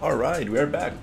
Alright, we're back.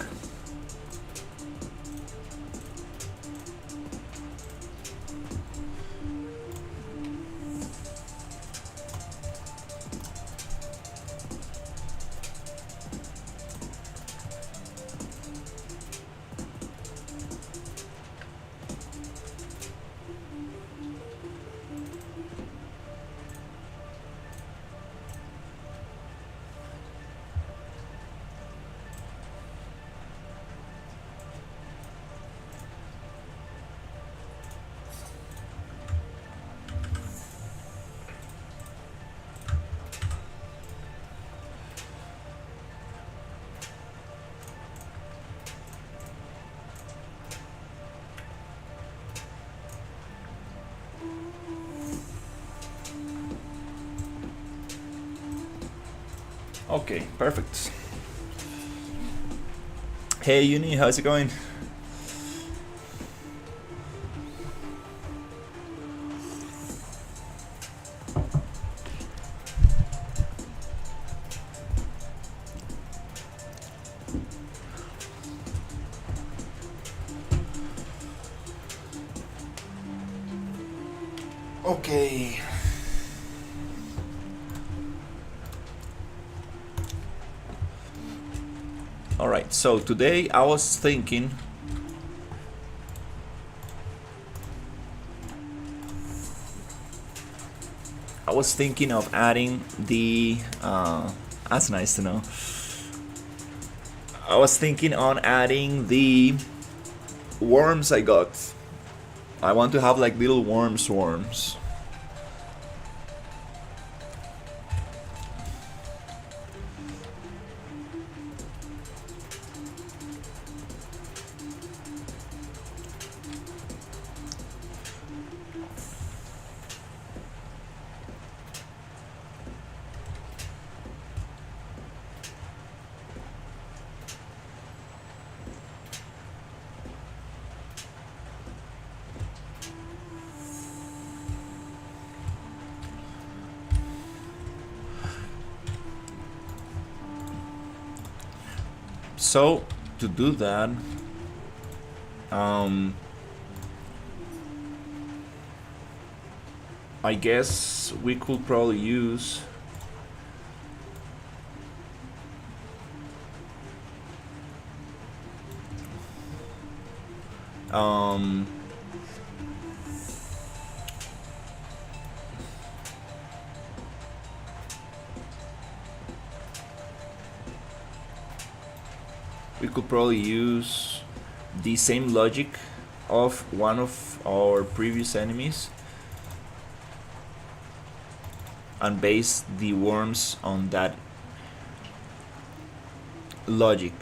Okay, perfect. Hey Uni, how's it going? Okay. Alright, so today I was thinking of adding the that's nice to know. I was thinking on adding the worms I got. I want to have like little worm swarms. So to do that, I guess we could probably use the same logic of one of our previous enemies and base the worms on that logic.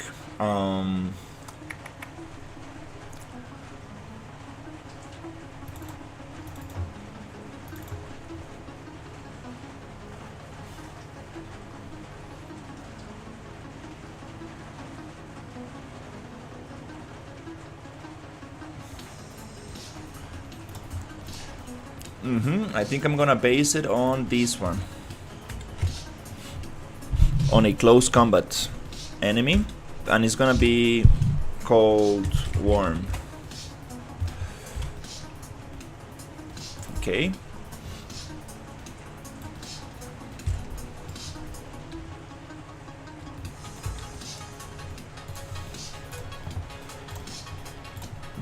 I think I'm gonna base it on this one, on a close combat enemy, and it's gonna be called Worm. Okay.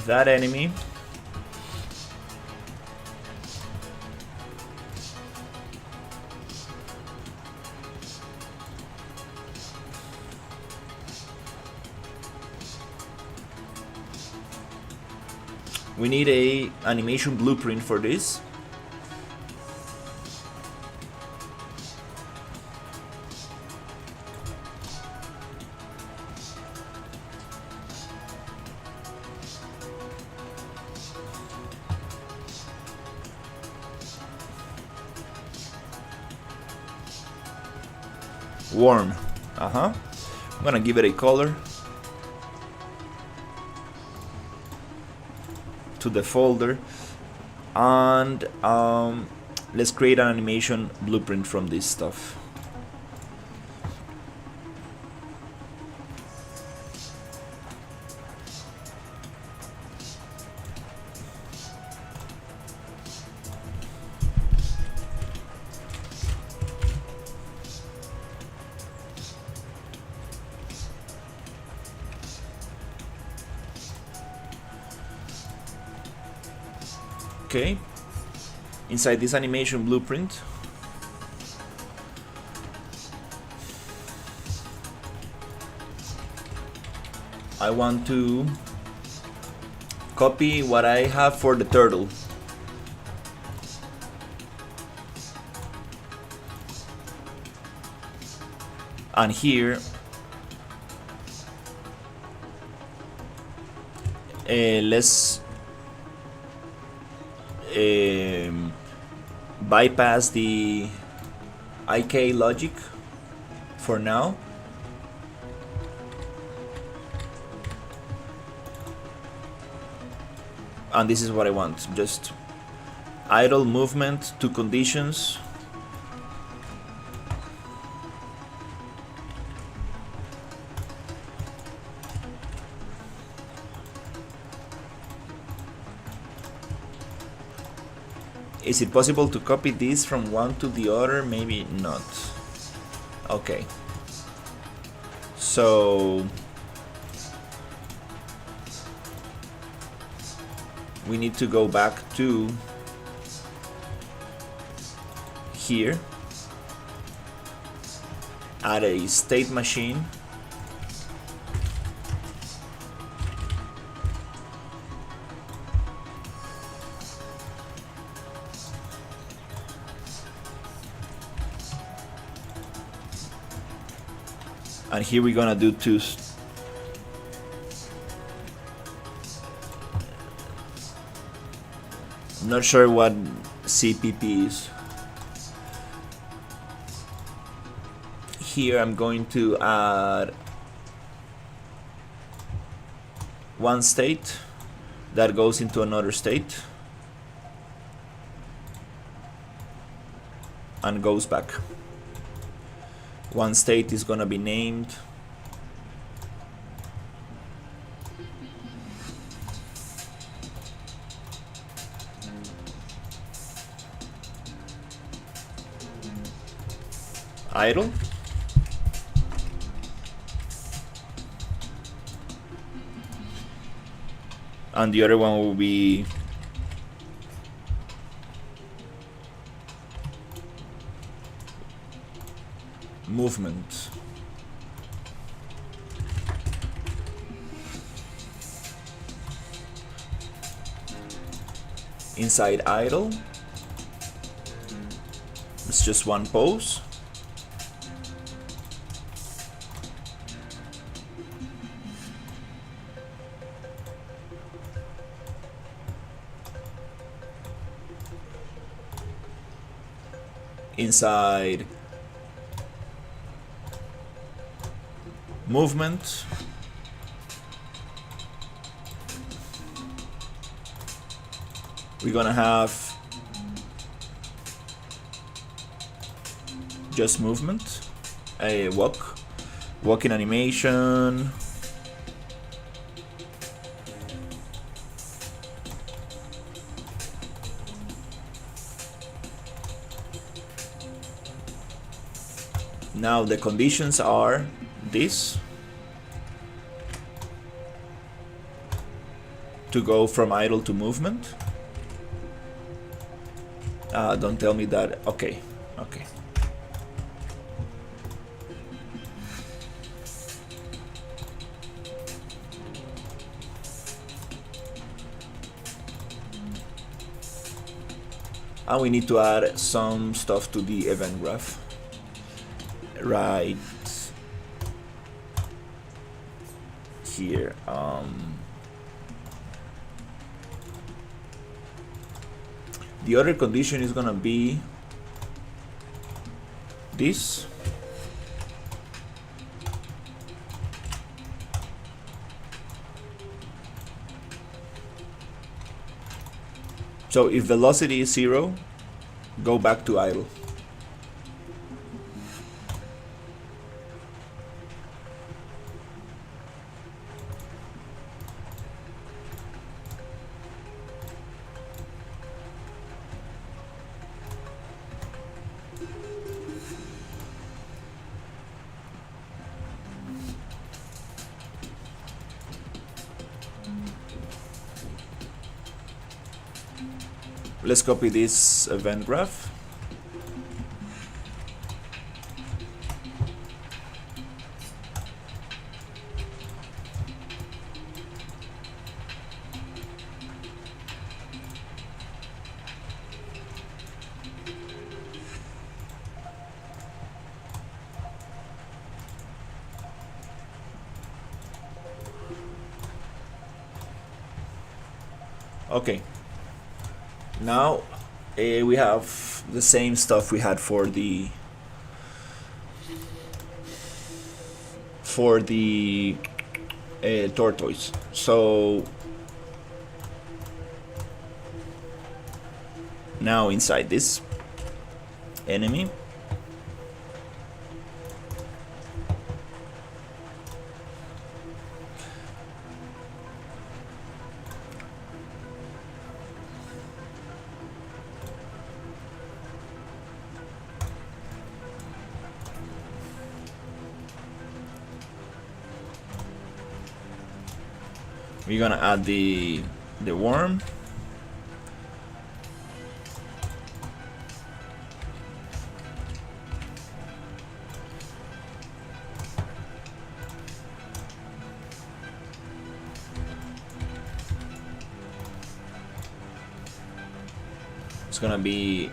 That enemy we need a animation blueprint for this. Worm. I'm gonna give it a color to the folder, and let's create an animation blueprint from this stuff. Okay, inside this animation blueprint, I want to copy what I have for the turtle. And here, let's bypass the IK logic for now. And this is what I want, just idle movement to conditions. Is it possible to copy this from one to the other? Maybe not. Okay. So we need to go back to here, add a state machine, and here we're gonna do two. Not sure what CPP is. Here I'm going to add one state that goes into another state and goes back. One state is gonna be named idle, and the other one will be movement. Inside idle, it's just one pose. Inside movement, we're gonna have just movement, a walking animation, now the conditions are this to go from idle to movement. Don't tell me that. Okay. And we need to add some stuff to the event graph. Right here. The other condition is gonna be this. So if velocity is 0, go back to idle. Let's copy this event graph. Okay. Now we have the same stuff we had for the tortoise. So now inside this enemy, we're gonna add the worm. It's gonna be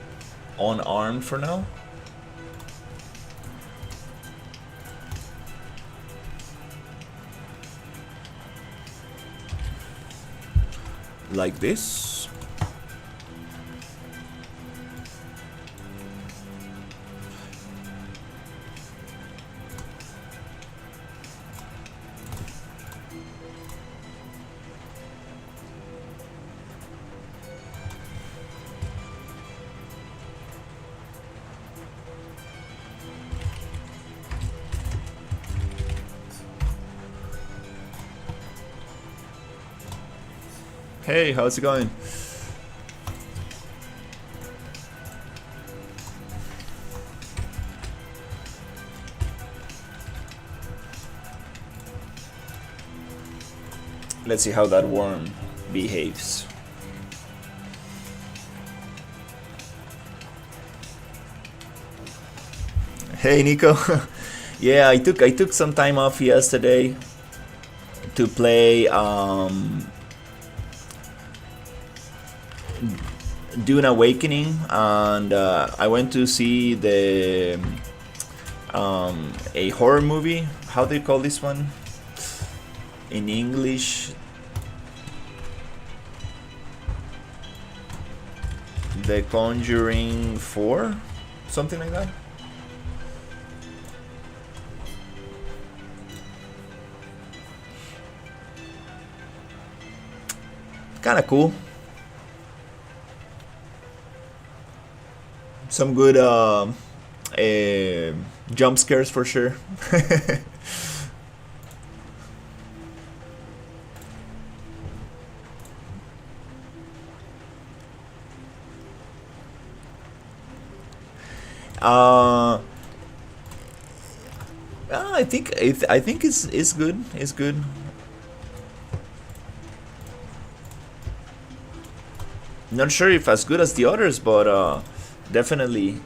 unarmed for now. Like this. Hey, how's it going? Let's see how that worm behaves. Hey Nico. Yeah, I took some time off yesterday to play Dune Awakening, and I went to see the a horror movie. How do you call this one in English? The Conjuring 4, something like that. Kind of cool. Some good jump scares for sure. I think it's good. It's good. Not sure if as good as the others, but definitely.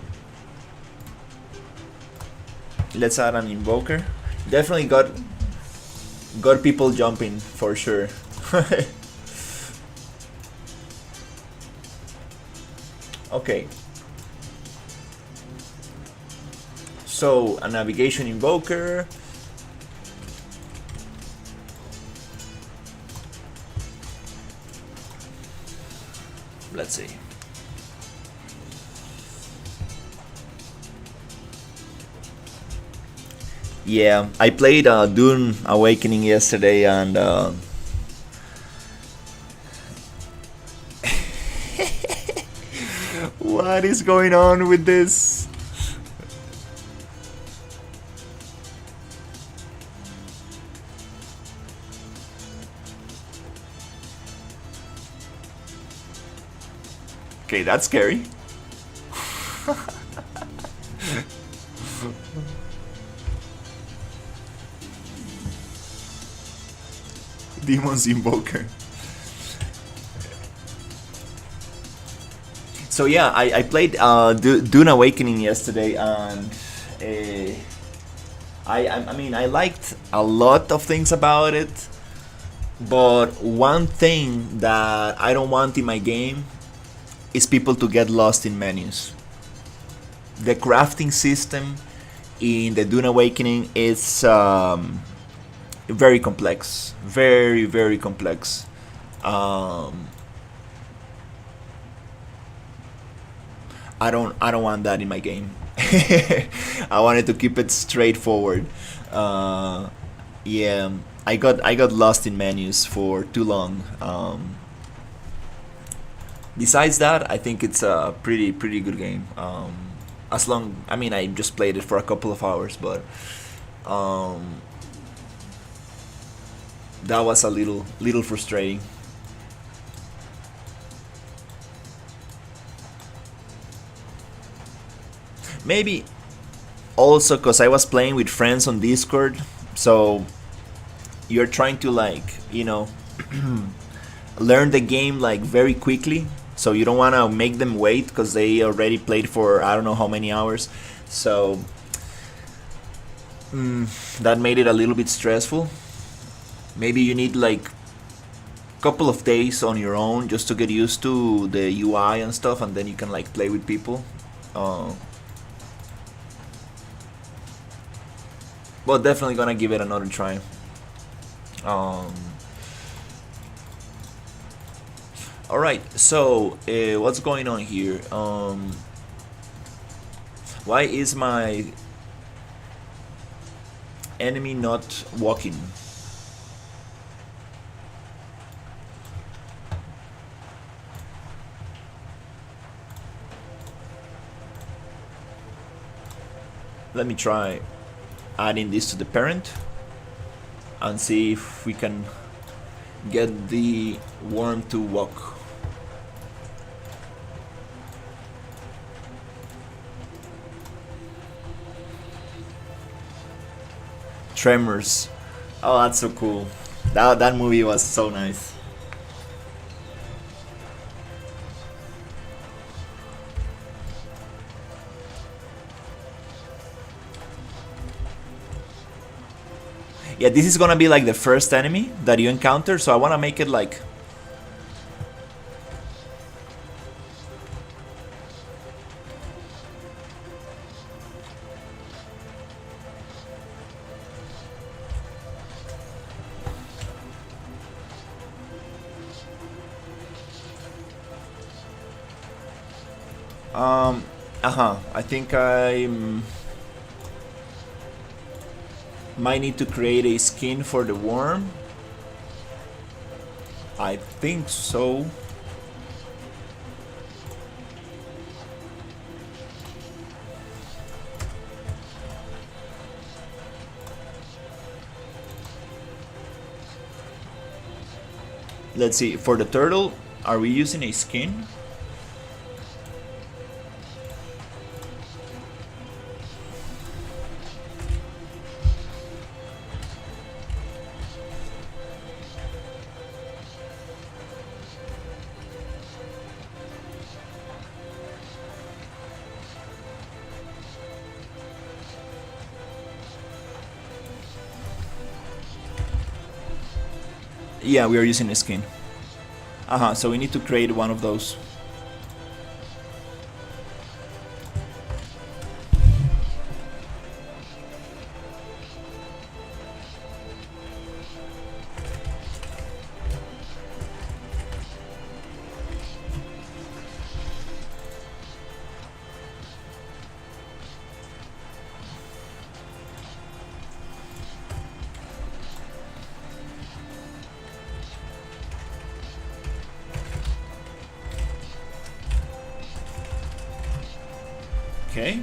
Let's add an invoker. Definitely got people jumping for sure. Okay. So a navigation invoker. Let's see. Yeah, I played Dune Awakening yesterday, and What is going on with this? Okay, that's scary. Demon's Invoker. So yeah, I played Dune Awakening yesterday, and I mean I liked a lot of things about it, but one thing that I don't want in my game is people to get lost in menus. The crafting system in the Dune Awakening is very complex, very complex. I don't want that in my game. I wanted to keep it straightforward. Yeah, I got lost in menus for too long. Besides that, I think it's a pretty good game. As long, I mean, I just played it for a couple of hours, but that was a little frustrating. Maybe also because I was playing with friends on Discord, so you're trying to like learn the game like very quickly, so you don't want to make them wait because they already played for I don't know how many hours. So that made it a little bit stressful. Maybe you need like a couple of days on your own just to get used to the UI and stuff, and then you can like play with people. But definitely gonna give it another try. Alright, so what's going on here? Why is my enemy not walking? Let me try adding this to the parent and see if we can get the worm to walk. Tremors. Oh, that's so cool. That movie was so nice. Yeah, this is gonna be like the first enemy that you encounter, so I wanna make it like I think I might need to create a skin for the worm. I think so. Let's see, for the turtle, are we using a skin? Yeah, we are using a skin. So we need to create one of those. Okay.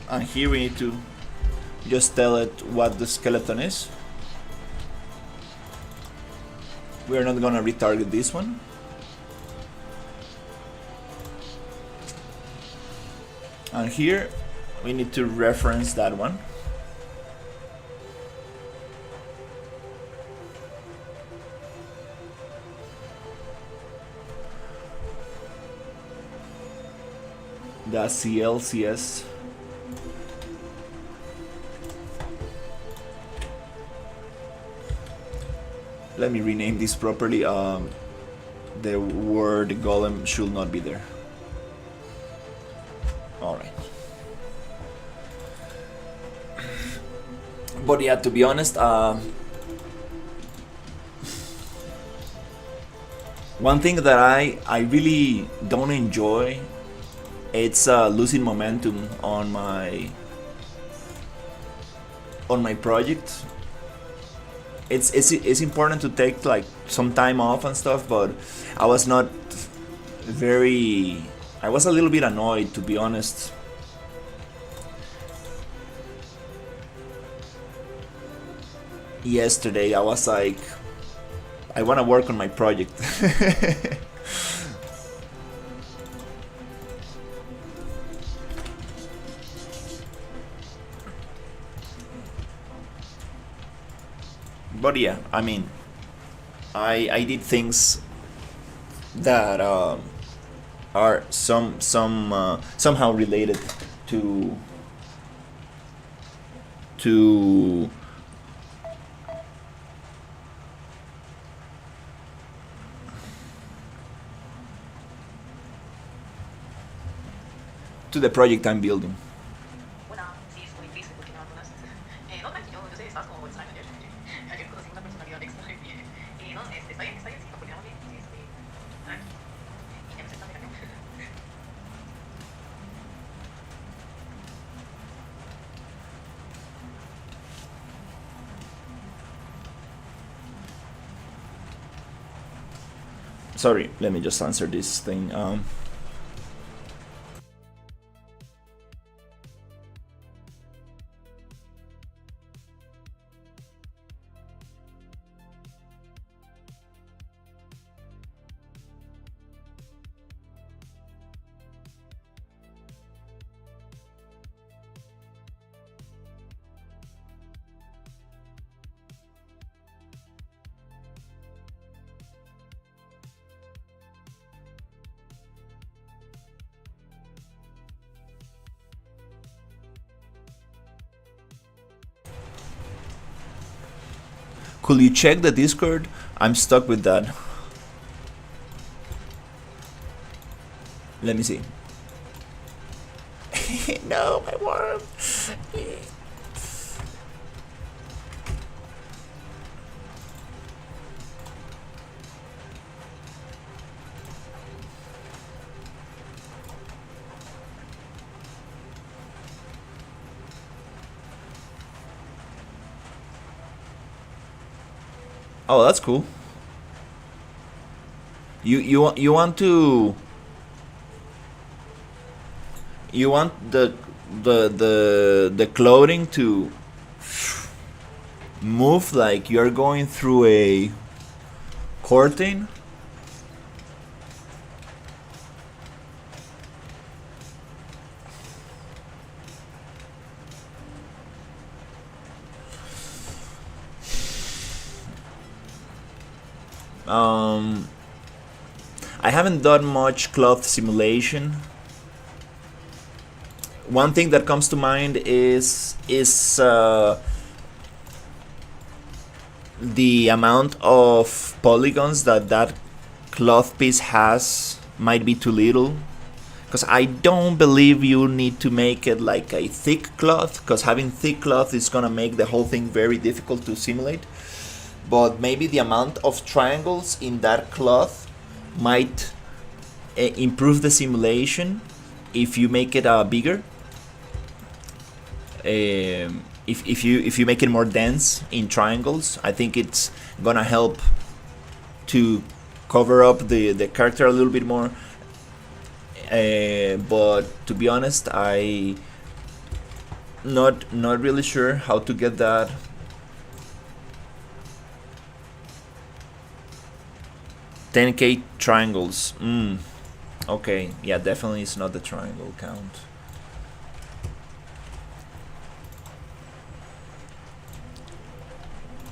And here we need to just tell it what the skeleton is. We're not gonna retarget this one. And here we need to reference that one. The CLCS. Let me rename this properly. The word golem should not be there. Alright. But yeah, to be honest, one thing that I really don't enjoy, it's losing momentum on my project. It's important to take like some time off and stuff, but I was not very. I was a little bit annoyed, to be honest. Yesterday I was like, I want to work on my project. But yeah, I mean, I did things that are somehow related to to to the project I'm building. Una, sí, es muy difícil porque no algunas. No, tranquilo, yo sé, estás como extraño ayer. Ayer conocí una personalidad extra. No, está bien, sí, coordinamos bien. Sí, tranqui. Y ya no se está mirando. Sorry, let me just answer this thing. Could you check the Discord? I'm stuck with that. Let me see. No, my worm. Oh, that's cool. You want the clothing to move like you're going through a curtain. I haven't done much cloth simulation. One thing that comes to mind is the amount of polygons that cloth piece has might be too little, because I don't believe you need to make it like a thick cloth, because having thick cloth is gonna make the whole thing very difficult to simulate. But maybe the amount of triangles in that cloth might improve the simulation if you make it bigger. If you make it more dense in triangles, I think it's gonna help to cover up the character a little bit more. But to be honest, I not really sure how to get that. $10K triangles. Okay, yeah, definitely it's not the triangle count.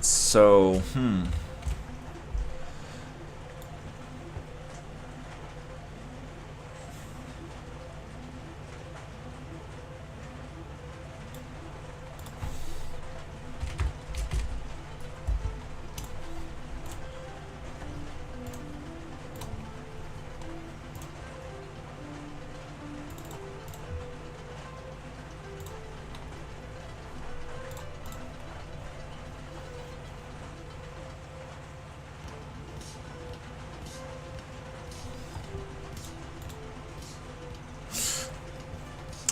So,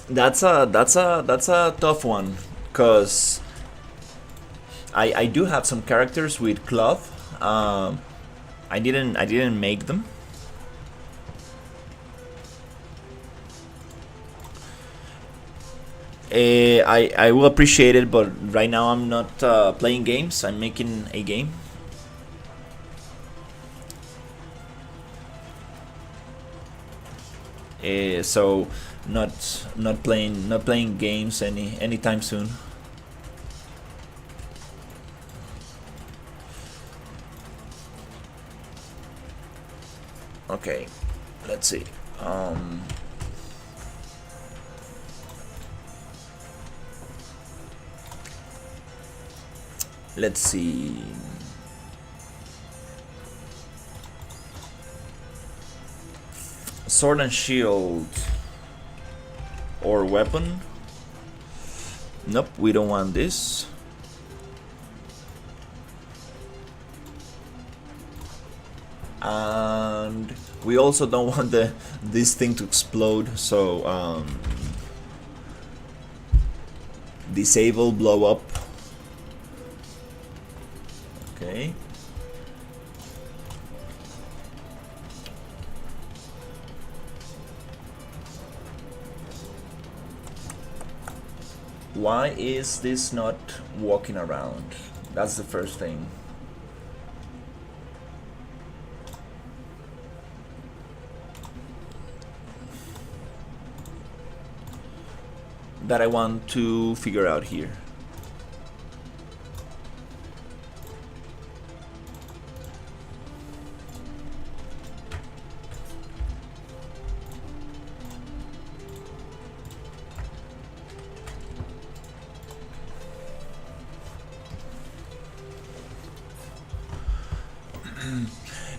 that's a tough one, cause I do have some characters with cloth. I didn't make them. I will appreciate it, but right now I'm not playing games. I'm making a game. So not playing games anytime soon. Okay, let's see. Let's see. Sword and shield or weapon. Nope, we don't want this. And we also don't want this thing to explode, so disable blow up. Okay. Why is this not walking around? That's the first thing. That I want to figure out here.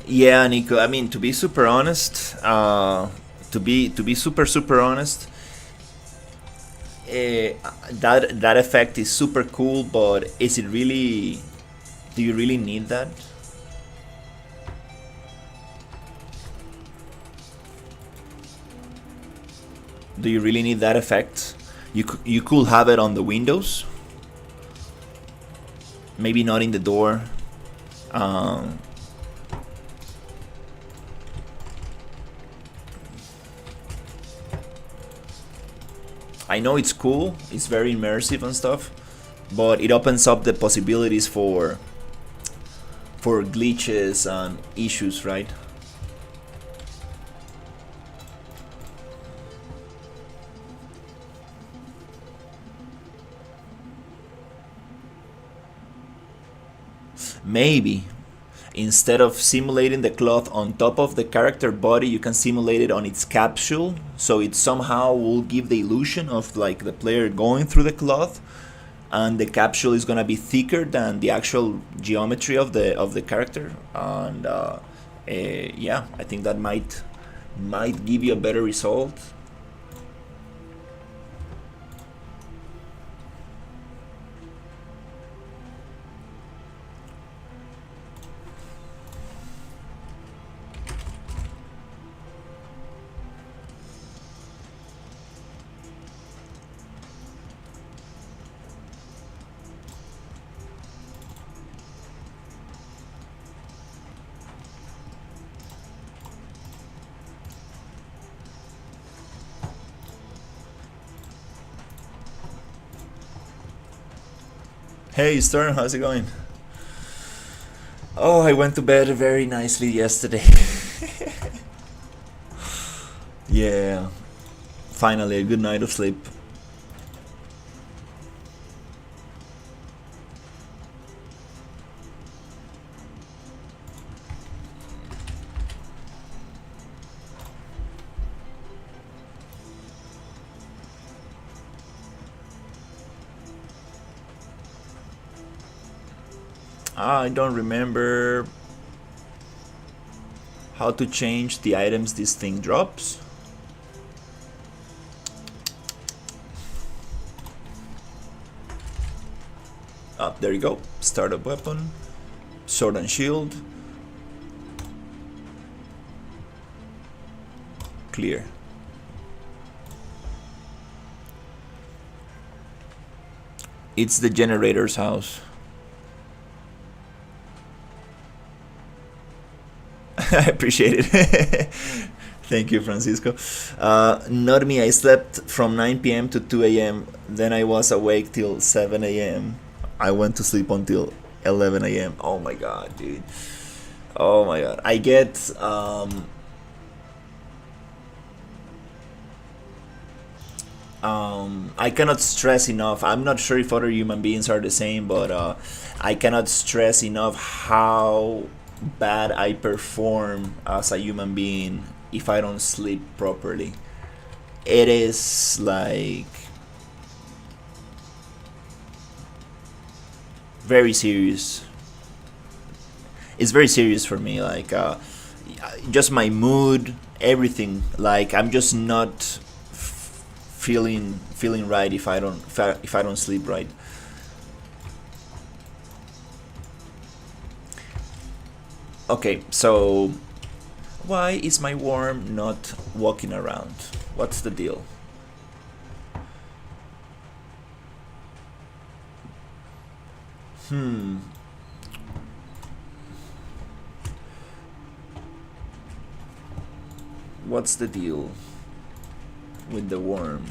Yeah, Nico. I mean, to be super honest, to be super honest, that effect is super cool. But is it really? Do you really need that? Do you really need that effect? You could have it on the windows. Maybe not in the door. Um, I know it's cool, it's very immersive and stuff, but it opens up the possibilities for glitches and issues, right? Maybe instead of simulating the cloth on top of the character body, you can simulate it on its capsule, so it somehow will give the illusion of like the player going through the cloth, and the capsule is gonna be thicker than the actual geometry of the character. And yeah, I think that might give you a better result. Hey Storm, how's it going? Oh, I went to bed very nicely yesterday. Yeah, finally a good night of sleep. I don't remember how to change the items this thing drops. There you go. Startup weapon, sword and shield. Clear. It's the generator's house. I appreciate it. Thank you, Francisco. Not me. I slept from 9 p.m. to 2 a.m. Then I was awake till 7 a.m. I went to sleep until 11 a.m. Oh my god, dude. Oh my god. I cannot stress enough. I'm not sure if other human beings are the same, but I cannot stress enough how bad I perform as a human being if I don't sleep properly. It is like very serious. It's very serious for me. Like just my mood, everything. Like I'm just not feeling right if I don't sleep right. Okay, so why is my worm not walking around? What's the deal? What's the deal with the worm?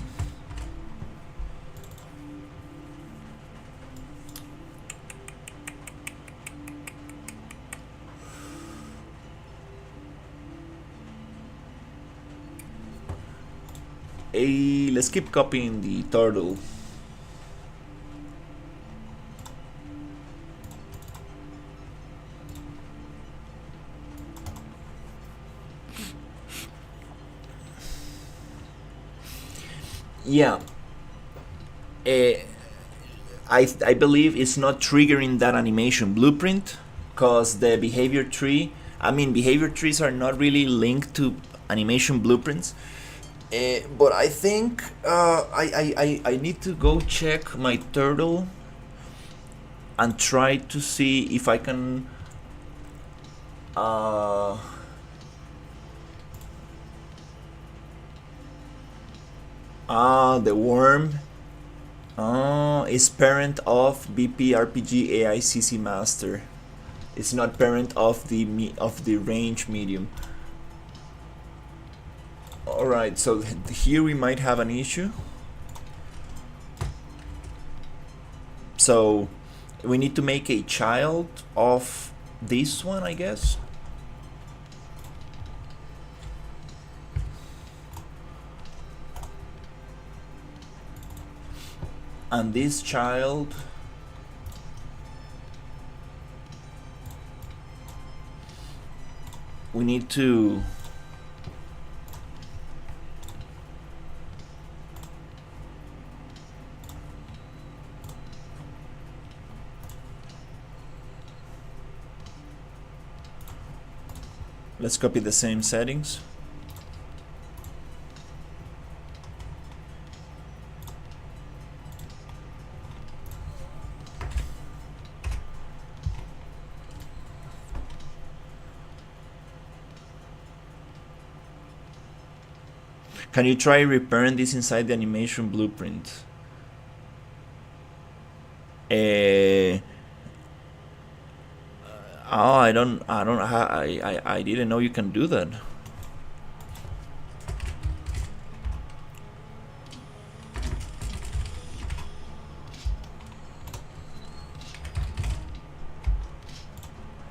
Let's keep copying the turtle. Yeah. I believe it's not triggering that animation blueprint because the behavior tree, I mean, behavior trees are not really linked to animation blueprints. But I think I need to go check my turtle and try to see if I can the worm is parent of BP RPG AICC master. It's not parent of the range medium. Alright, so here we might have an issue. So we need to make a child of this one, I guess. And this child we need to let's copy the same settings. Can you try repairing this inside the animation blueprint? Oh, I didn't know you can do that.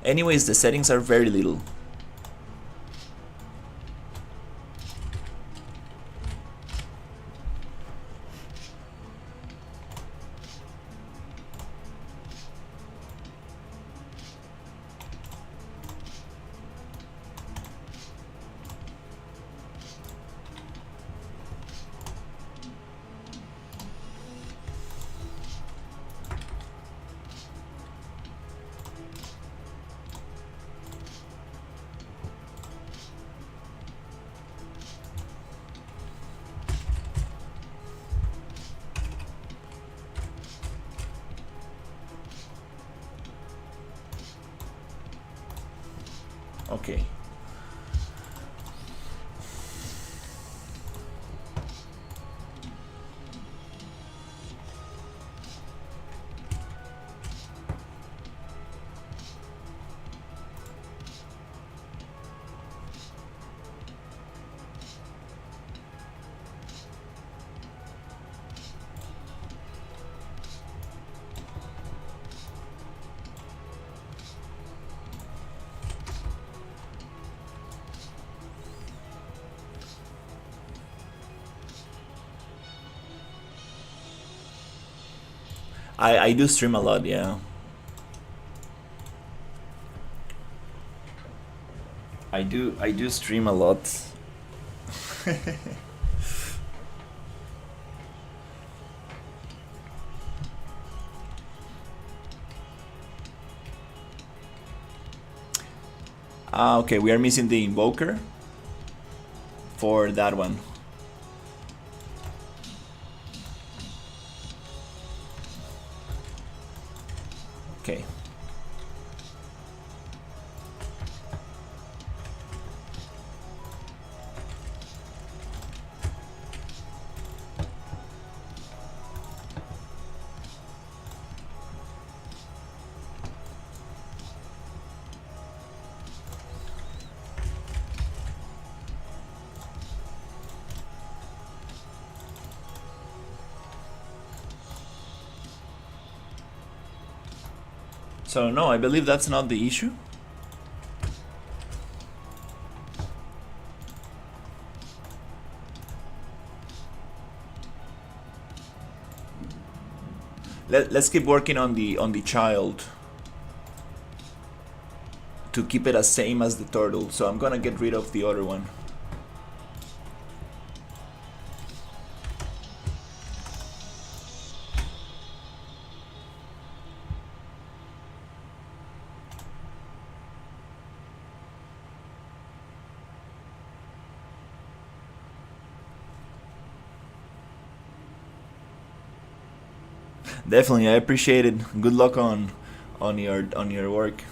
Anyways, the settings are very little. Okay. I do stream a lot, yeah. I do stream a lot. Ah, okay, we are missing the invoker for that one. Okay. So no, I believe that's not the issue. Let's keep working on the child to keep it as same as the turtle. So I'm gonna get rid of the other one. Definitely, I appreciate it. Good luck on your work.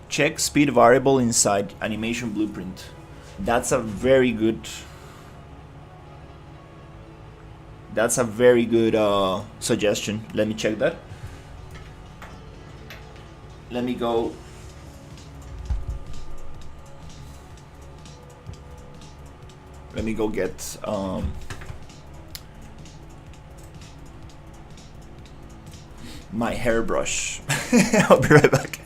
Check speed variable inside animation blueprint. That's a very good. That's a very good suggestion. Let me check that. Let me go. Let me go get my hairbrush. I'll be right back.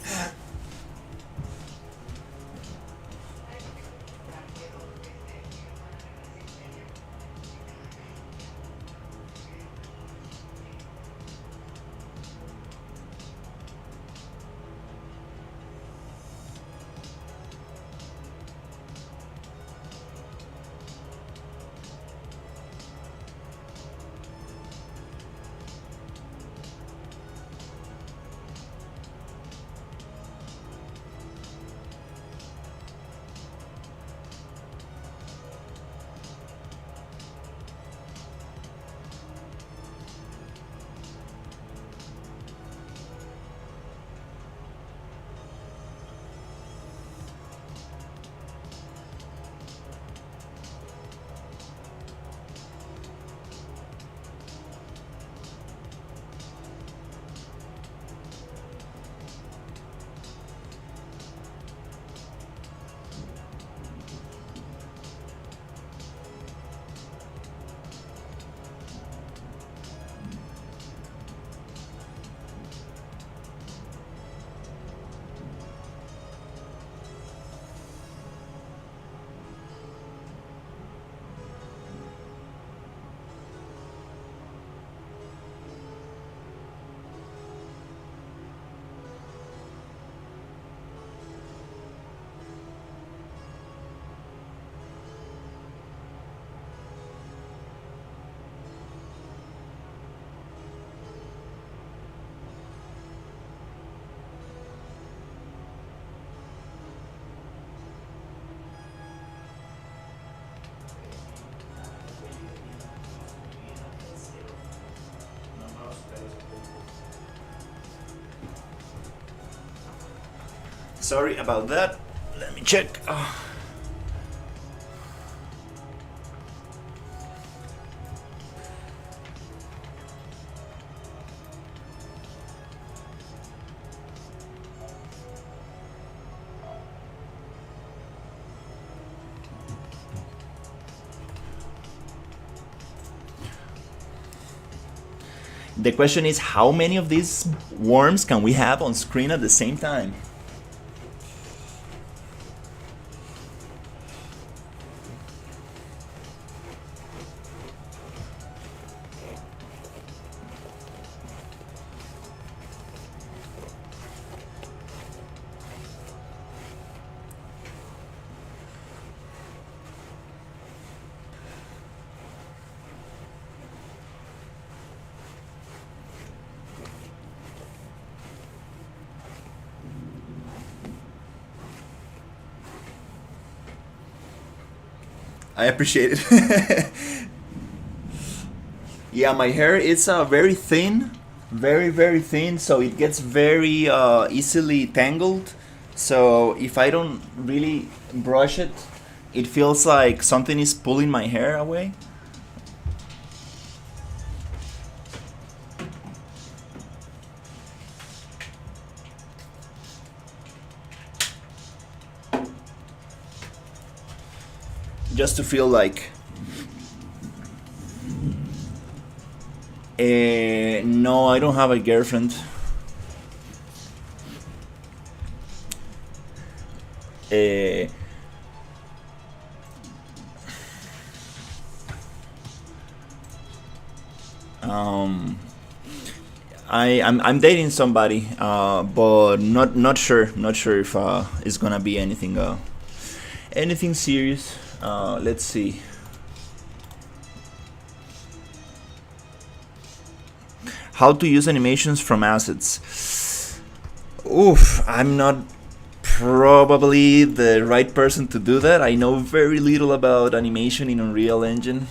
Sorry about that. Let me check. The question is, how many of these worms can we have on screen at the same time? I appreciate it. Yeah, my hair is very thin, very thin, so it gets very easily tangled. So if I don't really brush it, it feels like something is pulling my hair away. Just to feel like. No, I don't have a girlfriend. Uh, um, I'm dating somebody, but not sure if it's gonna be anything serious. Let's see. How to use animations from assets. Oof, I'm not probably the right person to do that. I know very little about animation in Unreal Engine.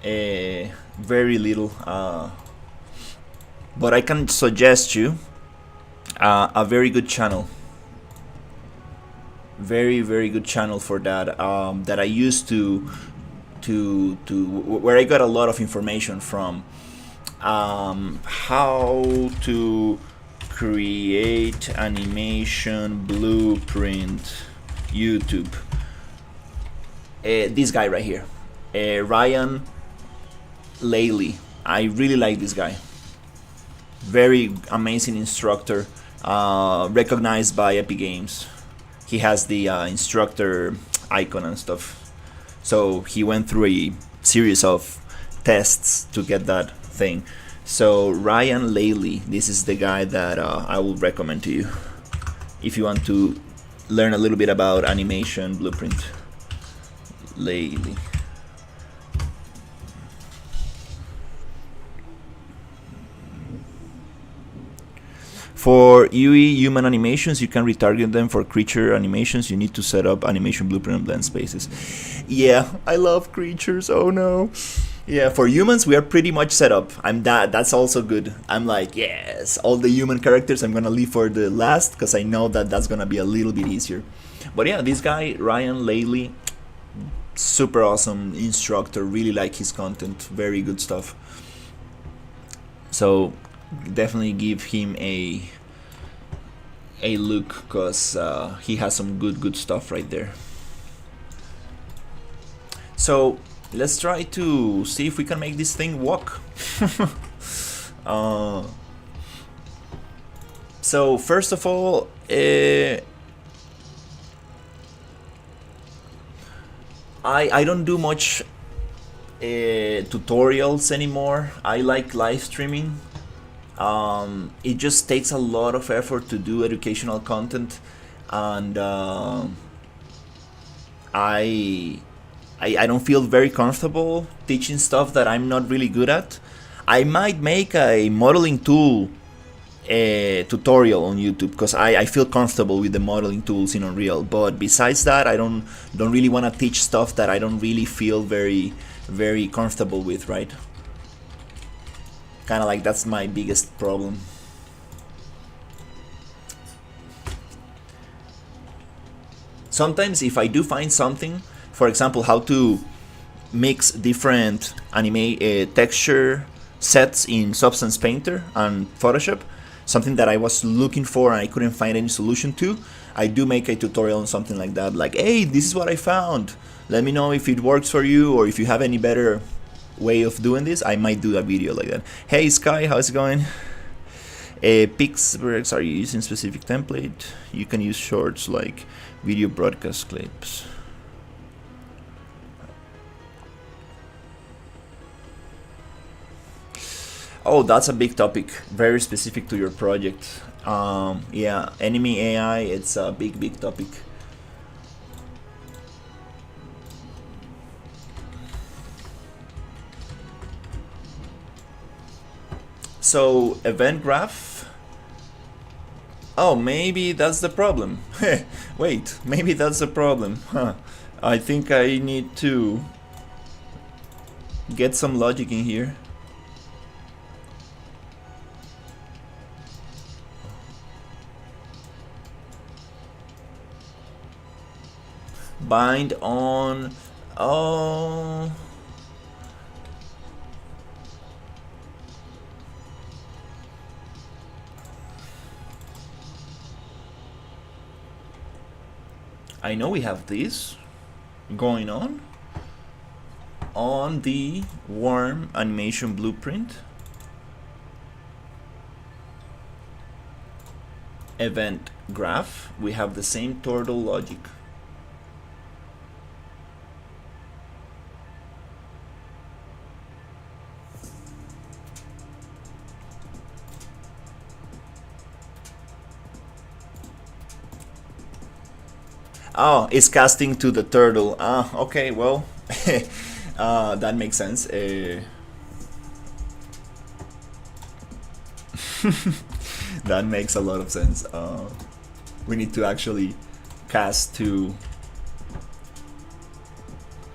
Very little. But I can suggest you a very good channel. Very good channel for that. That I used to where I got a lot of information from. How to create animation blueprint, YouTube. This guy right here, Ryan Laley. I really like this guy. Very amazing instructor, recognized by Epic Games. He has the instructor icon and stuff. So he went through a series of tests to get that thing. So Ryan Laley, this is the guy that I will recommend to you if you want to learn a little bit about animation blueprint. Laley. For UE human animations, you can retarget them. For creature animations, you need to set up animation blueprint and blend spaces. Yeah, I love creatures. Oh no. Yeah, for humans, we are pretty much set up. That's also good. I'm like, yes, all the human characters I'm gonna leave for the last because I know that that's gonna be a little bit easier. But yeah, this guy Ryan Laley, super awesome instructor. Really like his content. Very good stuff. So definitely give him a look because he has some good stuff right there. So let's try to see if we can make this thing walk. So first of all, I don't do much tutorials anymore. I like live streaming. It just takes a lot of effort to do educational content, and I don't feel very comfortable teaching stuff that I'm not really good at. I might make a modeling tool tutorial on YouTube because I feel comfortable with the modeling tools in Unreal. But besides that, I don't really want to teach stuff that I don't really feel very comfortable with, right? Kind of like that's my biggest problem. Sometimes if I do find something, for example, how to mix different anime texture sets in Substance Painter and Photoshop, something that I was looking for and I couldn't find any solution to, I do make a tutorial on something like that, like, hey, this is what I found, let me know if it works for you, or if you have any better way of doing this. I might do a video like that. Hey Sky, how's it going? Pixelworks, are you using specific template? You can use shorts like video broadcast clips. Oh, that's a big topic, very specific to your project. Yeah, enemy AI, it's a big topic. So, event graph. Oh, maybe that's the problem. Wait, maybe that's the problem. Huh. I think I need to get some logic in here. Bind on. Oh. I know we have this going on the worm animation blueprint. Event graph, we have the same turtle logic. Oh, it's casting to the turtle. Ah, okay, well, that makes sense. That makes a lot of sense. We need to actually cast to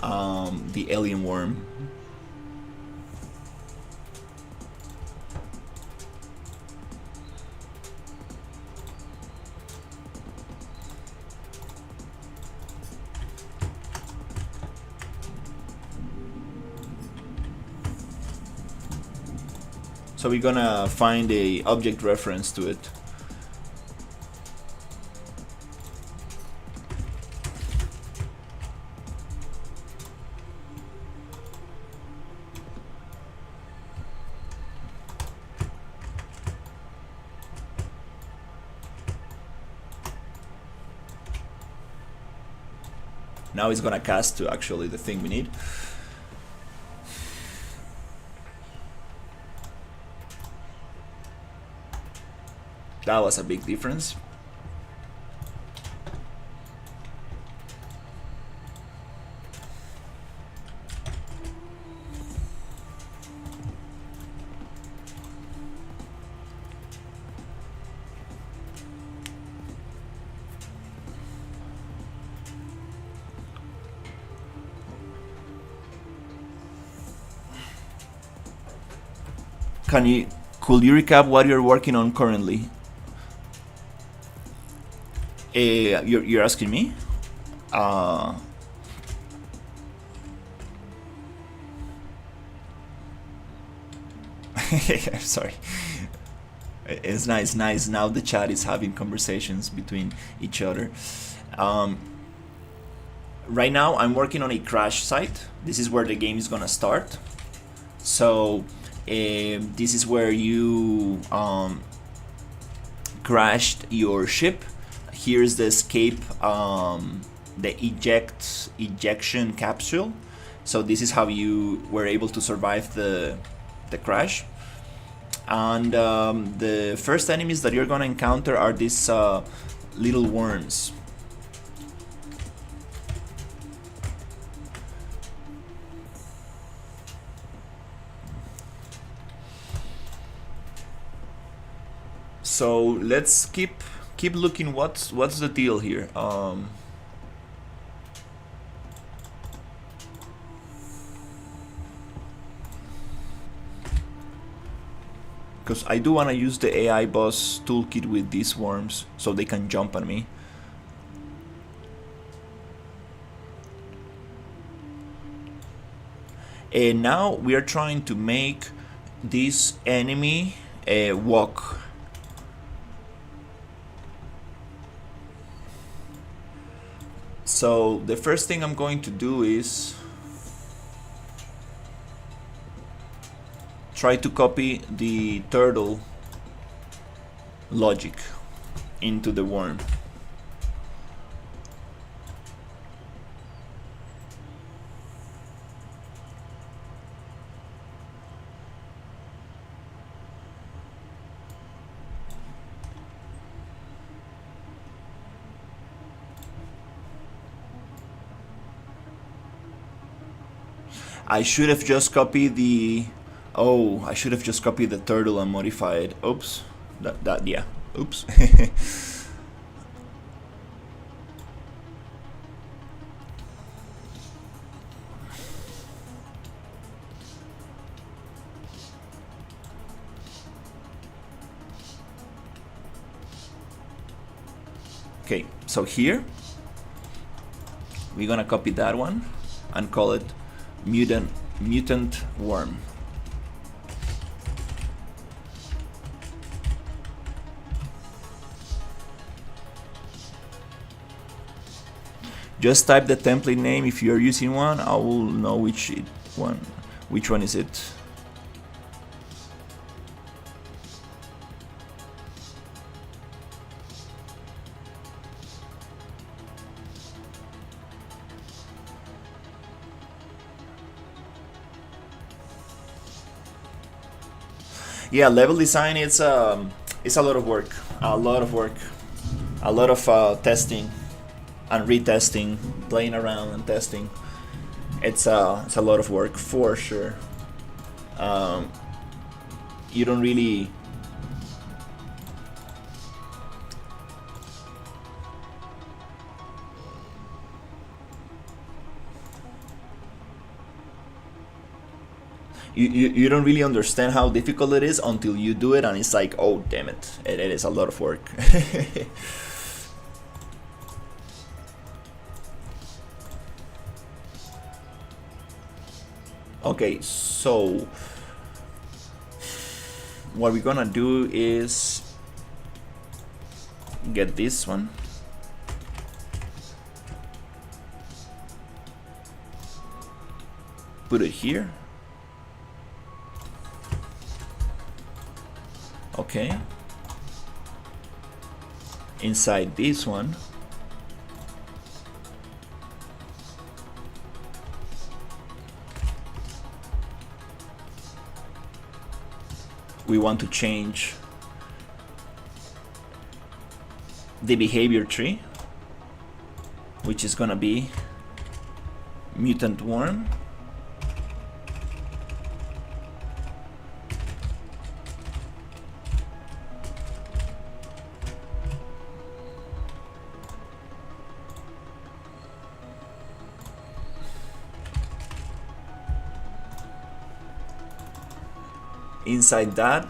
the alien worm. So we're gonna find a object reference to it. Now it's gonna cast to actually the thing we need. That was a big difference. Could you recap what you're working on currently? You're asking me? I'm sorry. It's nice. Now the chat is having conversations between each other. Right now I'm working on a crash site. This is where the game is gonna start. So this is where you crashed your ship. Here's the escape, the ejection capsule. So this is how you were able to survive the crash. And the first enemies that you're gonna encounter are these little worms. So let's keep looking. What's the deal here? Because I do want to use the AI boss toolkit with these worms so they can jump on me. And now we are trying to make this enemy walk. So the first thing I'm going to do is try to copy the turtle logic into the worm. I should have just copied the... Oh, I should have just copied the turtle and modified. Oops. Yeah. Oops. Okay, so here we're gonna copy that one and call it mutant worm. Just type the template name if you're using one. I will know which one is it. Yeah, level design it's a lot of work, a lot of testing and retesting, playing around and testing. It's a lot of work for sure. You don't really you don't really understand how difficult it is until you do it, and it's like, oh damn it, it is a lot of work. Okay, so what we're gonna do is get this one, put it here. Okay, inside this one we want to change the behavior tree, which is gonna be mutant worm. Inside that,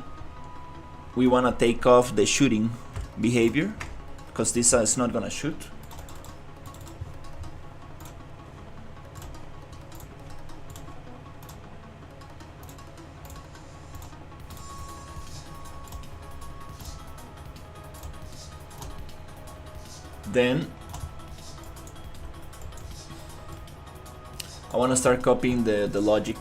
we want to take off the shooting behavior, because this is not gonna shoot. Then I want to start copying the logic.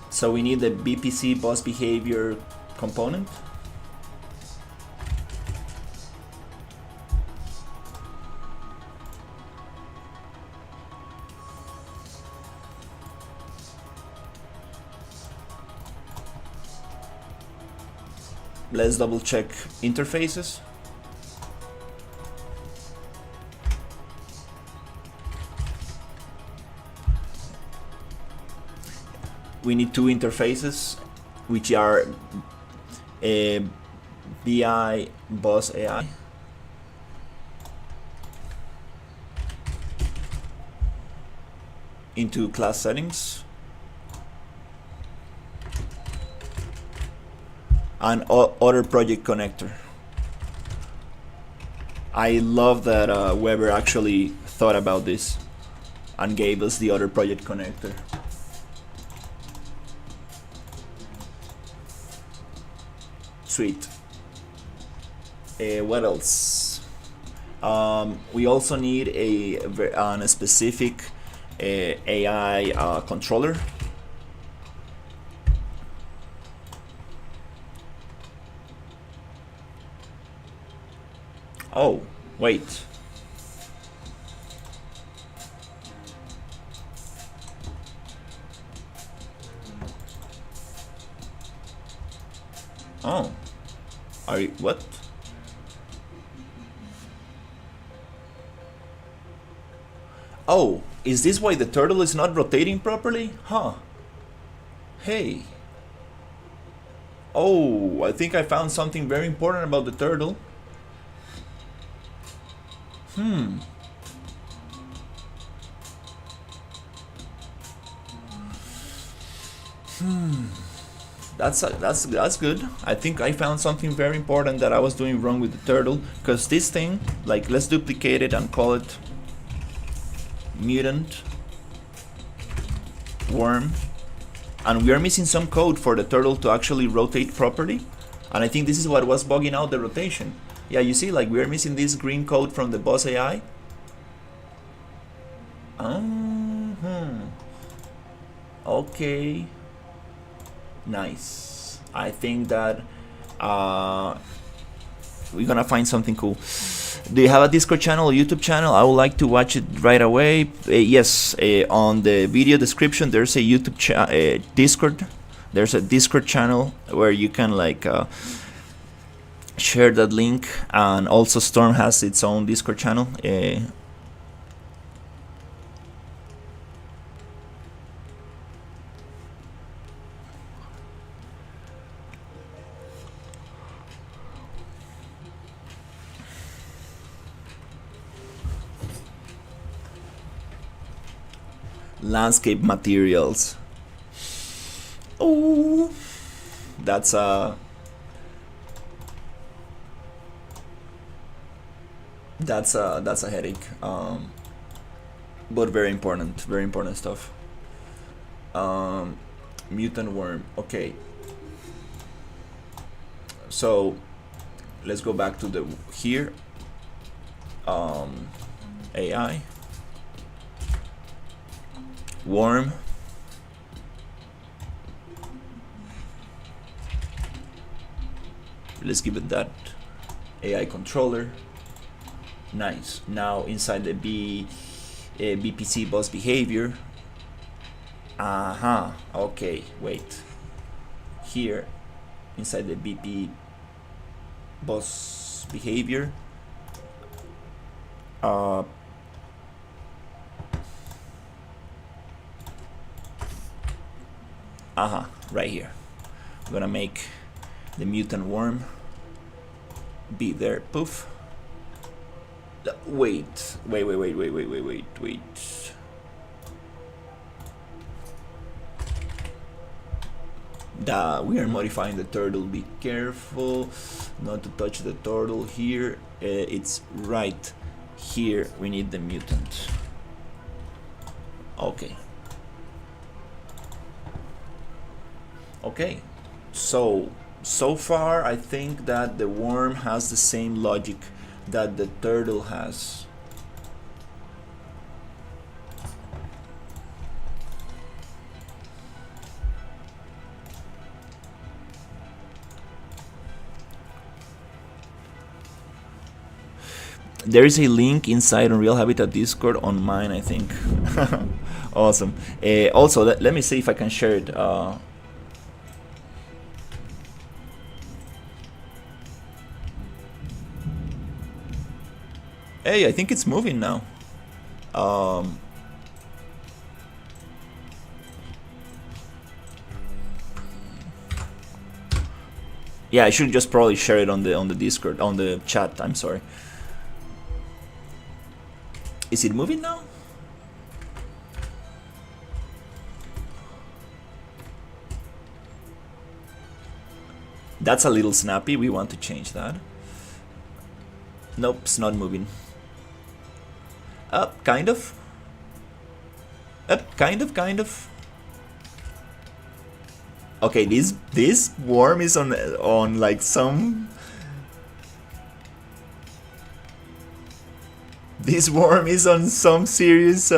So we need the BPC boss behavior component. Let's double check interfaces. We need two interfaces, which are BI boss AI into class settings, and other project connector. I love that Weber actually thought about this and gave us the other project connector. Sweet. What else? We also need a specific AI controller. Oh, wait. Oh, are you what? Oh, is this why the turtle is not rotating properly? Huh. Hey. Oh, I think I found something very important about the turtle. Hmm. That's good. I think I found something very important that I was doing wrong with the turtle. Because this thing, like, let's duplicate it and call it mutant worm. And we are missing some code for the turtle to actually rotate properly. And I think this is what was bugging out the rotation. Yeah, you see, like, we are missing this green code from the boss AI. Okay. Nice. I think that we're gonna find something cool. Do you have a Discord channel or YouTube channel? I would like to watch it right away. Yes, on the video description there's a YouTube Discord. There's a Discord channel where you can like share that link, and also Storm has its own Discord channel. Landscape materials. Oh, that's a headache. But very important stuff. Mutant worm. Okay. So let's go back to the here. AI. Worm. Let's give it that. AI controller. Nice. Now inside the BPC boss behavior. Okay, wait. Here, inside the BP boss behavior. Right here. I'm gonna make the mutant worm be there. Poof. Wait. We are modifying the turtle. Be careful not to touch the turtle here. It's right here. We need the mutant. Okay, so far I think that the worm has the same logic that the turtle has. There is a link inside Unreal Habitat Discord on mine, I think. Awesome. Also, let me see if I can share it. Hey, I think it's moving now. Yeah, I should just probably share it on the Discord, on the chat. I'm sorry. Is it moving now? That's a little snappy. We want to change that. Nope, it's not moving. Up, kind of. Up, kind of. Okay, this worm is on like some. This worm is on some serious.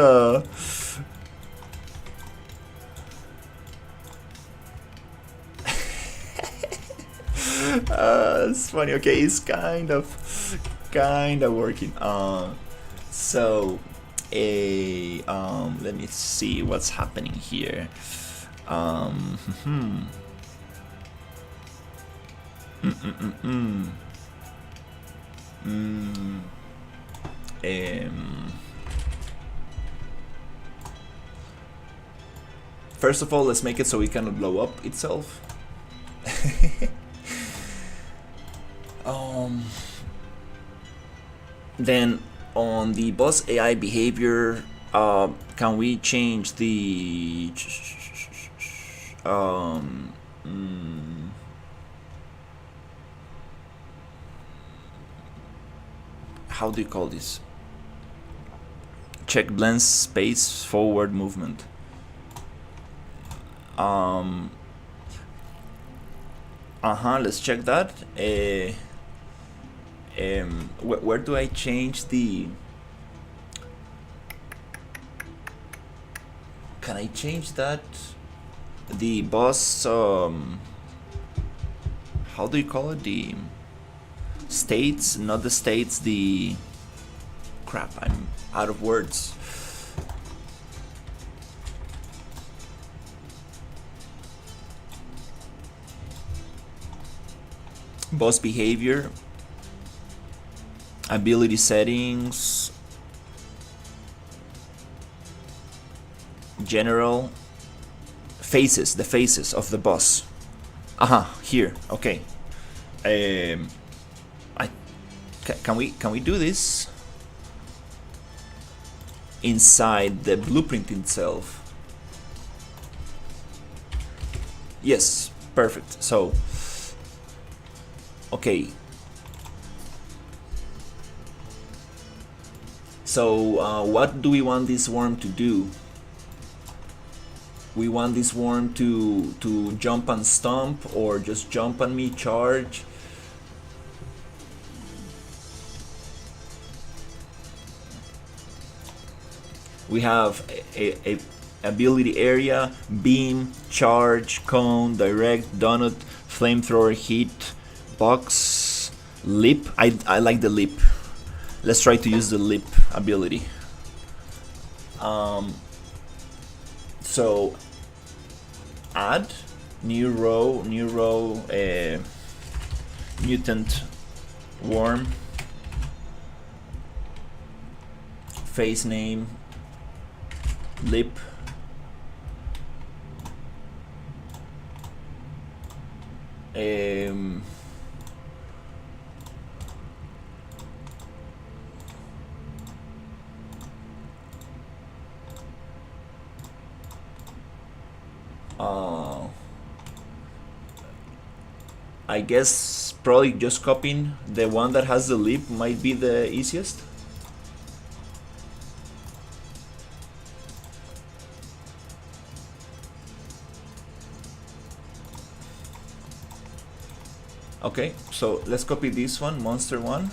It's funny. Okay, it's kind of working. So, let me see what's happening here. Hmm. First of all, let's make it so it cannot blow up itself. Then on the boss AI behavior, can we change the how do you call this? Check blend space forward movement. Let's check that. Where do I change the? Can I change that? The boss. How do you call it? The states, not the states. The crap. I'm out of words. Boss behavior, ability settings, general, faces, the faces of the boss. Here. Okay. Can we do this inside the blueprint itself? Yes, perfect. So. Okay. So what do we want this worm to do? We want this worm to jump and stomp, or just jump on me, charge. We have a ability area, beam, charge, cone, direct, donut, flamethrower, heat, box, lip. I like the lip. Let's try to use the lip ability. So add new row, mutant worm, face name, lip, I guess probably just copying the one that has the lip might be the easiest. Okay, so let's copy this one, monster one.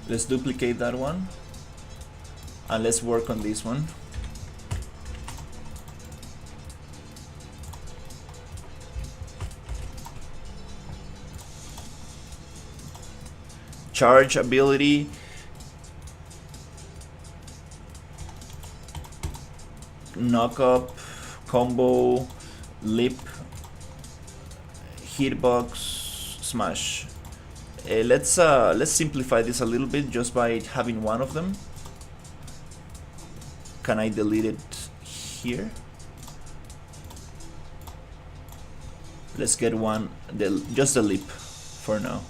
Let's duplicate that one, and let's work on this one. Charge ability, knock up, combo, lip, hitbox, smash. Let's simplify this a little bit just by having one of them. Can I delete it here? Let's get one, just the lip for now.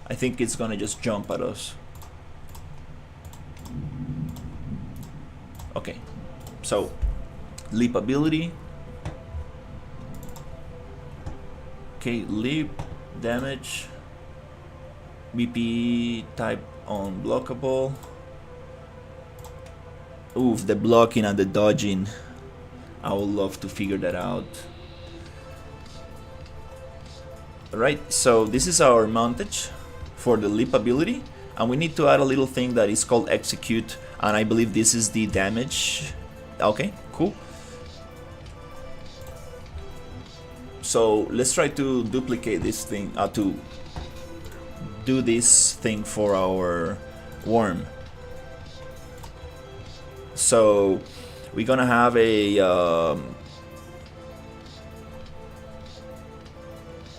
I think it's gonna just jump at us. Okay, so leap ability. Okay, leap, damage, BP type unblockable. Oof, the blocking and the dodging I would love to figure that out. Alright, so this is our montage for the leap ability, and we need to add a little thing that is called execute, and I believe this is the damage. Okay, cool. So let's try to duplicate this thing, to do this thing for our worm. So we're gonna have a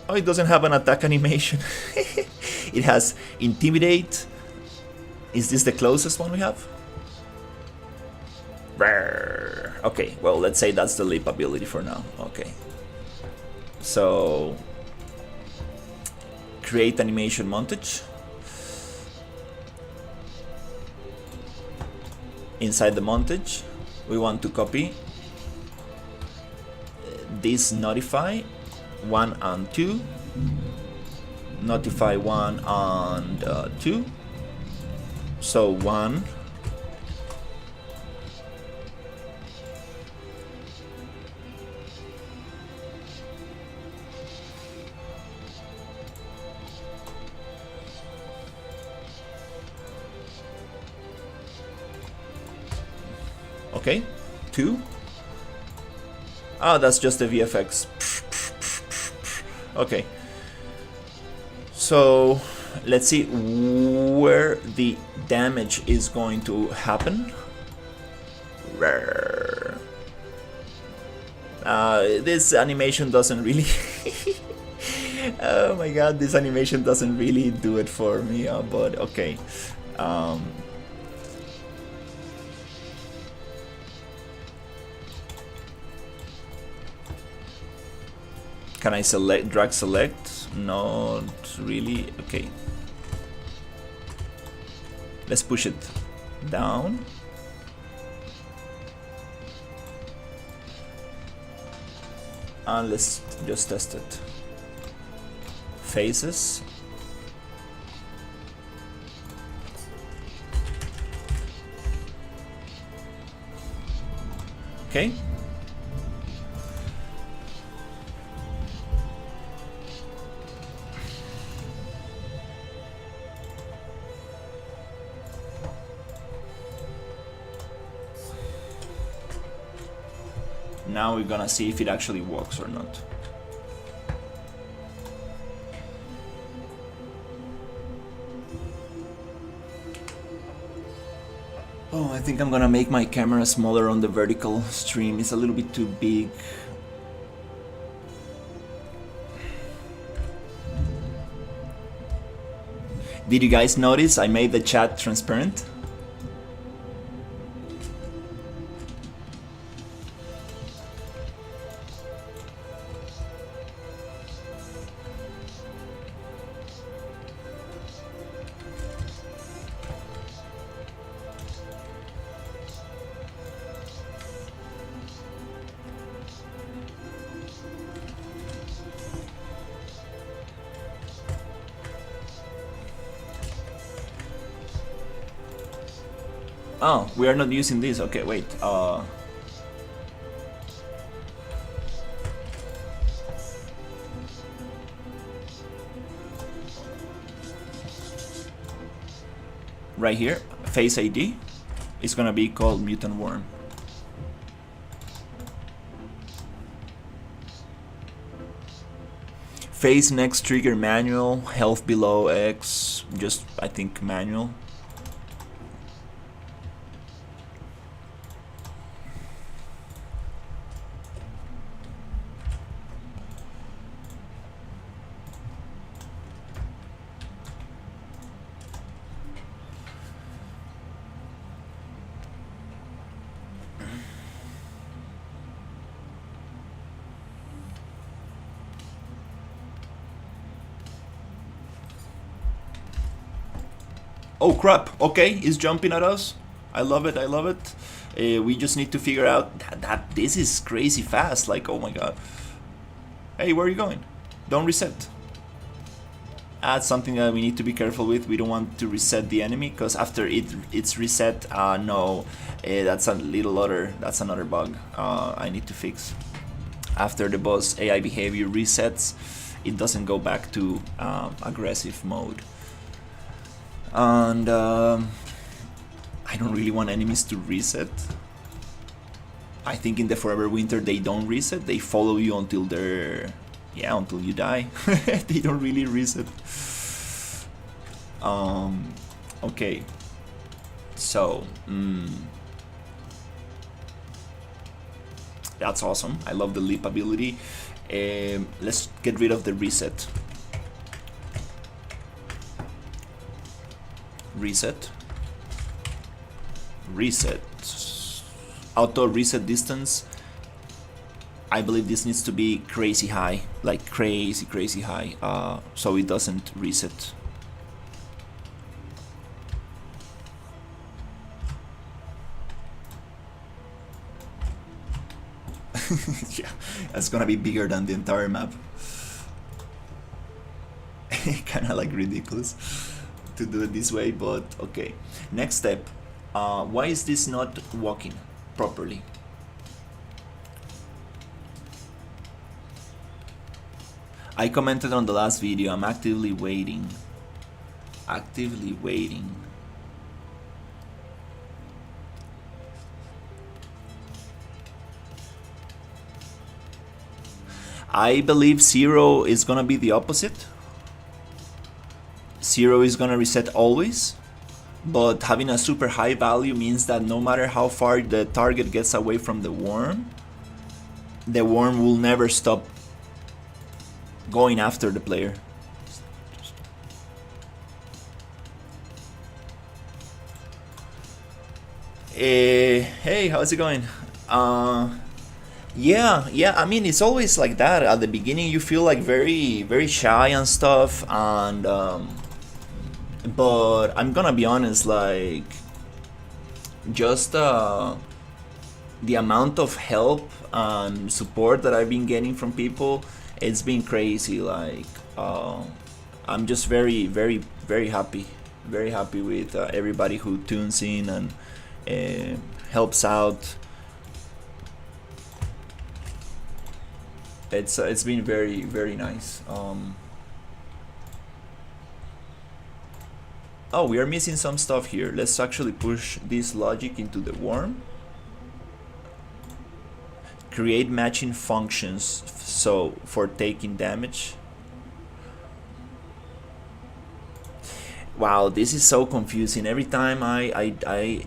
oh, it doesn't have an attack animation. It has intimidate. Is this the closest one we have? Okay, well, let's say that's the leap ability for now. Okay, so create animation montage. Inside the montage, we want to copy this notify 1 and 2, notify 1 and 2. So 1, okay, 2. Ah, that's just the VFX. Okay, so let's see where the damage is going to happen. This animation doesn't really oh my god, this animation doesn't really do it for me, but okay. Can I select, drag select? Not really. Okay. Let's push it down. And let's just test it. Faces. Okay. Now we're gonna see if it actually works or not. Oh, I think I'm gonna make my camera smaller on the vertical stream. It's a little bit too big. Did you guys notice I made the chat transparent? Oh, we are not using this. Okay, wait. Right here, face ID is gonna be called mutant worm. Face next trigger manual, health below X, just I think manual. Oh crap, okay, it's jumping at us. I love it, I love it. We just need to figure out that this is crazy fast, like oh my god. Hey, where are you going? Don't reset. That's something that we need to be careful with. We don't want to reset the enemy, because after it's reset, no, that's that's another bug I need to fix. After the boss AI behavior resets, it doesn't go back to aggressive mode. And I don't really want enemies to reset. I think in the Forever Winter they don't reset. They follow you until until you die. They don't really reset. Okay. So, that's awesome. I love the leap ability. Let's get rid of the reset. Reset. Auto reset distance. I believe this needs to be crazy high, like crazy high, so it doesn't reset. Yeah, that's gonna be bigger than the entire map. Kinda like ridiculous to do it this way, but okay. Next step. Why is this not walking properly? I commented on the last video, I'm actively waiting. I believe 0 is gonna be the opposite. 0 is gonna reset always, but having a super high value means that no matter how far the target gets away from the worm will never stop going after the player. Hey, how's it going? Yeah, I mean, it's always like that. At the beginning you feel like very shy and stuff, and but I'm gonna be honest, like, just the amount of help and support that I've been getting from people, it's been crazy. Like, I'm just very happy with everybody who tunes in and helps out. It's been very nice. Oh, we are missing some stuff here. Let's actually push this logic into the worm. Create matching functions so for taking damage. Wow, this is so confusing. Every time I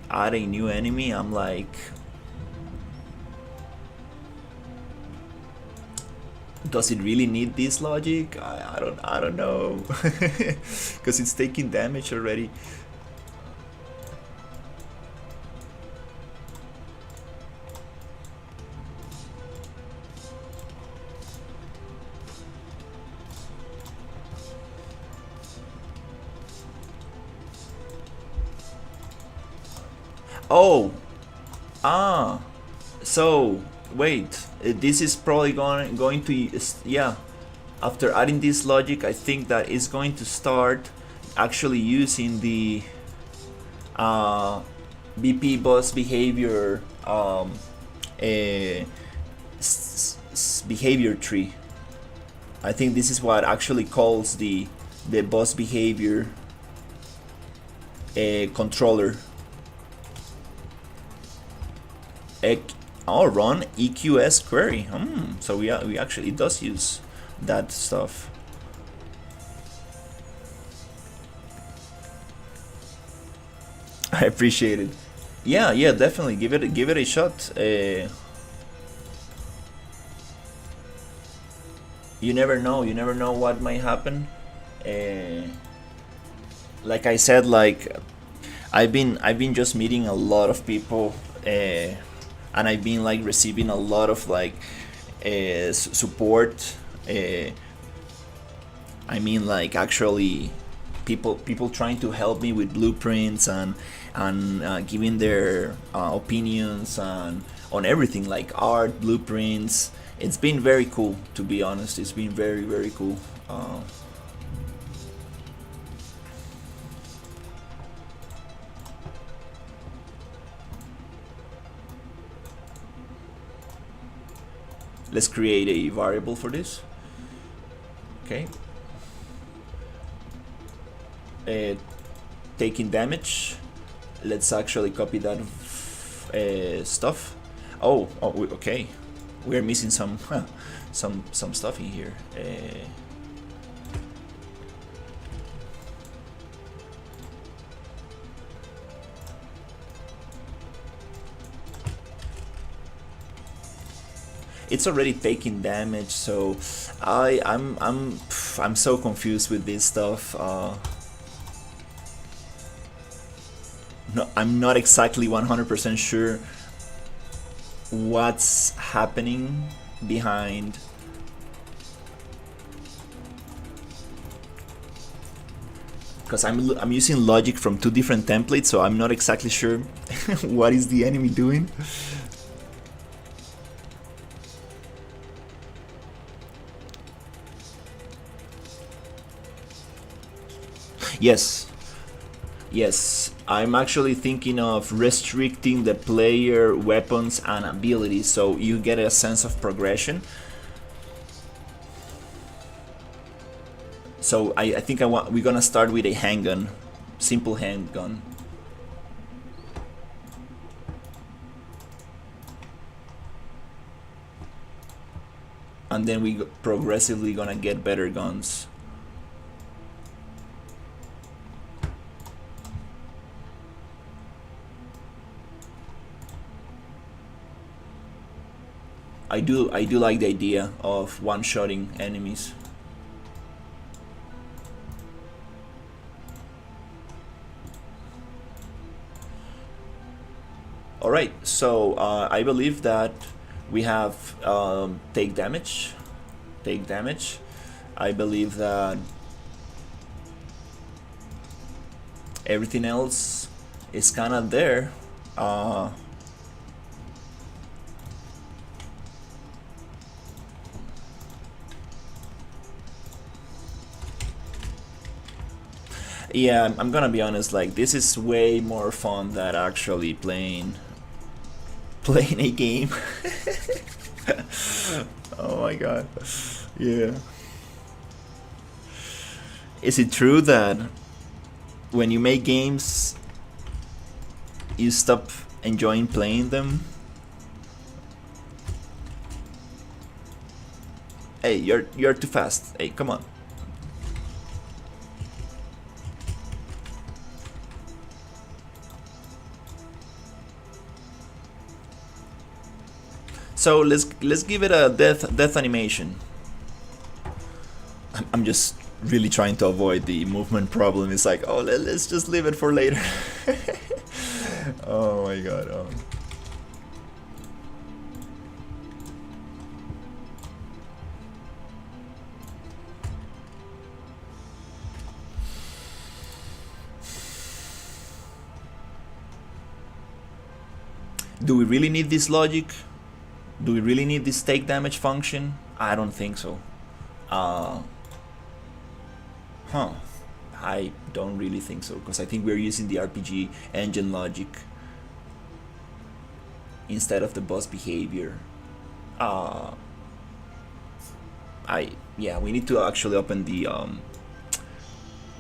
add a new enemy, I'm like, does it really need this logic? I don't know, because it's taking damage already. Oh, so wait, this is probably going to, yeah, after adding this logic, I think that it's going to start actually using the BP boss behavior behavior tree. I think this is what actually calls the boss behavior controller. Run EQS query. So we actually, it does use that stuff. I appreciate it. Yeah, definitely give it a shot. You never know what might happen. Like I said, like I've been just meeting a lot of people, and I've been like receiving a lot of like support. I mean, like, actually people trying to help me with blueprints and giving their opinions on everything, like art, blueprints. It's been very cool, to be honest. It's been very cool. Let's create a variable for this. Okay. Taking damage. Let's actually copy that stuff. Okay. We're missing some some stuff in here. It's already taking damage, so I'm so confused with this stuff. No, I'm not exactly 100% sure what's happening behind. Because I'm using logic from two different templates, so I'm not exactly sure what is the enemy doing. Yes, I'm actually thinking of restricting the player weapons and abilities so you get a sense of progression. So I think we're gonna start with a handgun, simple handgun. And then we progressively gonna get better guns. I do like the idea of one-shotting enemies. Alright, so I believe that we have take damage. I believe that everything else is kind of there. Yeah, I'm gonna be honest, like, this is way more fun than actually playing a game. Oh my god. Yeah. Is it true that when you make games you stop enjoying playing them? Hey, you're too fast. Hey, come on. So let's give it a death animation. I'm just really trying to avoid the movement problem. It's like, oh, let's just leave it for later. Oh my god. Do we really need this logic? Do we really need this take damage function? I don't think so. I don't really think so, because I think we're using the RPG engine logic instead of the boss behavior. We need to actually open the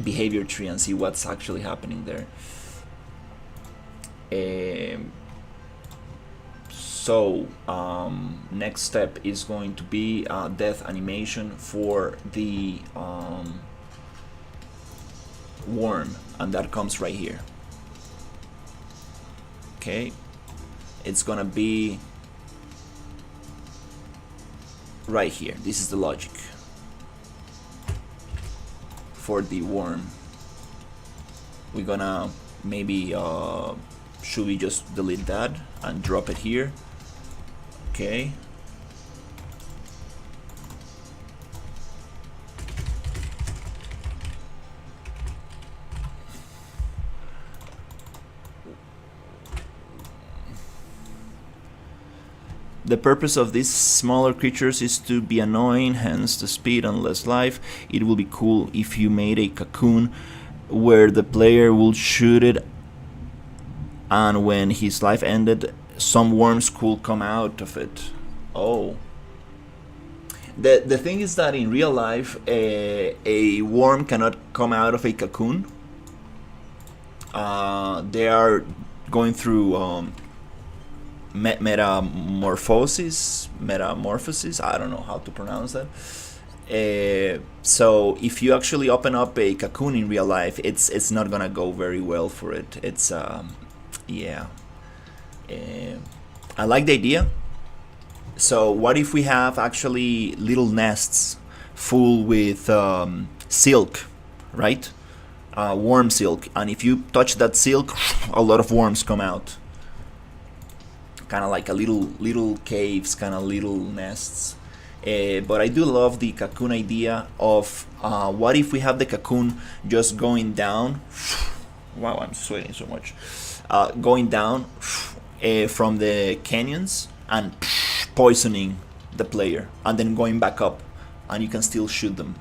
behavior tree and see what's actually happening there. So next step is going to be death animation for the worm, and that comes right here. Okay, it's gonna be right here. This is the logic for the worm. We're gonna maybe should we just delete that and drop it here? Okay. The purpose of these smaller creatures is to be annoying, hence the speed and less life. It will be cool if you made a cocoon where the player will shoot it, and when his life ended, some worms could come out of it. Oh. The thing is that in real life, a worm cannot come out of a cocoon. They are going through metamorphosis. I don't know how to pronounce that. So if you actually open up a cocoon in real life, it's not gonna go very well for it. It's yeah. I like the idea. So what if we have actually little nests full with silk, right? Worm silk, and if you touch that silk, a lot of worms come out. Kind of like a little caves, kind of little nests. But I do love the cocoon idea of what if we have the cocoon just going down. Wow, I'm sweating so much. Going down from the canyons and poisoning the player, and then going back up, and you can still shoot them.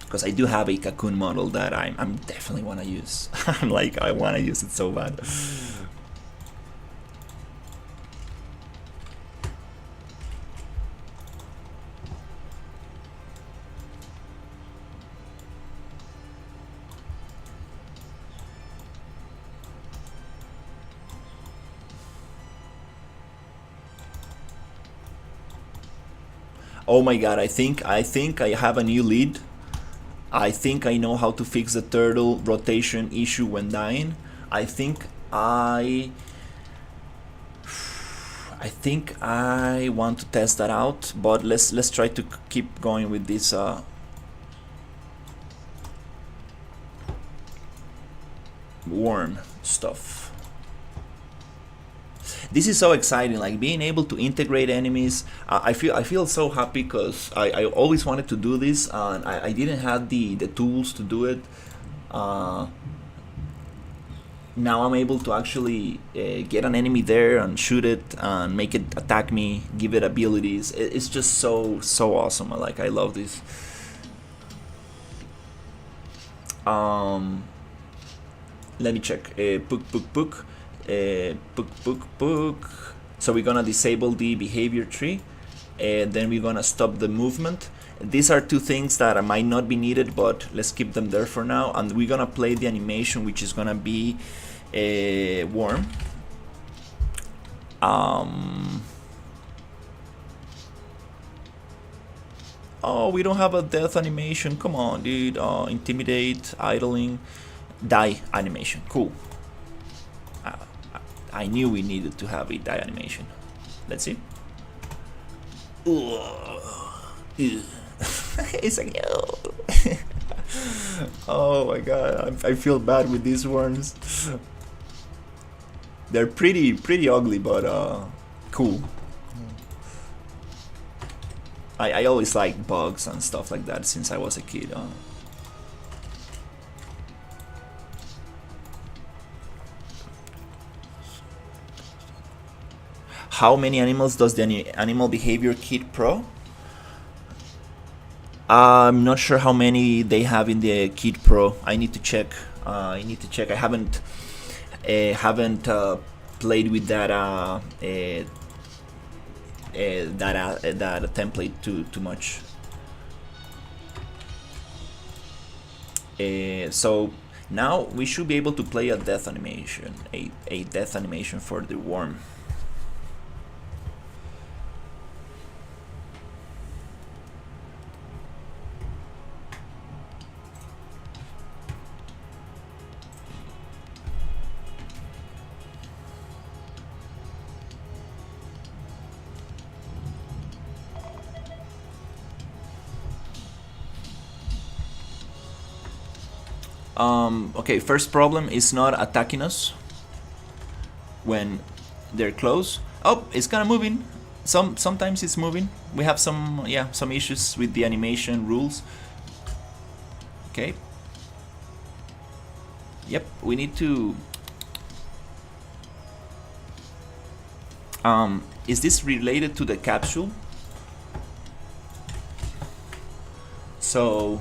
Because I do have a cocoon model that I'm definitely want to use. I'm like, I want to use it so bad. Oh my god, I think I have a new lead. I think I know how to fix the turtle rotation issue when dying. I think I want to test that out, but let's try to keep going with this worm stuff. This is so exciting, like being able to integrate enemies. I feel so happy because I always wanted to do this, and I didn't have the tools to do it. Now I'm able to actually get an enemy there and shoot it and make it attack me, give it abilities. It's just so awesome. I love this. Let me check. Book. So we're gonna disable the behavior tree, and then we're gonna stop the movement. These are two things that might not be needed, but let's keep them there for now. And we're gonna play the animation, which is gonna be a worm. Oh, we don't have a death animation. Come on, dude. Intimidate, idling, die animation. Cool. I knew we needed to have a die animation. Let's see. It's like, oh my god, I feel bad with these worms. They're pretty ugly, but cool. I always liked bugs and stuff like that since I was a kid. How many animals does the Animal Behavior Kit Pro? I'm not sure how many they have in the Kit Pro. I need to check. I haven't played with that template too much. So now we should be able to play a death animation, a death animation for the worm. Okay, first problem is not attacking us when they're close. Oh, it's kind of moving. Sometimes it's moving. We have some issues with the animation rules. Okay. Yep, we need to. Is this related to the capsule? So.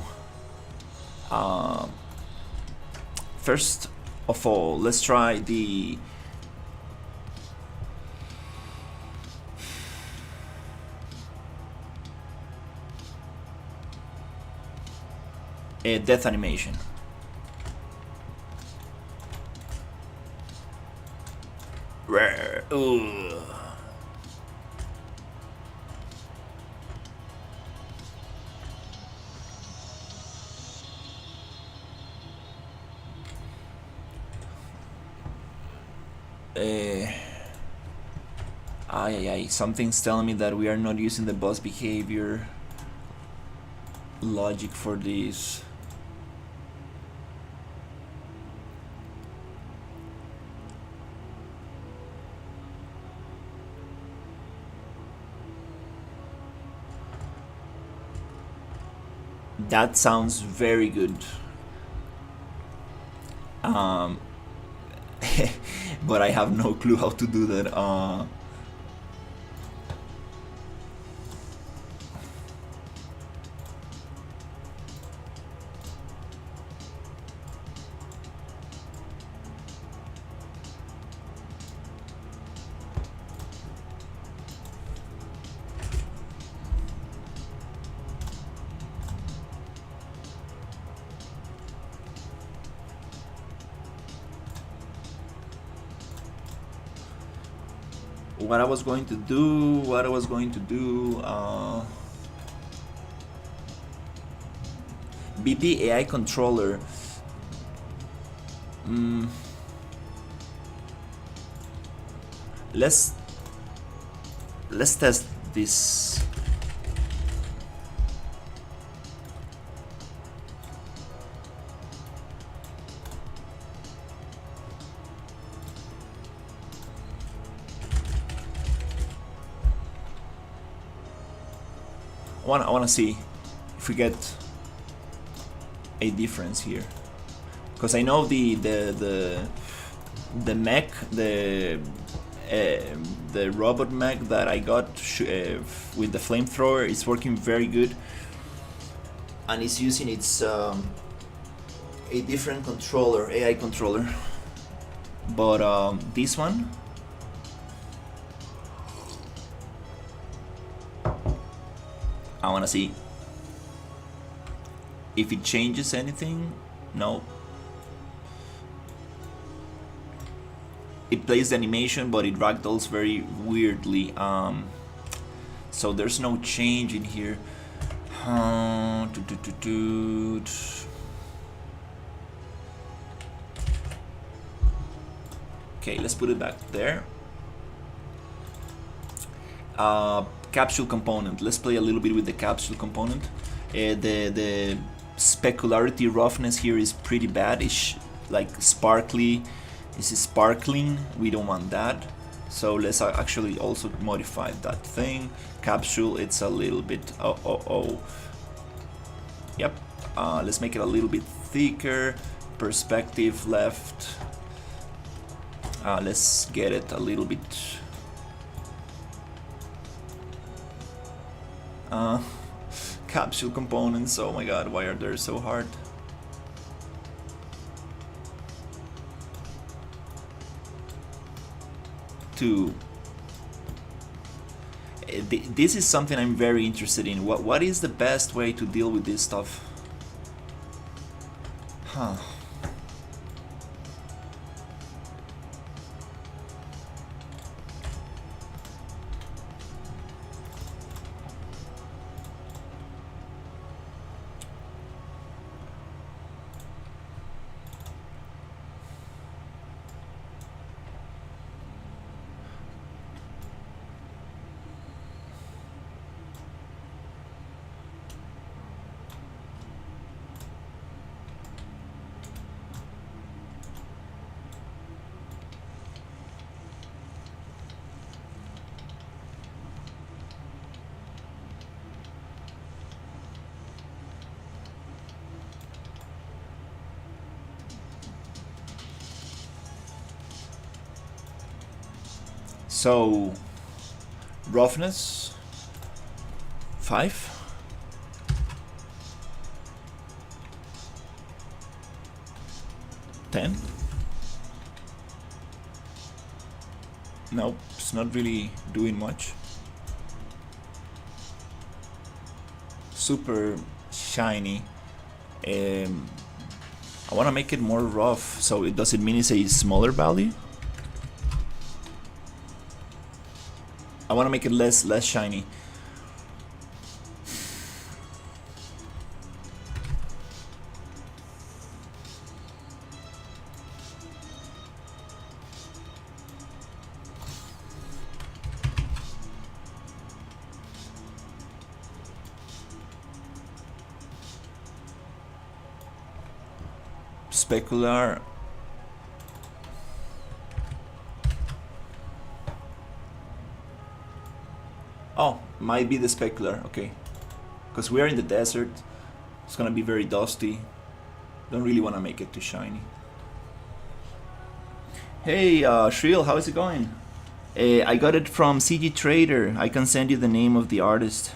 First of all, let's try the death animation. Rare. Ugh. Something's telling me that we are not using the boss behavior logic for this. That sounds very good. But I have no clue how to do that. What I was going to do, BP AI controller. Let's test this. I wanna see if we get a difference here, because I know the mech, the robot mech that I got with the flamethrower is working very good, and it's using its a different controller, AI controller, but this one. I wanna see if it changes anything. No. It plays the animation, but it ragdolls very weirdly. So there's no change in here. Okay, let's put it back there. Capsule component. Let's play a little bit with the capsule component. The specularity roughness here is pretty bad. It's like sparkly. This is sparkling. We don't want that. So let's actually also modify that thing. Capsule, it's a little bit Yep. Let's make it a little bit thicker. Perspective left. Let's get it a little bit. Capsule components, oh my god, why are they so hard? This is something I'm very interested in. What is the best way to deal with this stuff? Huh. So, roughness 5. Nope, it's not really doing much. Super shiny. Um, I want to make it more rough. So it does it mean it's a smaller value? I want to make it less shiny. Specular. Oh, might be the specular. Okay, because we are in the desert. It's gonna be very dusty. Don't really want to make it too shiny. Hey, Shriel, how is it going? I got it from CG Trader. I can send you the name of the artist.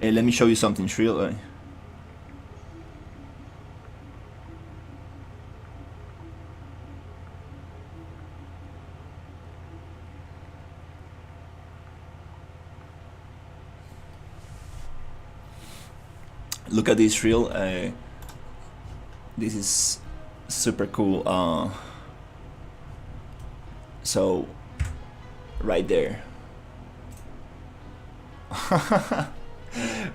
Let me show you something, Shriel. Look at this, Shriel. This is super cool. So, right there.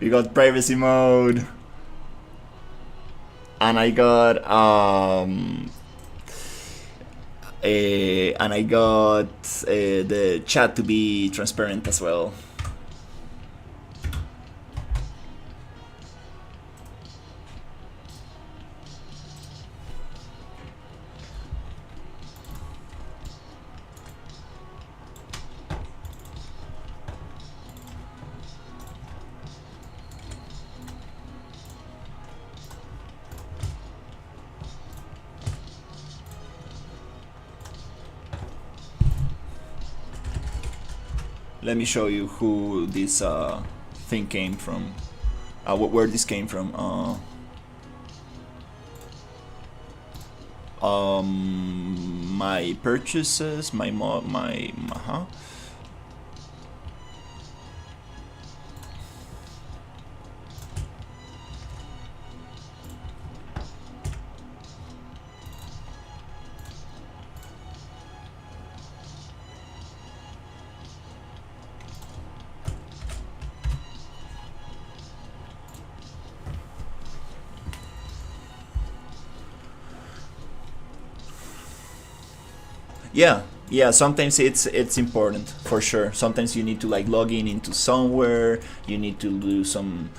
We got privacy mode, and I got the chat to be transparent as well. Let me show you who this thing came from. Where this came from. My purchases, my yeah, sometimes it's important for sure. Sometimes you need to like log in into somewhere, you need to do some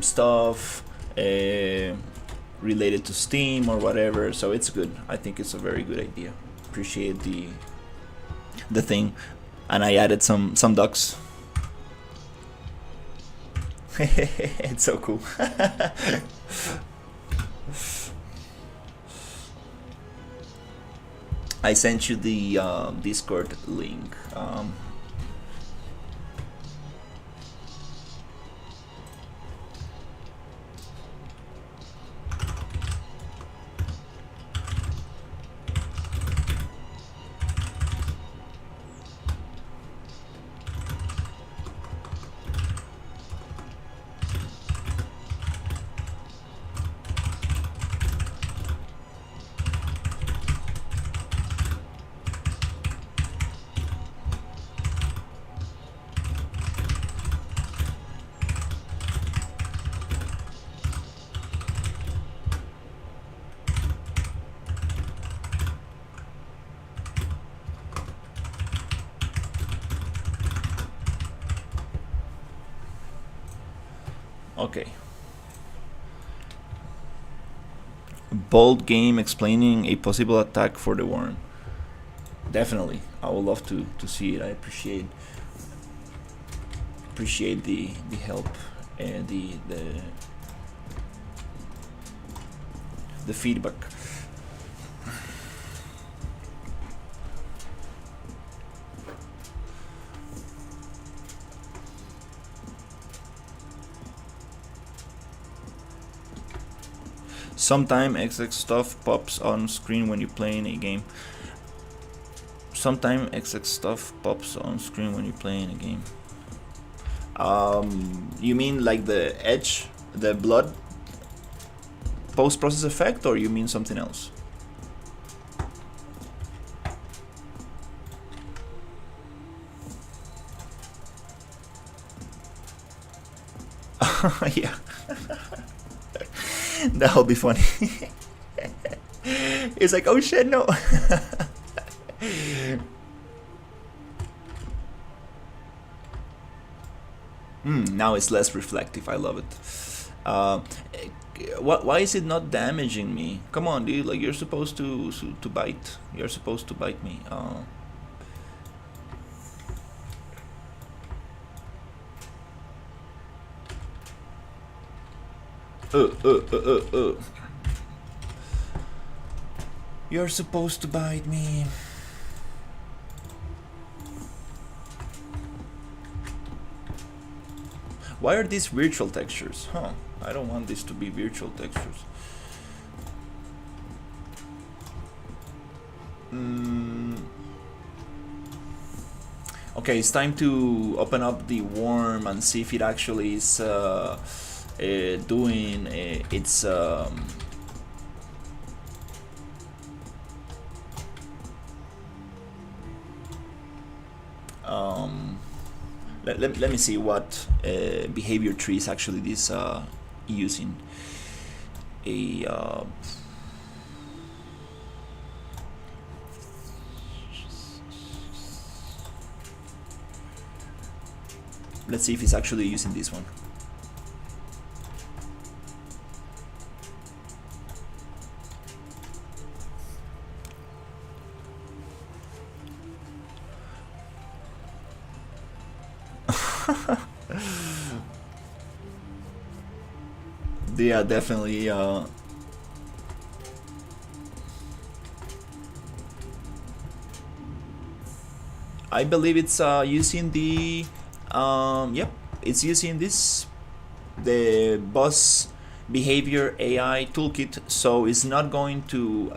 stuff related to Steam or whatever, so it's good. I think it's a very good idea. Appreciate the thing. And I added some ducks. It's so cool. I sent you the Discord link. Okay. Bold game explaining a possible attack for the worm. Definitely, I would love to see it. I appreciate the help and the feedback. Sometime XX stuff pops on screen when you're playing a game. Sometime XX stuff pops on screen when you're playing a game. You mean like the edge, the blood post-process effect, or you mean something else? Yeah. That'll be funny. It's like, oh shit, no. Now it's less reflective. I love it. Why is it not damaging me? Come on, dude. Like, you're supposed to bite. You're supposed to bite me. You're supposed to bite me. Why are these virtual textures? Huh, I don't want this to be virtual textures. Okay, it's time to open up the worm and see if it actually is doing its let me see what behavior trees actually this using. Let's see if it's actually using this one. Yeah, definitely. I believe it's using the yep, it's using this, the boss behavior AI toolkit, so it's not going to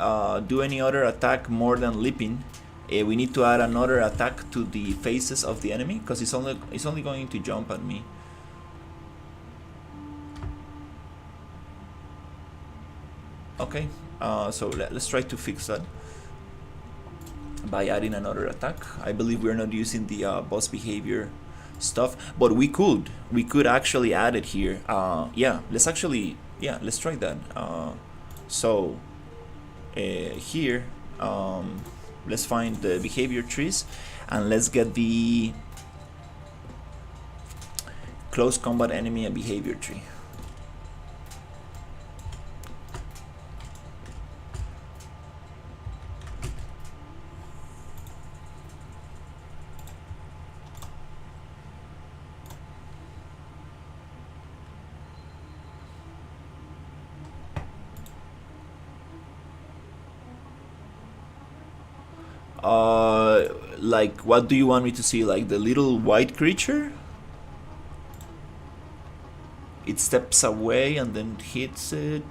do any other attack more than leaping. We need to add another attack to the faces of the enemy because it's only going to jump at me. Okay, so let's try to fix that by adding another attack. I believe we're not using the boss behavior stuff, but we could actually add it here. Yeah, let's try that. So here, let's find the behavior trees and let's get the close combat enemy and behavior tree. Like, what do you want me to see? Like the little white creature? It steps away and then hits it.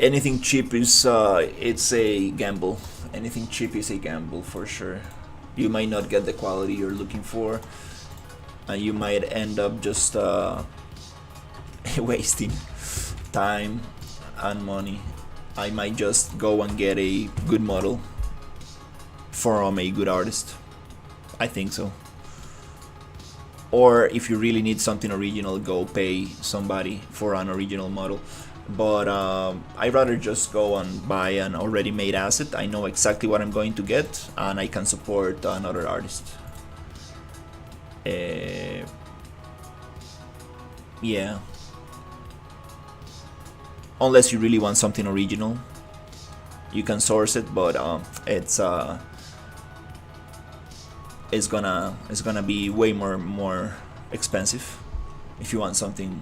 Anything cheap is it's a gamble. Anything cheap is a gamble for sure. You might not get the quality you're looking for, and you might end up just wasting time and money. I might just go and get a good model from a good artist. I think so. or if you really need something original, go pay somebody for an original model. But I'd rather just go and buy an already made asset. I know exactly what I'm going to get, and I can support another artist. Yeah, unless you really want something original, you can source it, but it's gonna be way more expensive if you want something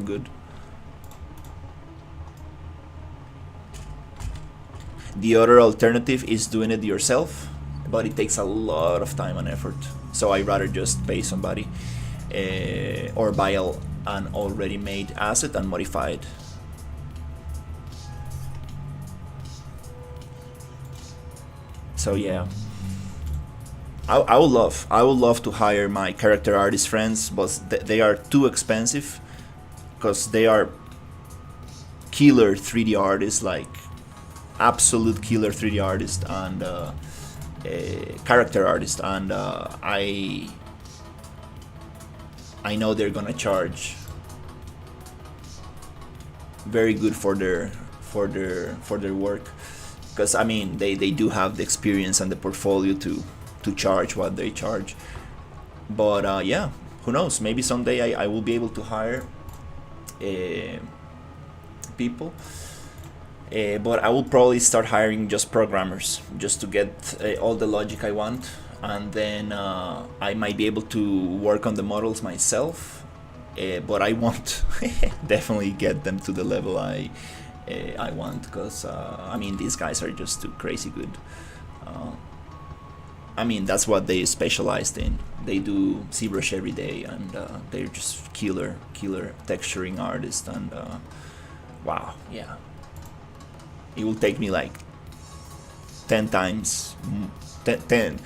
good. The other alternative is doing it yourself, but it takes a lot of time and effort. So I'd rather just pay somebody or buy an already made asset and modify it. So yeah, I would love to hire my character artist friends, but they are too expensive because they are killer 3D artists, like absolute killer 3D artist and character artist, and I know they're gonna charge very good for their work, because I mean they do have the experience and the portfolio to charge what they charge. But yeah, who knows? Maybe someday I will be able to hire people. But I will probably start hiring just programmers, just to get all the logic I want, and then I might be able to work on the models myself. But I won't definitely get them to the level I want, because I mean these guys are just too crazy good. I mean that's what they specialized in. They do ZBrush every day, and they're just killer texturing artists, and wow, yeah. It will take me like 10 times 10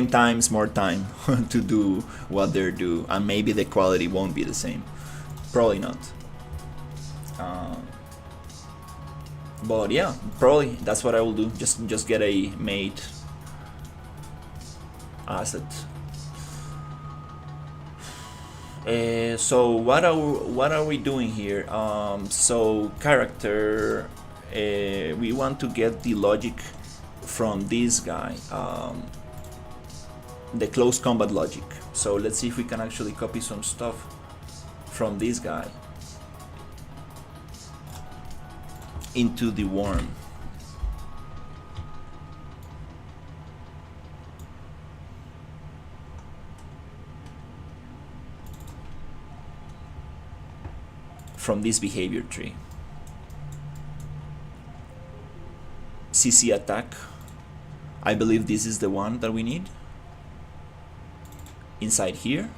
times more time to do what they do, and maybe the quality won't be the same, probably not. But yeah, probably that's what I will do. Just get a made asset. So what are we doing here? So character, we want to get the logic from this guy, the close combat logic. So let's see if we can actually copy some stuff from this guy into the worm. From this behavior tree. CC attack. I believe this is the one that we need. Inside here.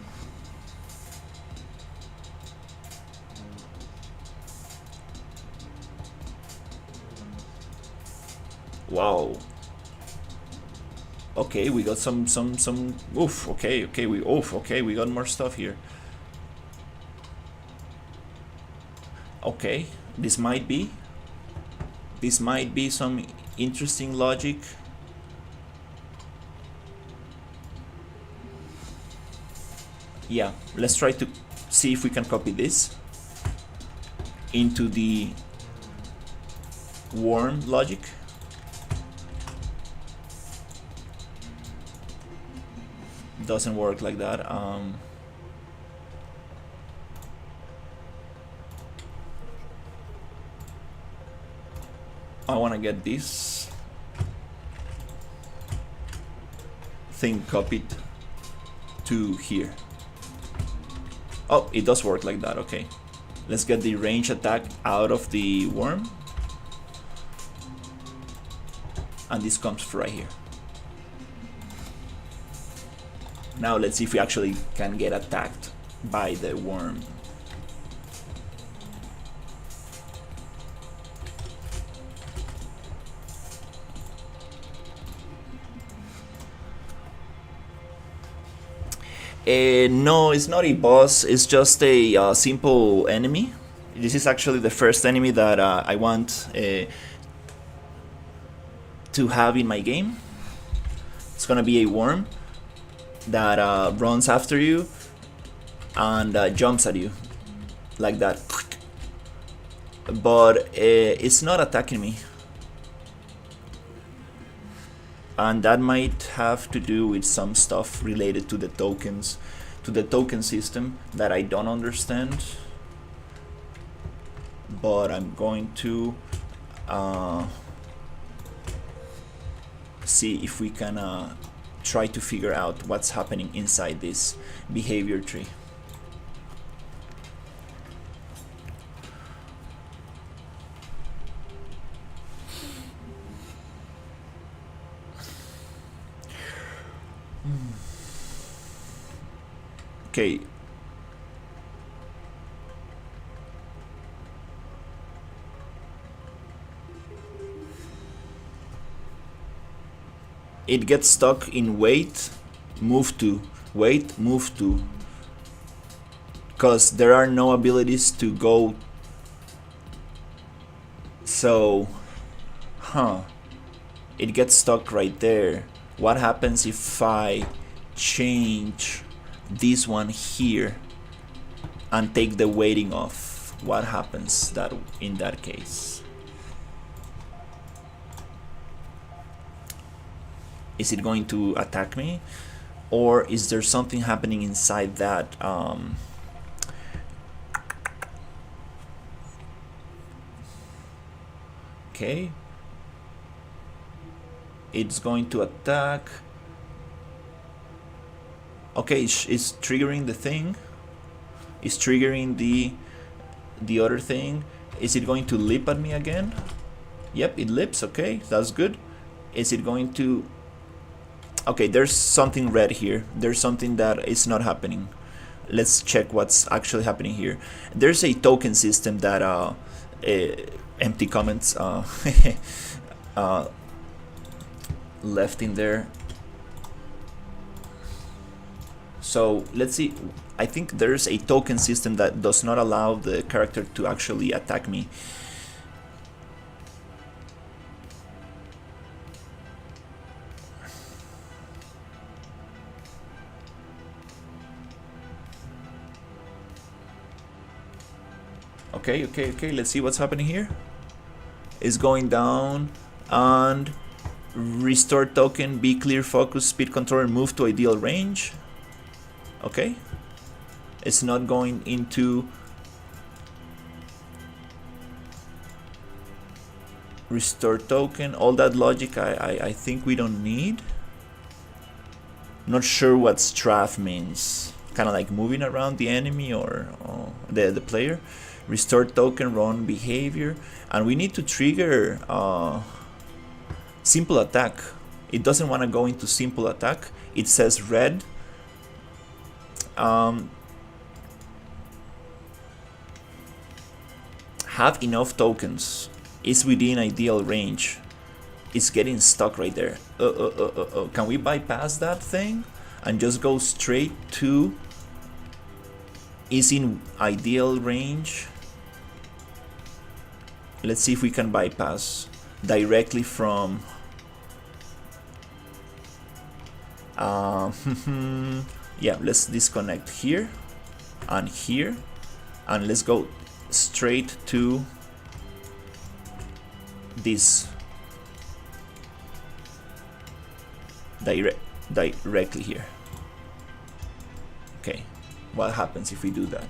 Wow. Okay, we got some oof, okay, we got more stuff here. Okay, this might be some interesting logic. Yeah, let's try to see if we can copy this into the worm logic. Doesn't work like that. I want to get this thing copied to here. Oh, it does work like that. Okay, let's get the range attack out of the worm, and this comes right here. Now let's see if we actually can get attacked by the worm. No, it's not a boss, it's just a simple enemy. This is actually the first enemy that I want to have in my game. It's gonna be a worm. that runs after you and jumps at you like that, but it's not attacking me, and that might have to do with some stuff related to the tokens, to the token system that I don't understand. But I'm going to see if we can try to figure out what's happening inside this behavior tree. Okay. It gets stuck in wait, move to, wait, move to, because there are no abilities to go. So, it gets stuck right there. What happens if I change this one here and take the waiting off? What happens that in that case? Is it going to attack me, or is there something happening inside that? Okay, it's going to attack. Okay, it's triggering the thing. It's triggering the other thing. Is it going to leap at me again? Yep, it leaps. Okay, that's good. Is it going to... Okay, there's something red here. There's something that is not happening. Let's check what's actually happening here. There's a token system that empty comments left in there. So let's see. I think there's a token system that does not allow the character to actually attack me. Okay, let's see what's happening here. It's going down and restore token, be clear, focus, speed controller, move to ideal range. Okay, it's not going into restore token. All that logic I think we don't need. Not sure what strafe means. Kind of like moving around the enemy or the player. Restore token, run behavior, and we need to trigger simple attack. It doesn't want to go into simple attack. It says red. Have enough tokens. Is within ideal range. It's getting stuck right there. Can we bypass that thing and just go straight to is in ideal range? Let's see if we can bypass directly from yeah, let's disconnect here and here, and let's go straight to this directly here. Okay, what happens if we do that?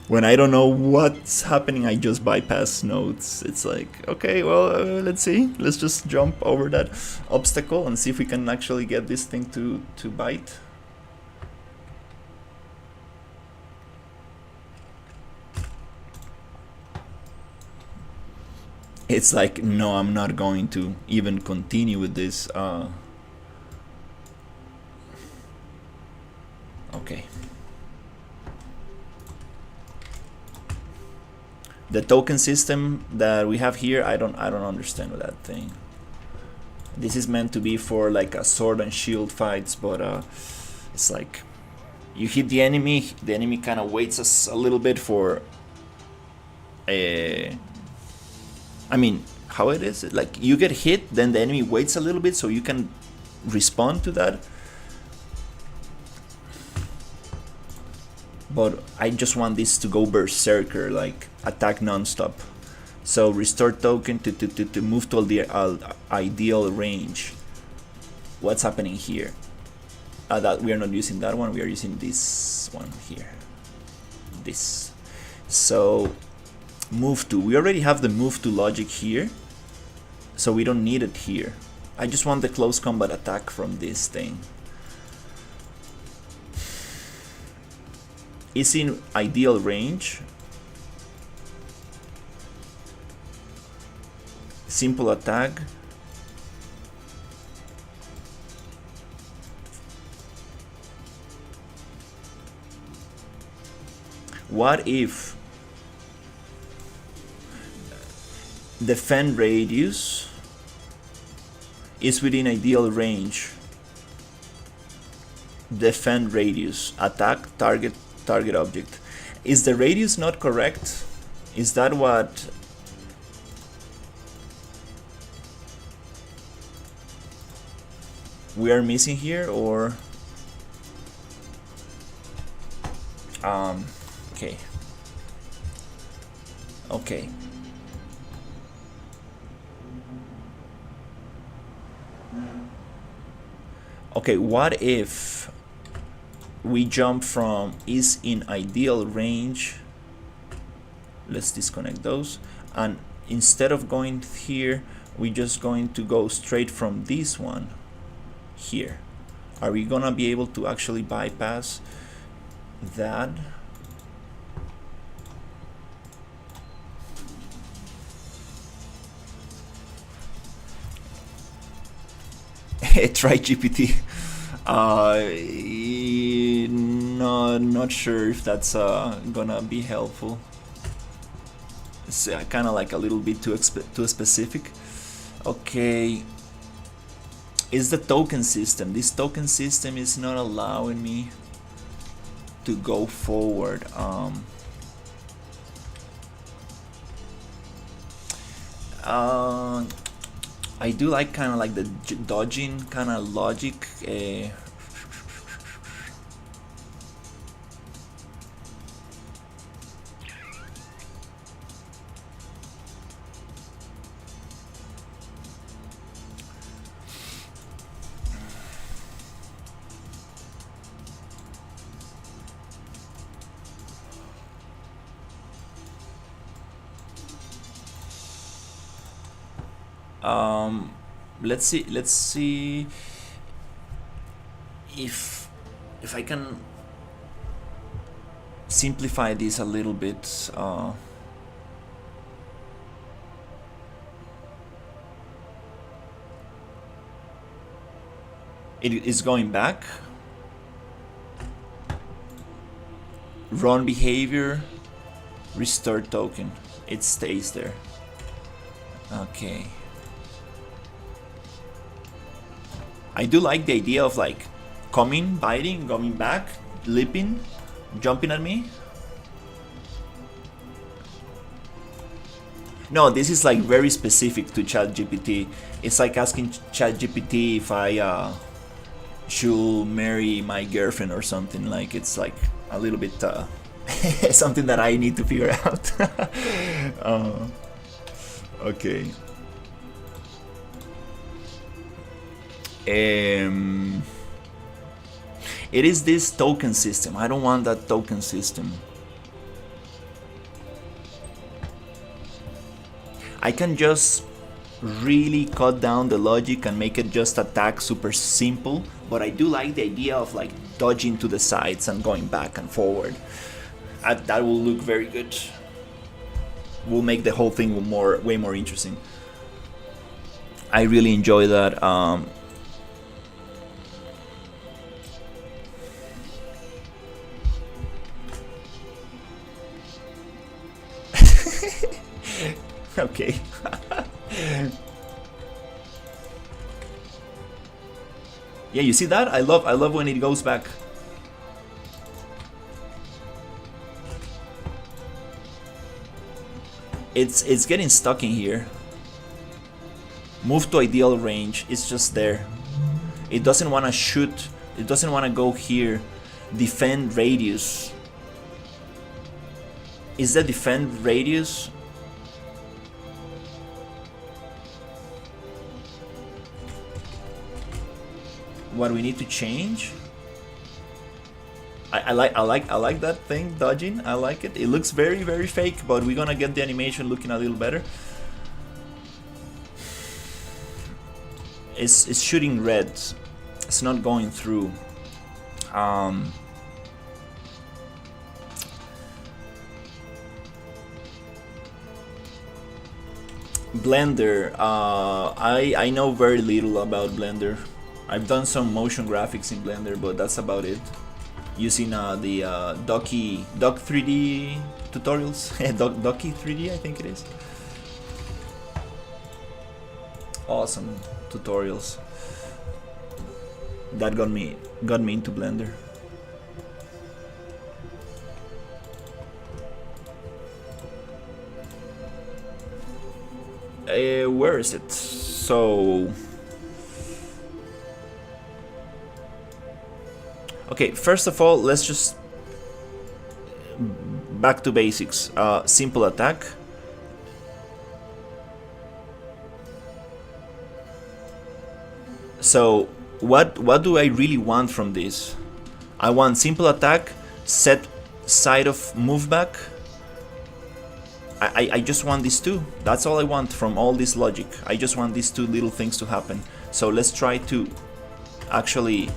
When I don't know what's happening, I just bypass nodes. It's like, okay, well, let's see. Let's just jump over that obstacle and see if we can actually get this thing to bite. It's like, no, I'm not going to even continue with this. Okay. The token system that we have here, I don't understand that thing. This is meant to be for like a sword and shield fights, but it's like you hit the enemy kind of waits a little bit for I mean, how it is. Like you get hit, then the enemy waits a little bit so you can respond to that. But I just want this to go berserker, like attack non-stop. So restore token to move to the ideal range. What's happening here? That we are not using that one, we are using this one here. This. So move to, we already have the move to logic here, so we don't need it here. I just want the close combat attack from this thing. It's in ideal range. Simple attack. What if defend radius is within ideal range? Defend radius, attack target object. Is the radius not correct? Is that what we are missing here, or okay. Okay. Okay, what if we jump from is in ideal range? Let's disconnect those, and instead of going here, we're just going to go straight from this one here. Are we gonna be able to actually bypass that? Try GPT. No, not sure if that's gonna be helpful. It's kind of like a little bit too specific. Okay, is the token system? This token system is not allowing me to go forward. I do like kind of like the dodging kind of logic. Let's see if I can simplify this a little bit. It is going back. Run behavior, restore token. It stays there. Okay. I do like the idea of like coming, biting, coming back, leaping, jumping at me. No, this is like very specific to ChatGPT. It's like asking ChatGPT if I should marry my girlfriend or something. Like it's like a little bit something that I need to figure out. Okay. It is this token system. I don't want that token system. I can just really cut down the logic and make it just attack super simple, but I do like the idea of like dodging to the sides and going back and forward. That will look very good. Will make the whole thing way more interesting. I really enjoy that. Okay. Yeah, you see that? I love when it goes back. It's getting stuck in here. Move to ideal range. It's just there. It doesn't want to shoot. It doesn't want to go here. Defend radius. Is the defend radius? What we need to change? I like that thing dodging. I like it. It looks very, very fake, but we're gonna get the animation looking a little better. It's shooting red. It's not going through. Blender. I know very little about Blender. I've done some motion graphics in Blender, but that's about it. Using the Doc 3D tutorials, Docky 3D, I think it is. Awesome tutorials. That got me into Blender. Where is it? So. Okay, first of all, let's just back to basics. Simple attack. So what do I really want from this? I want simple attack, set side of move back. I just want these two. That's all I want from all this logic. I just want these two little things to happen. So let's try to actually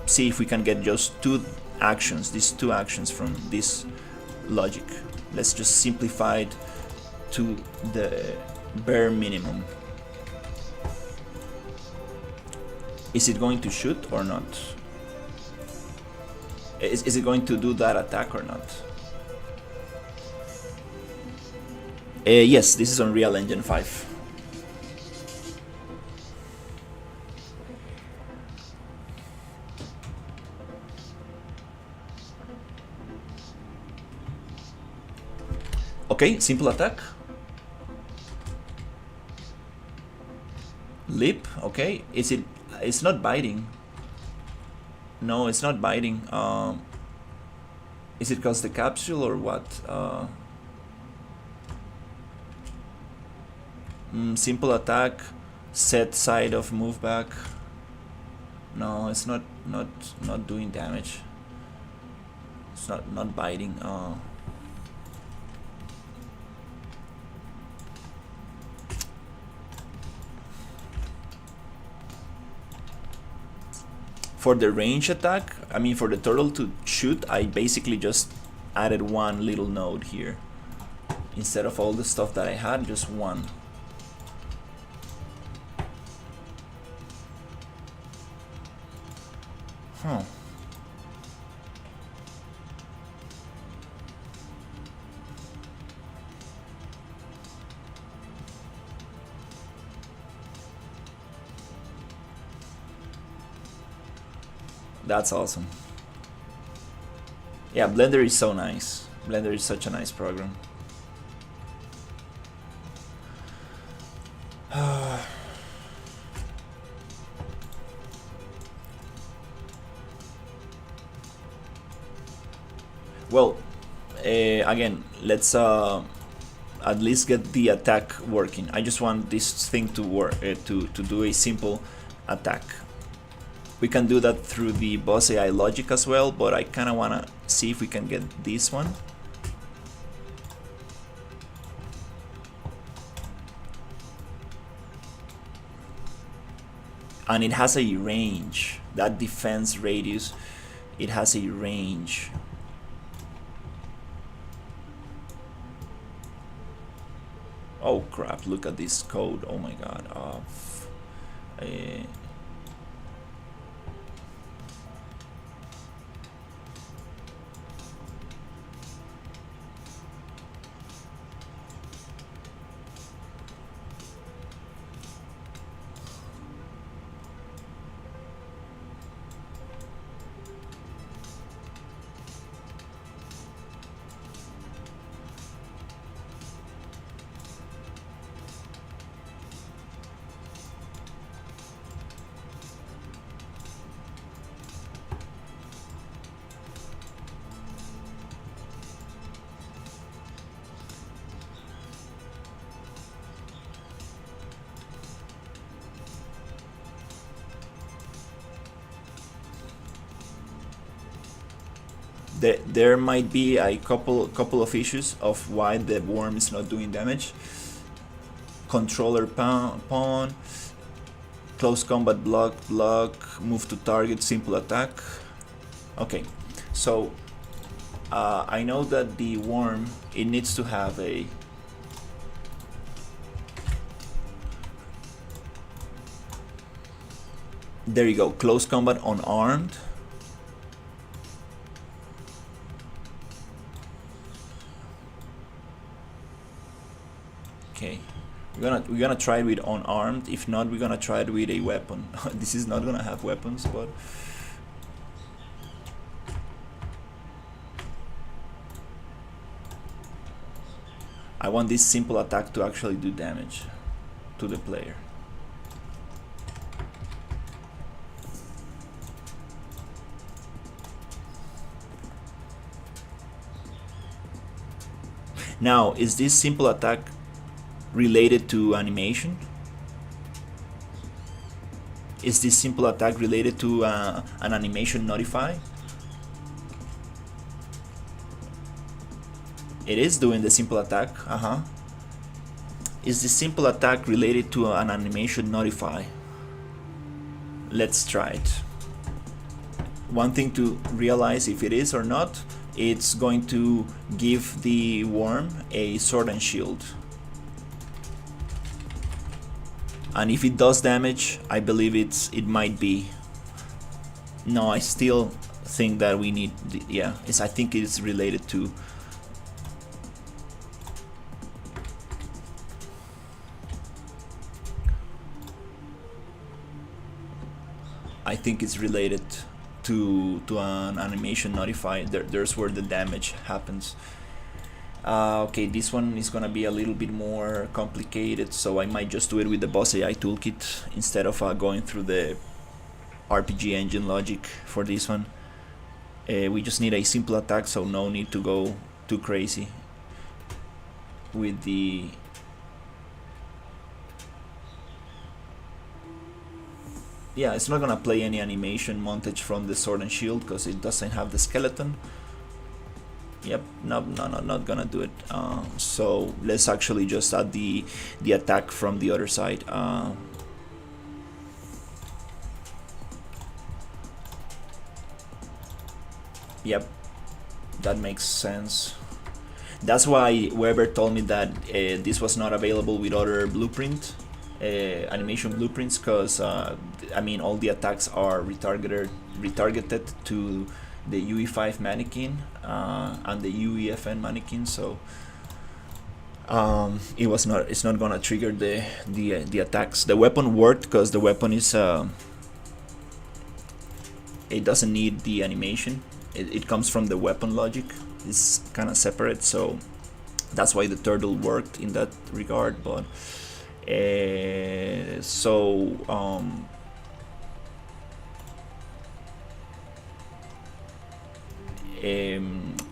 see if we can get just two actions, these two actions from this logic. Let's just simplify it to the bare minimum. Is it going to shoot or not? Is it going to do that attack or not? Yes, this is Unreal Engine 5. Okay, simple attack. Leap, okay. It's not biting. No, it's not biting. Is it because the capsule or what? Simple attack, set side of move back. No, it's not doing damage. It's not biting. For the range attack, I mean for the turtle to shoot, I basically just added one little node here. Instead of all the stuff that I had, just one. Huh. That's awesome. Yeah, Blender is so nice. Blender is such a nice program. Well, again, let's at least get the attack working. I just want this thing to work, to do a simple attack. We can do that through the boss AI logic as well, but I kind of want to see if we can get this one. And it has a range. That defense radius, it has a range. Oh crap, look at this code. Oh my god. there might be a couple of issues of why the worm is not doing damage. Controller pawn, close combat block, move to target, simple attack. Okay, so I know that the worm, it needs to have a there you go, close combat unarmed. Okay, we're gonna try it with unarmed. If not, we're gonna try it with a weapon. This is not gonna have weapons, but I want this simple attack to actually do damage to the player. Now, is this simple attack related to animation? Is this simple attack related to an animation notify? It is doing the simple attack. Is the simple attack related to an animation notify? Let's try it. One thing to realize if it is or not, it's going to give the worm a sword and shield. And if it does damage, I believe it might be. No, I still think that we need. I think it's related to. I think it's related to an animation notify. There's where the damage happens. Okay, this one is gonna be a little bit more complicated, so I might just do it with the Boss AI toolkit instead of going through the RPG engine logic for this one. We just need a simple attack, so no need to go too crazy with the it's not gonna play any animation montage from the sword and shield because it doesn't have the skeleton. Yep, no, not gonna do it. So let's actually just add the attack from the other side. Yep, that makes sense. That's why Weber told me that this was not available with other blueprint animation blueprints, because I mean all the attacks are retargeted to the UE5 mannequin and the UEFN mannequin, so it's not gonna trigger the attacks. The weapon worked because the weapon is it doesn't need the animation. It comes from the weapon logic. It's kind of separate, so that's why the turtle worked in that regard. But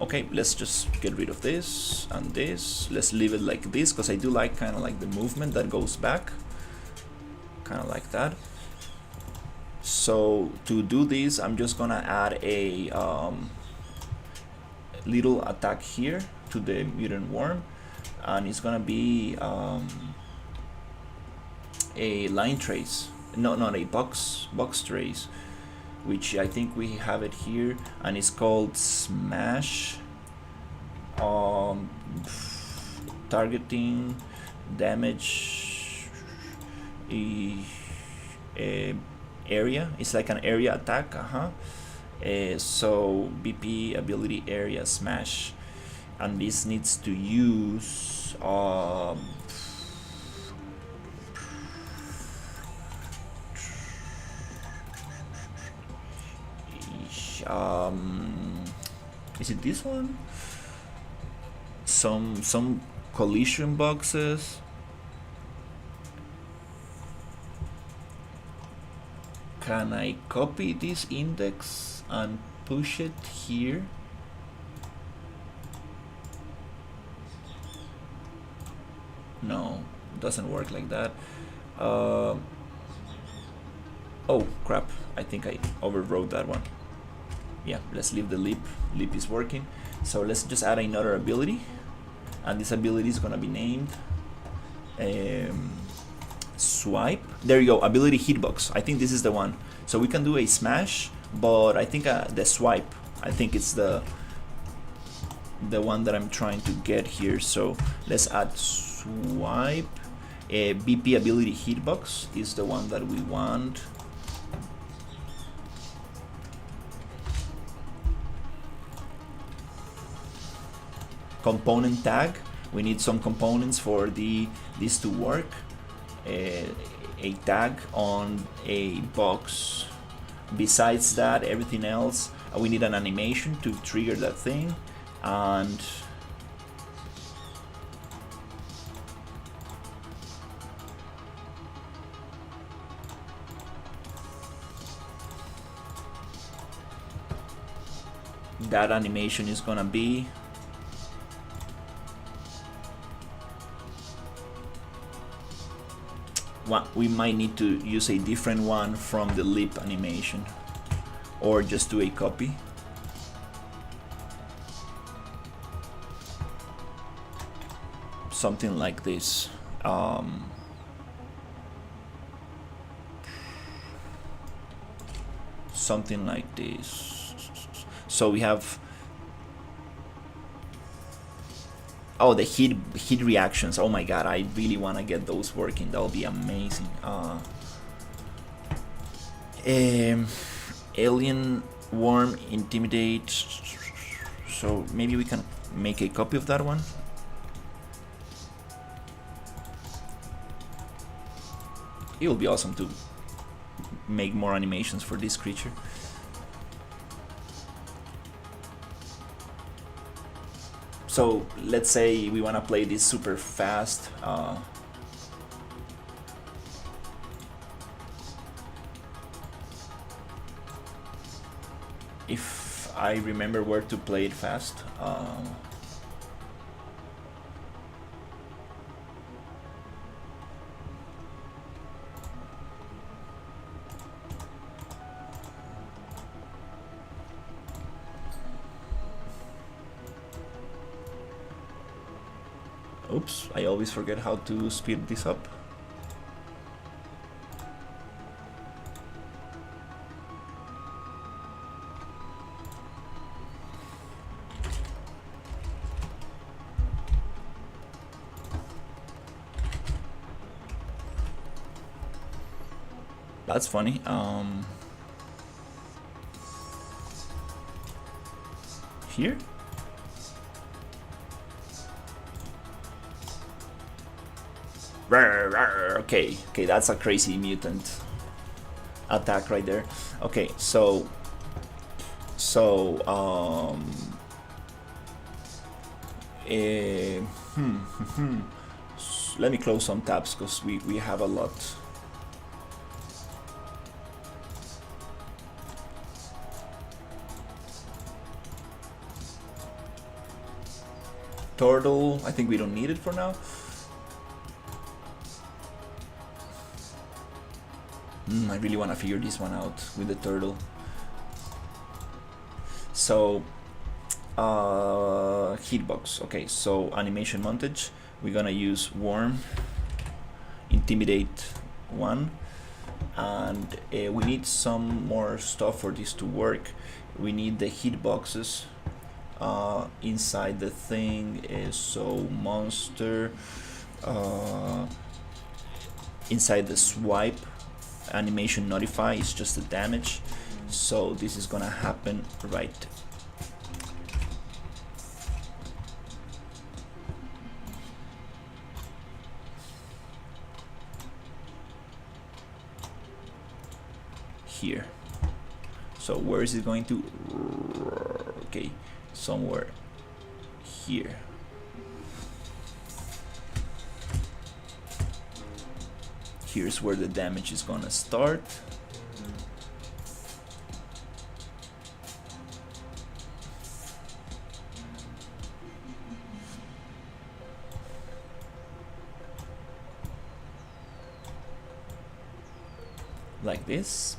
okay, let's just get rid of this and this. Let's leave it like this because I do like kind of like the movement that goes back, kind of like that. So to do this, I'm just gonna add a little attack here to the mutant worm, and it's gonna be a line trace, not a box trace, which I think we have it here, and it's called smash. Targeting damage area. It's like an area attack. So BP ability area smash, and this needs to use is it this one? Some collision boxes. Can I copy this index and push it here? No, it doesn't work like that. Oh crap, I think I overwrote that one. Yeah, let's leave the leap. Leap is working. So let's just add another ability, and this ability is gonna be named swipe. There you go, ability hitbox. I think this is the one. So we can do a smash, but I think the swipe, I think it's the one that I'm trying to get here. So let's add swipe. BP ability hitbox is the one that we want. Component tag, we need some components for this to work. A tag on a box. Besides that, everything else, we need an animation to trigger that thing, and that animation is gonna be we might need to use a different one from the leap animation, or just do a copy. Something like this. Something like this. So we have the heat reactions. Oh my god, I really want to get those working. That'll be amazing. Alien, worm, intimidate. So maybe we can make a copy of that one. It will be awesome to make more animations for this creature. So let's say we want to play this super fast. If I remember where to play it fast. Oops, I always forget how to speed this up. That's funny. Here? Okay, that's a crazy mutant attack right there. Okay, so let me close some tabs because we have a lot. Turtle, I think we don't need it for now. I really want to figure this one out with the turtle. So hitbox. Okay, so animation montage, we're gonna use worm, intimidate 1, and we need some more stuff for this to work. We need the hitboxes inside the thing. So monster inside the swipe. Animation notify is just the damage, so this is gonna happen right here. So where is it going to? Okay, somewhere here. Here's where the damage is gonna start. Like this.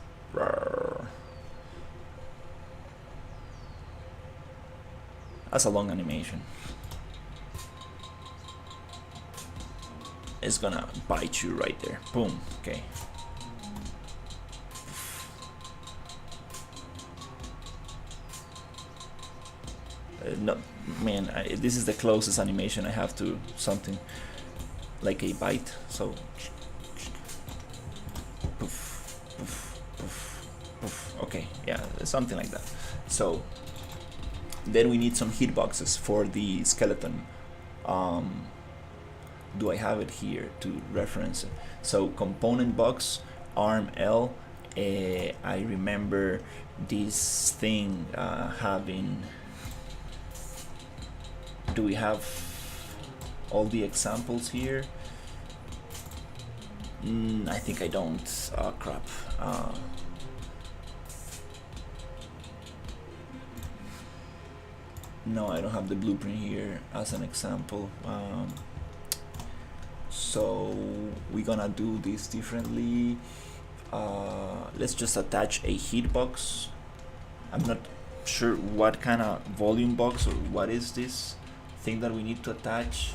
That's a long animation. It's gonna bite you right there. Boom. Okay. No, man, this is the closest animation I have to something like a bite. So, poof, poof, poof, poof. Okay, yeah, something like that. So, then we need some hitboxes for the skeleton. Do I have it here to reference it? So, component box, arm L. I remember this thing having. Do we have all the examples here? I think I don't. Oh, crap. No, I don't have the blueprint here as an example. So we're gonna do this differently. Let's just attach a hitbox. I'm not sure what kind of volume box or what is this thing that we need to attach.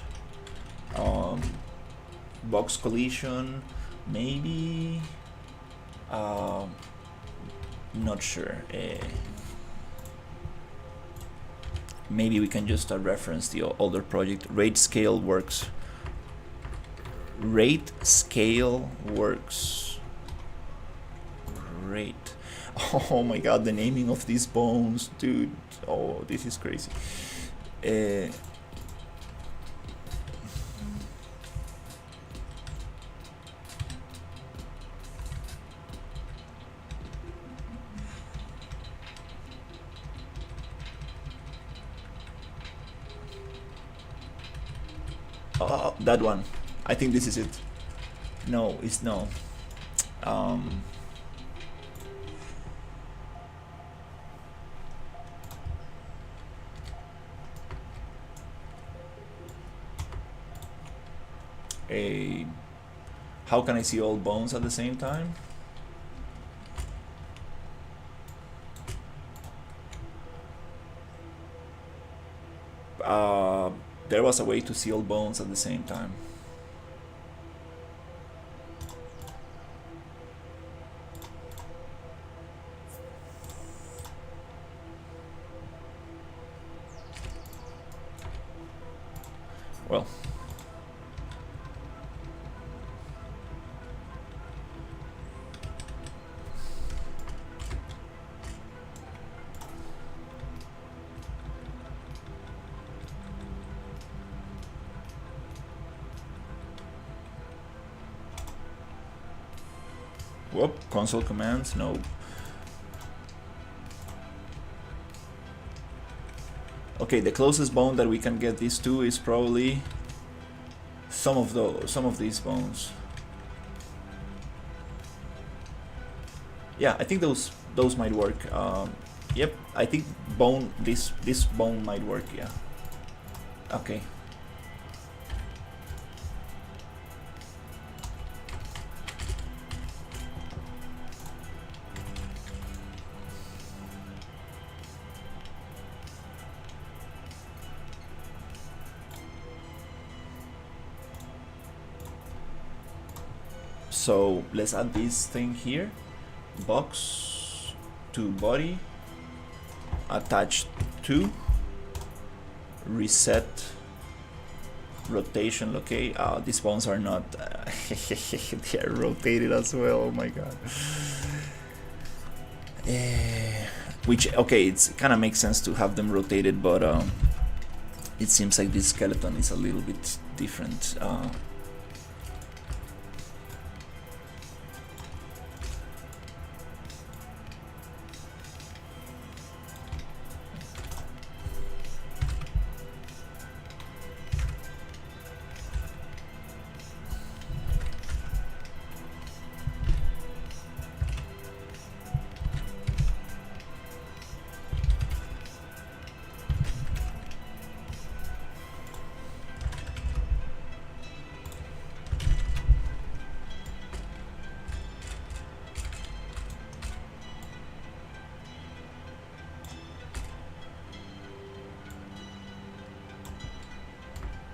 Box collision, maybe. Not sure. Maybe we can just reference the older project. Rate scale works. Rate scale works. Rate. Oh my god, the naming of these bones, dude. Oh, this is crazy. That one. I think this is it. No, it's no. How can I see all bones at the same time? There was a way to see all bones at the same time. Well. Whoop, console commands, no. Okay, the closest bone that we can get these to is probably some of these bones. Yeah, I think those might work. Yep, I think this bone might work. Yeah. Okay. So let's add this thing here. Box to body, attach to, reset, rotation locate. These bones are not they are rotated as well. Oh my god. Which, okay, it's kind of makes sense to have them rotated, but it seems like this skeleton is a little bit different.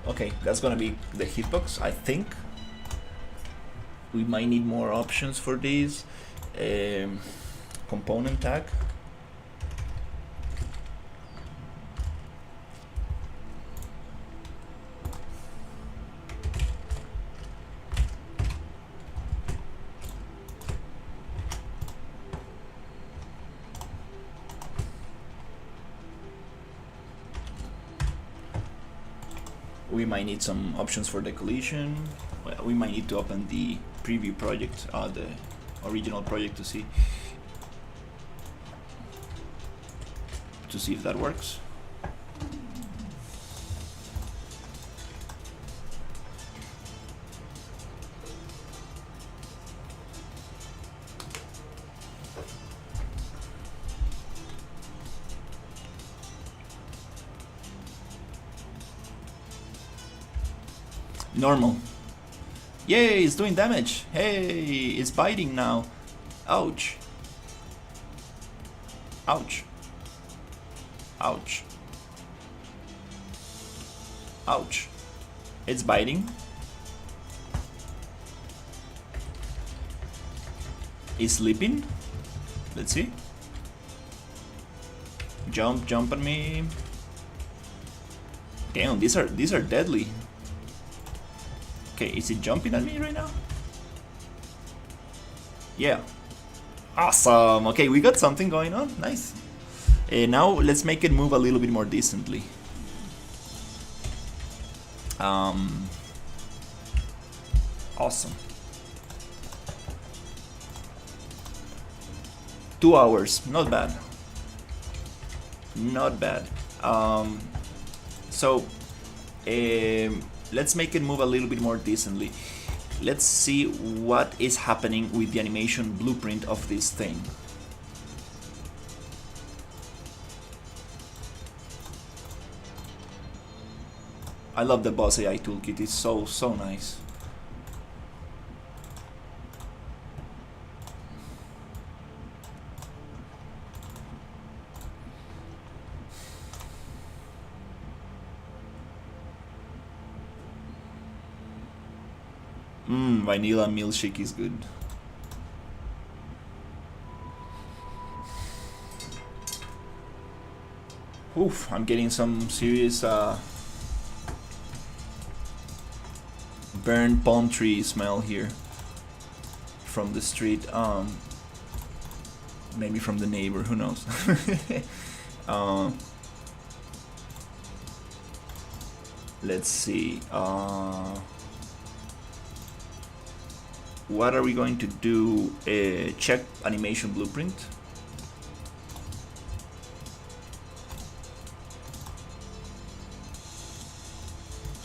Okay, that's gonna be the hitbox, I think. We might need more options for these. Component tag. We might need some options for the collision. Well, we might need to open the preview project, the original project, to see if that works. Normal. Yay, it's doing damage. Hey, it's biting now. Ouch. Ouch. Ouch. Ouch. It's biting. It's sleeping. Let's see. Jump on me. Damn, these are deadly. Okay, is it jumping at me right now? Yeah. Awesome. Okay, we got something going on. Nice. Now let's make it move a little bit more decently. Awesome. 2 hours. Not bad. Not bad. So, let's make it move a little bit more decently. Let's see what is happening with the animation blueprint of this thing. I love the Boss AI toolkit, it's so nice. Vanilla milkshake is good. Oof, I'm getting some serious burnt palm tree smell here from the street. Maybe from the neighbor, who knows. Let's see. What are we going to do? Check animation blueprint.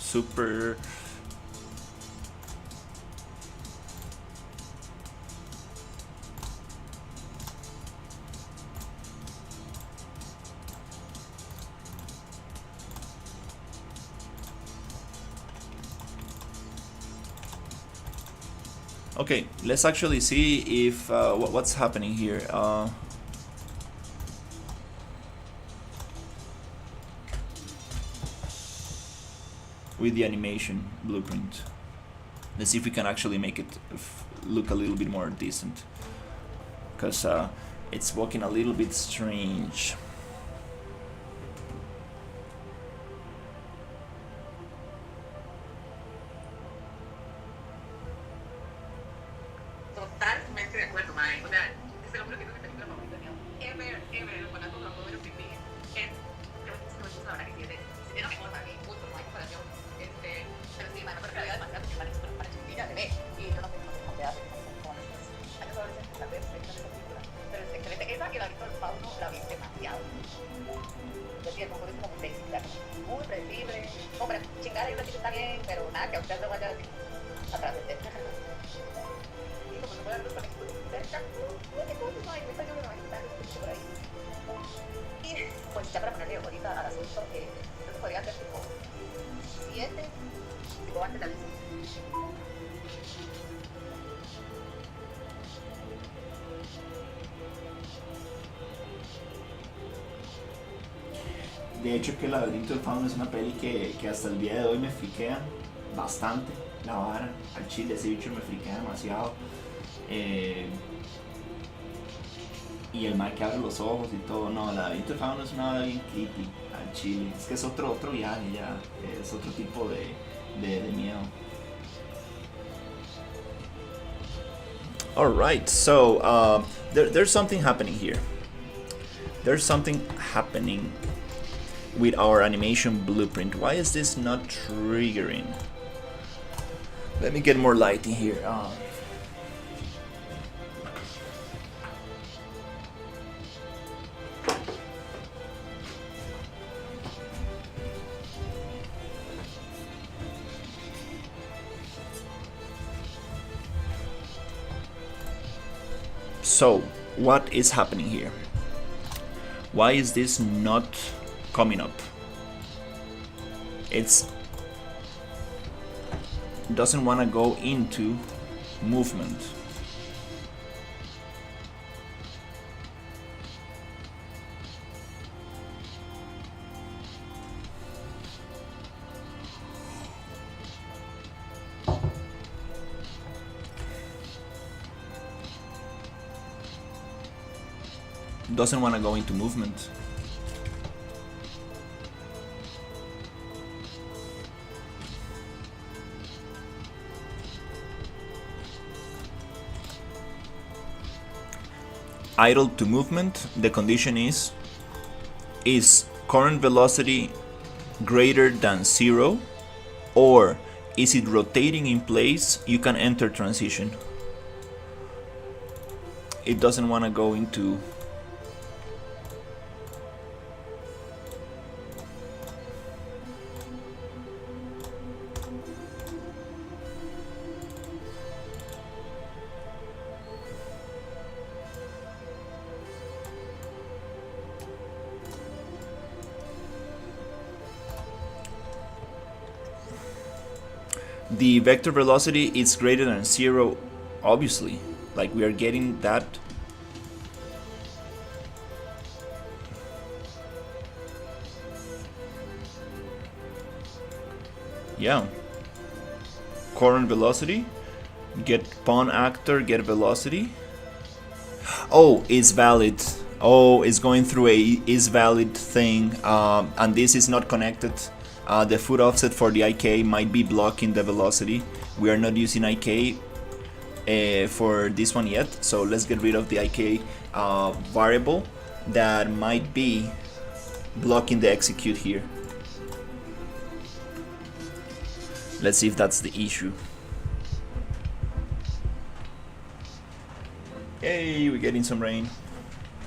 Super. Okay, let's actually see if what's happening here. With the animation blueprint. Let's see if we can actually make it look a little bit more decent. Because it's walking a little bit strange. Totalmente de acuerdo, mae. O sea, se lo juro que es mi película favorita mío. Ever. Cuando lo puedo ver en es creo que es una obra que tiene lo mejor para mí, mucho, no hay comparación. Pero sí, mae, me acuerdo que la vida demasiado porque es para chiquilla de ver. Y yo no sé cómo te hace con estos años adolescentes, tal vez, esa película. Pero es excelente. Esa y la Víctor Fauno la vi demasiado. Yo sí, el mejor es como muy basic, claro. Muy predecible. Como para chingar ahí un ratito está bien, pero nada, que a usted lo vaya a decir atrás de usted. Y pues ya para ponerle ahorita al asunto, entonces podría ser tipo 7, tipo antes de la lista. De hecho que El laberinto del fauno es una peli que hasta el día de hoy me friquea bastante. La vara, al chile, ese bicho me friquea demasiado. Eh, y el mal que abre los ojos y todo. No, El laberinto del fauno es una vara bien creepy al chile. Es que es otro viaje ya, es otro tipo de miedo. Alright, so there's something happening here. There's something happening with our animation blueprint. Why is this not triggering? Let me get more light in here. So, what is happening here? Why is this not coming up? It doesn't want to go into movement. Doesn't want to go into movement. Idle to movement, the condition is current velocity greater than 0, or is it rotating in place? You can enter transition. It doesn't want to go into the vector velocity is greater than 0, obviously. Like, we are getting that. Yeah. Current velocity. Get pawn actor, get velocity. Oh, is valid. Oh, it's going through a is valid thing, and this is not connected. The foot offset for the IK might be blocking the velocity. We are not using IK for this one yet, so let's get rid of the IK variable that might be blocking the execute here. Let's see if that's the issue. Hey, we're getting some rain.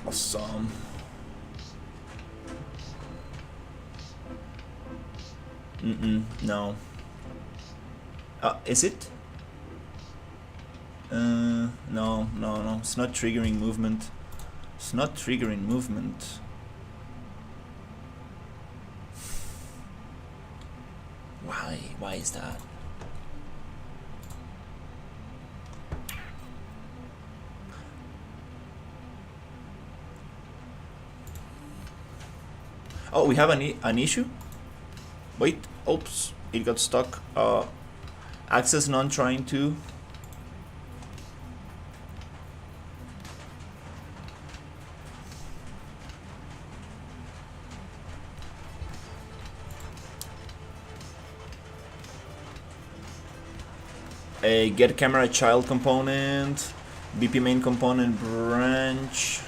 Awesome. No. Is it? No. It's not triggering movement. It's not triggering movement. Why? Why is that? Oh, we have an issue? Wait, oops, it got stuck. Access none trying to. A get camera child component, BP main component branch,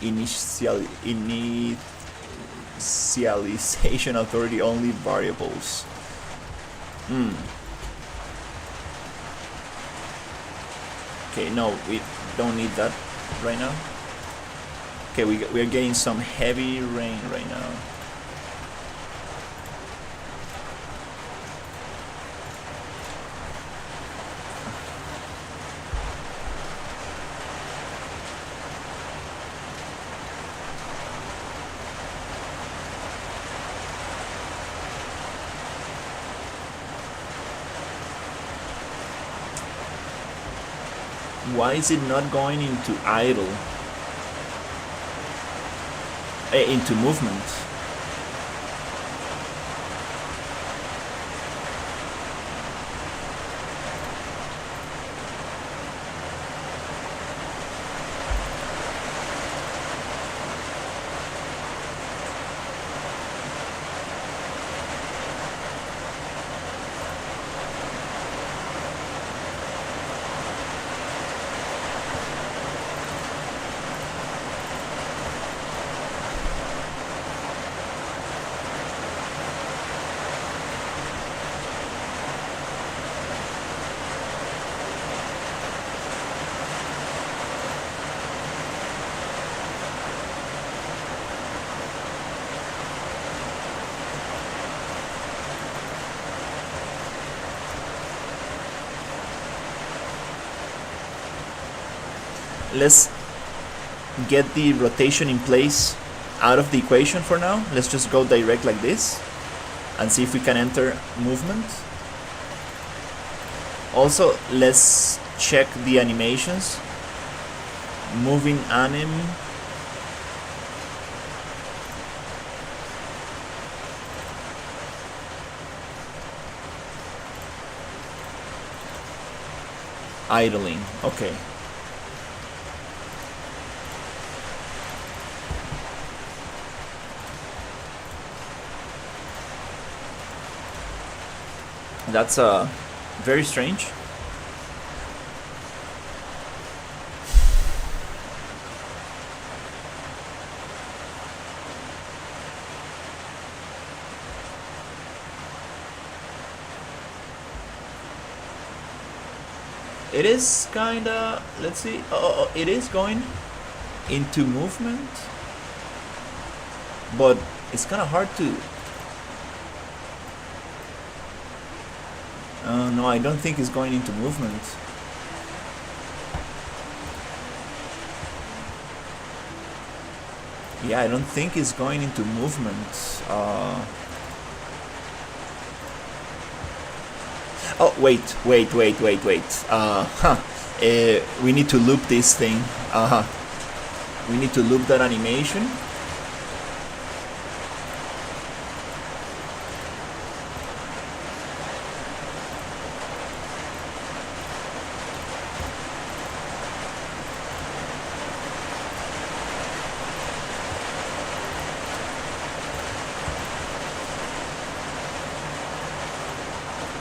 initialization authority only variables. Okay, no, we don't need that right now. Okay, we are getting some heavy rain right now. Why is it not going into idle? into movement. Let's get the rotation in place out of the equation for now. Let's just go direct like this and see if we can enter movement. Also, let's check the animations. Moving anim. Idling. Okay. That's very strange. It is kinda, let's see, it is going into movement, but it's kinda hard to, no, I don't think it's going into movement. Yeah, I don't think it's going into movement. Oh, wait. We need to loop this thing. We need to loop that animation.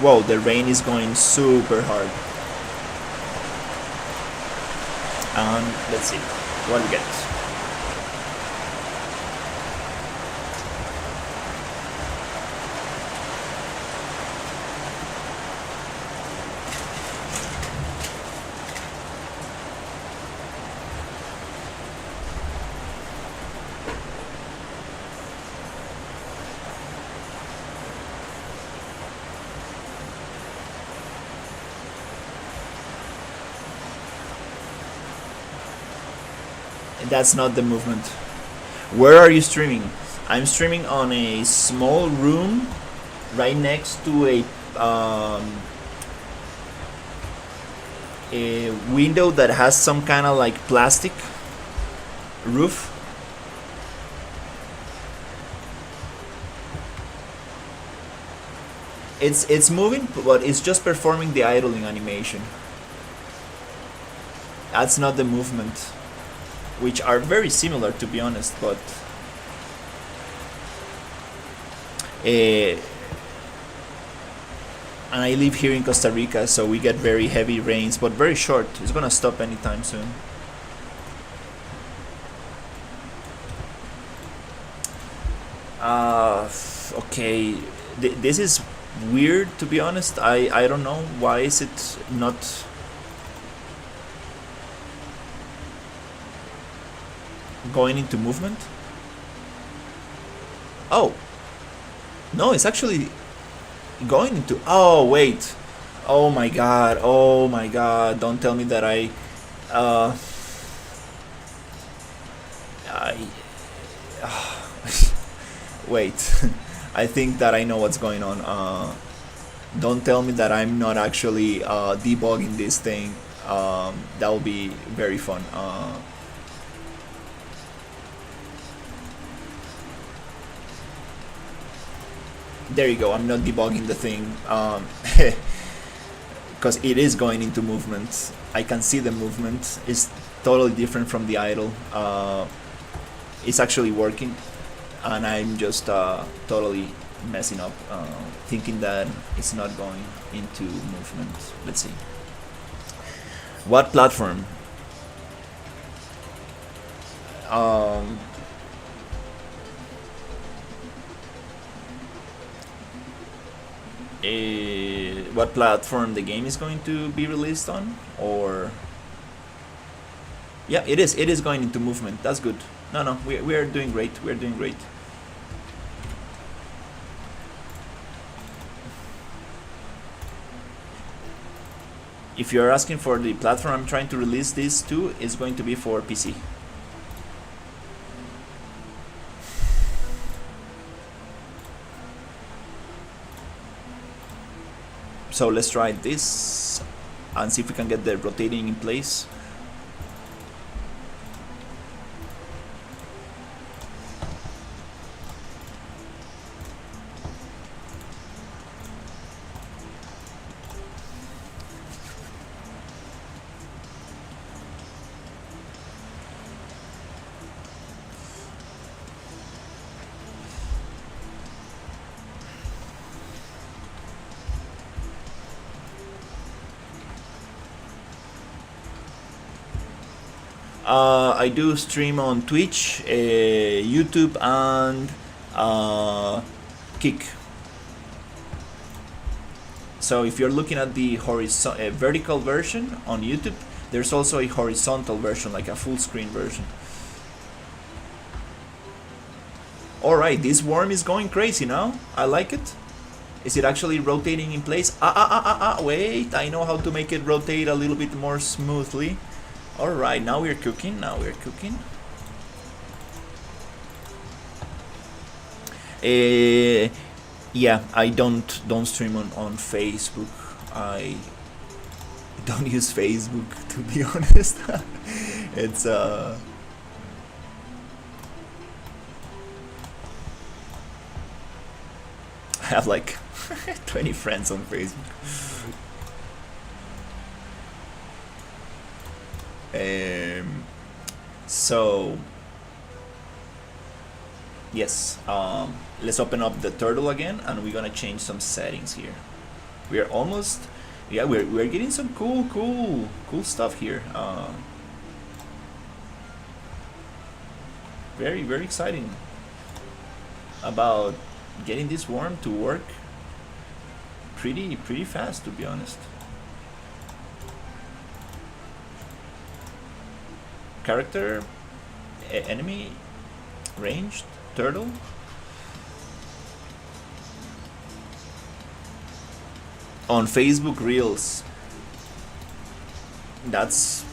Whoa, the rain is going super hard. And let's see what we get. That's not the movement. Where are you streaming? I'm streaming on a small room right next to a window that has some kind of like plastic roof. It's moving, but it's just performing the idling animation. That's not the movement, which are very similar, to be honest, but and I live here in Costa Rica, so we get very heavy rains, but very short. It's gonna stop anytime soon. Okay, this is weird, to be honest. I don't know why is it not going into movement. Oh no, it's actually going into, oh wait, oh my god, don't tell me that I wait. I think that I know what's going on. Don't tell me that I'm not actually debugging this thing. That will be very fun. There you go. I'm not debugging the thing because it is going into movement. I can see the movement. It's totally different from the idle. It's actually working, and I'm just totally messing up, thinking that it's not going into movement. Let's see. What platform? Um, what platform the game is going to be released on, or yeah, it is. It is going into movement. That's good. No, no, we are doing great. We're doing great. If you're asking for the platform I'm trying to release this to, it's going to be for PC. So let's try this and see if we can get the rotating in place. I do stream on Twitch, YouTube, and Kick. So if you're looking at the vertical version on YouTube, there's also a horizontal version, like a full screen version. Alright, this worm is going crazy now. I like it. Is it actually rotating in place? Wait, I know how to make it rotate a little bit more smoothly. Alright, now we're cooking, yeah, I don't stream on Facebook. I don't use Facebook, to be honest. It's I have like 20 friends on Facebook. So yes, let's open up the turtle again, and we're gonna change some settings here. We are almost, yeah, we're getting some cool stuff here. Very exciting about getting this worm to work pretty fast, to be honest. Character, enemy, ranged, turtle. On Facebook Reels. That's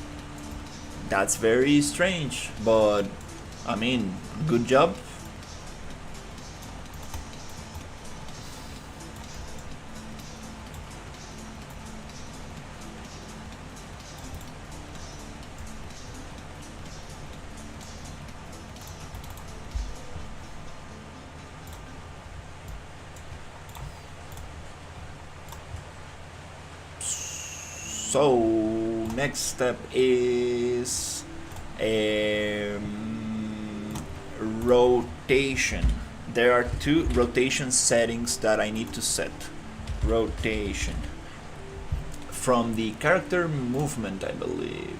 very strange, but I mean, good job. So next step is rotation. There are two rotation settings that I need to set. Rotation from the character movement, I believe.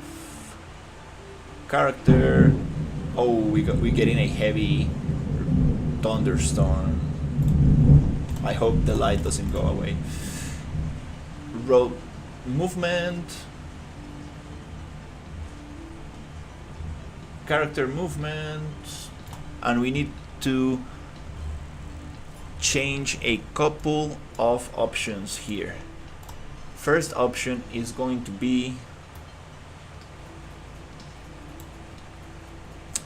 Character. Oh, we're getting a heavy thunderstorm. I hope the light doesn't go away. Movement, character movement, and we need to change a couple of options here. First option is going to be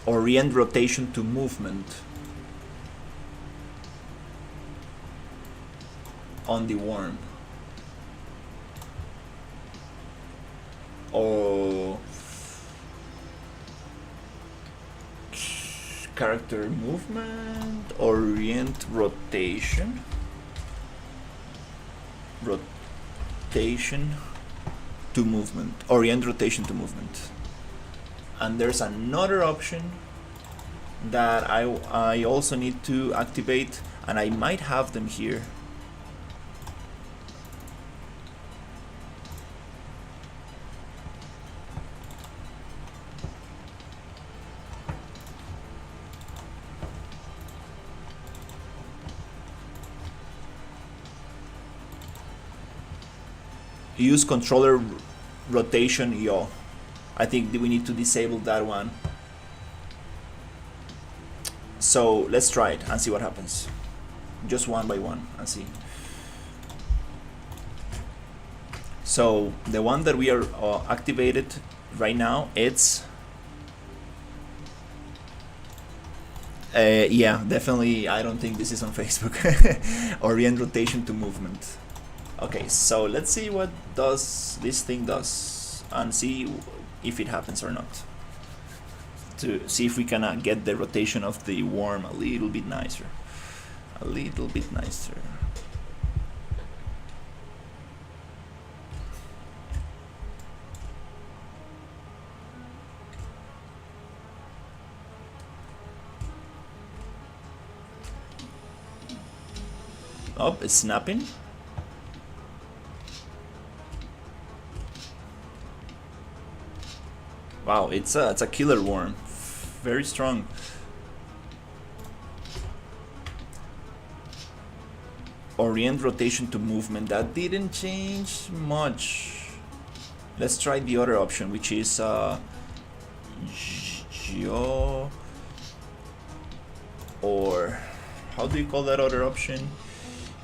orient rotation to movement on the worm. Or character movement, orient rotation. rotation to movement. Orient rotation to movement. And there's another option that I also need to activate, and I might have them here. Use controller rotation yaw. I think we need to disable that one. So let's try it and see what happens. Just one by one and see. So the one that we are activated right now, it's yeah, definitely. I don't think this is on Facebook. Orient rotation to movement. Okay, so let's see what does this thing does and see if it happens or not. To see if we can get the rotation of the worm a little bit nicer. A little bit nicer. Oh, it's snapping. Wow, it's a killer worm. Very strong. Orient rotation to movement. That didn't change much. Let's try the other option, which is Geo, or how do you call that other option?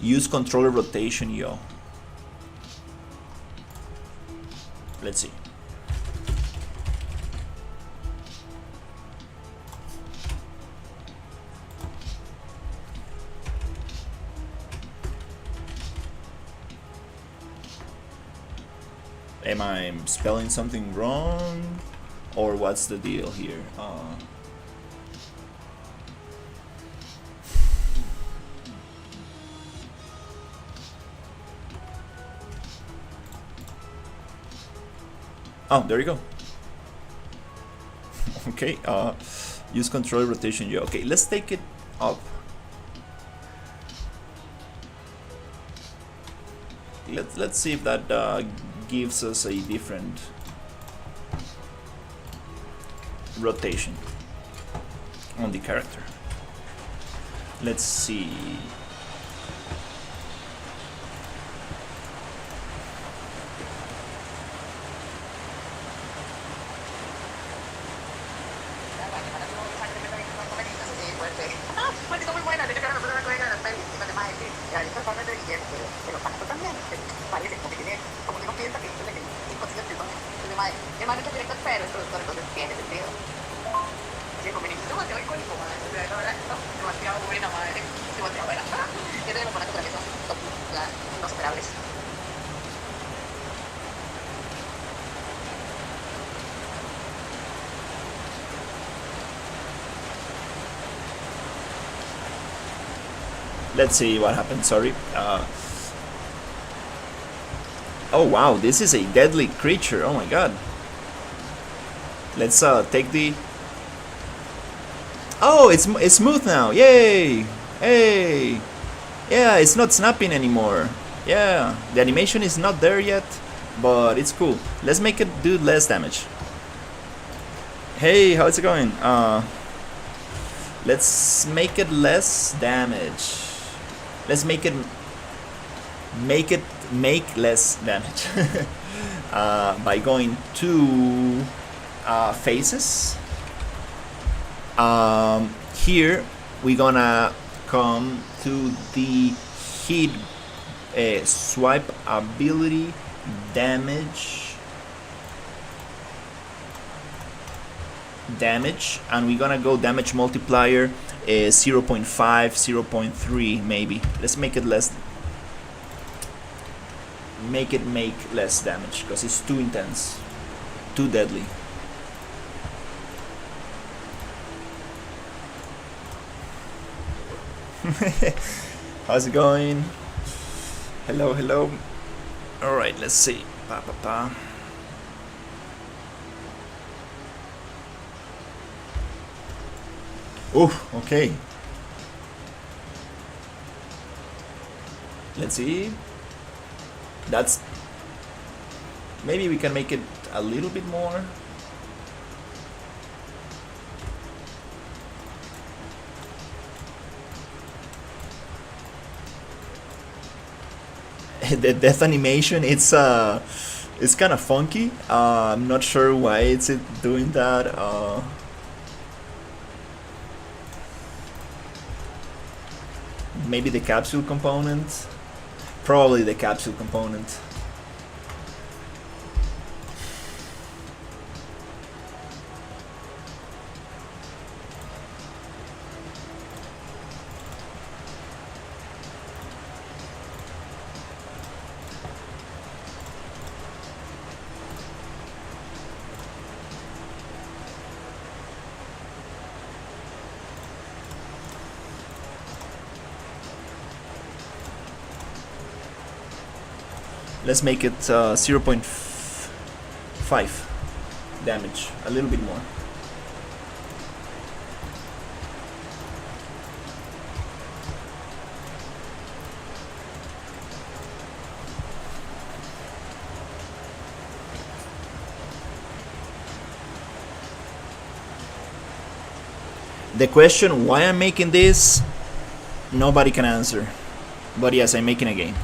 Use controller rotation yo. Let's see. Am I spelling something wrong, or what's the deal here? Oh, there you go. Okay, use control rotation. Yeah. Okay, let's take it up. Let's see if that gives us a different rotation on the character. Let's see. Let's see what happens. Sorry. Oh wow, this is a deadly creature. Oh my god. Let's take the. Oh, it's smooth now. Yay! Hey! Yeah, it's not snapping anymore. Yeah, the animation is not there yet, but it's cool. Let's make it do less damage. Hey, how's it going? Let's make it less damage. Let's make less damage by going to faces. Here we're gonna come to the hit swipe ability damage, and we're gonna go damage multiplier 0.5, 0.3 maybe. Let's make it less. Make less damage because it's too intense, too deadly. How's it going? Hello, hello. Alright, let's see. Pa, pa, pa. Oof, okay. Let's see. That's... Maybe we can make it a little bit more. The death animation, it's kind of funky. I'm not sure why it's it doing that. Maybe the capsule component. Probably the capsule component. Let's make it 0.5 damage, a little bit more. The question why I'm making this, nobody can answer. But yes, I'm making a game.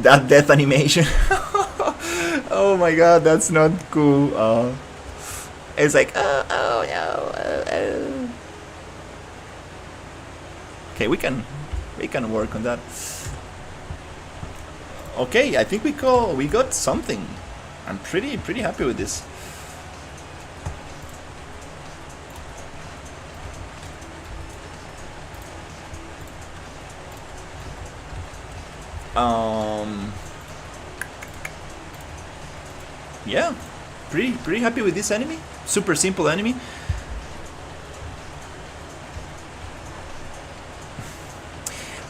That death animation. Oh my god, that's not cool. It's like, oh no. Okay, we can work on that. Okay, I think we got something. I'm pretty happy with this. Yeah, pretty happy with this enemy. Super simple enemy.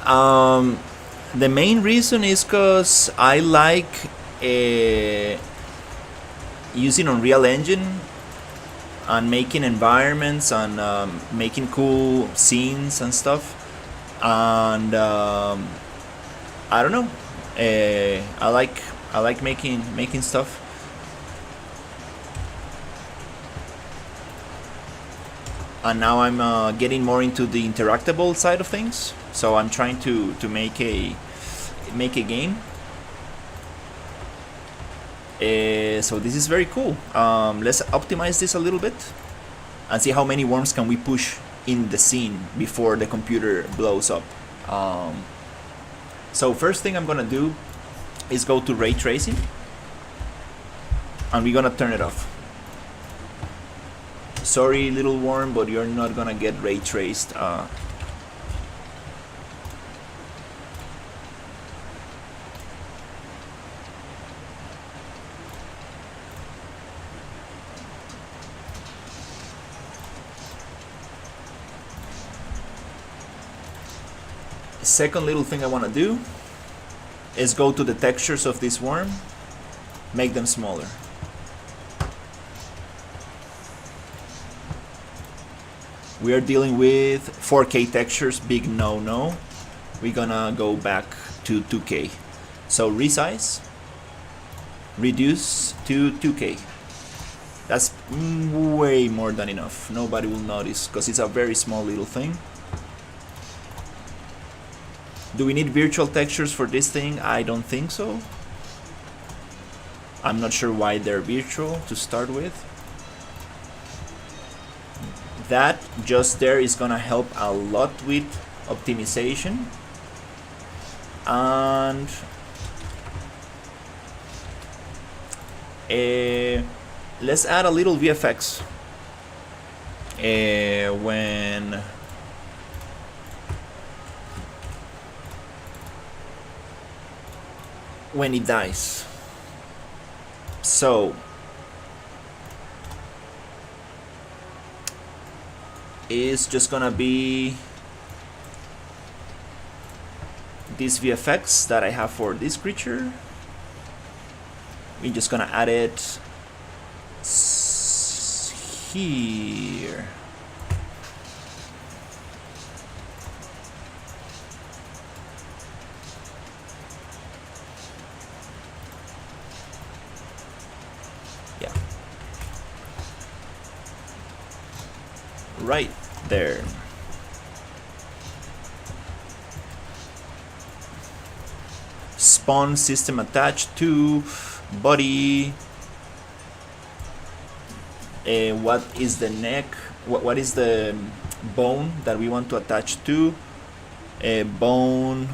The main reason is because I like using Unreal Engine and making environments and making cool scenes and stuff. And I don't know. I like making stuff. And now I'm getting more into the interactable side of things. So I'm trying to make a game. So this is very cool. Let's optimize this a little bit and see how many worms can we push in the scene before the computer blows up. So first thing I'm gonna do is go to ray tracing, and we're gonna turn it off. Sorry, little worm, but you're not gonna get ray traced. Second little thing I want to do is go to the textures of this worm, make them smaller. We are dealing with 4K textures, big no. We're gonna go back to 2K. So resize, reduce to 2K. That's way more than enough. Nobody will notice because it's a very small little thing. Do we need virtual textures for this thing? I don't think so. I'm not sure why they're virtual to start with. That just there is gonna help a lot with optimization. And let's add a little VFX when it dies. So is just gonna be this VFX that I have for this creature. We're just gonna add it here. Yeah. Right there. Spawn system attached to body. What is the neck? What is the bone that we want to attach to? Bone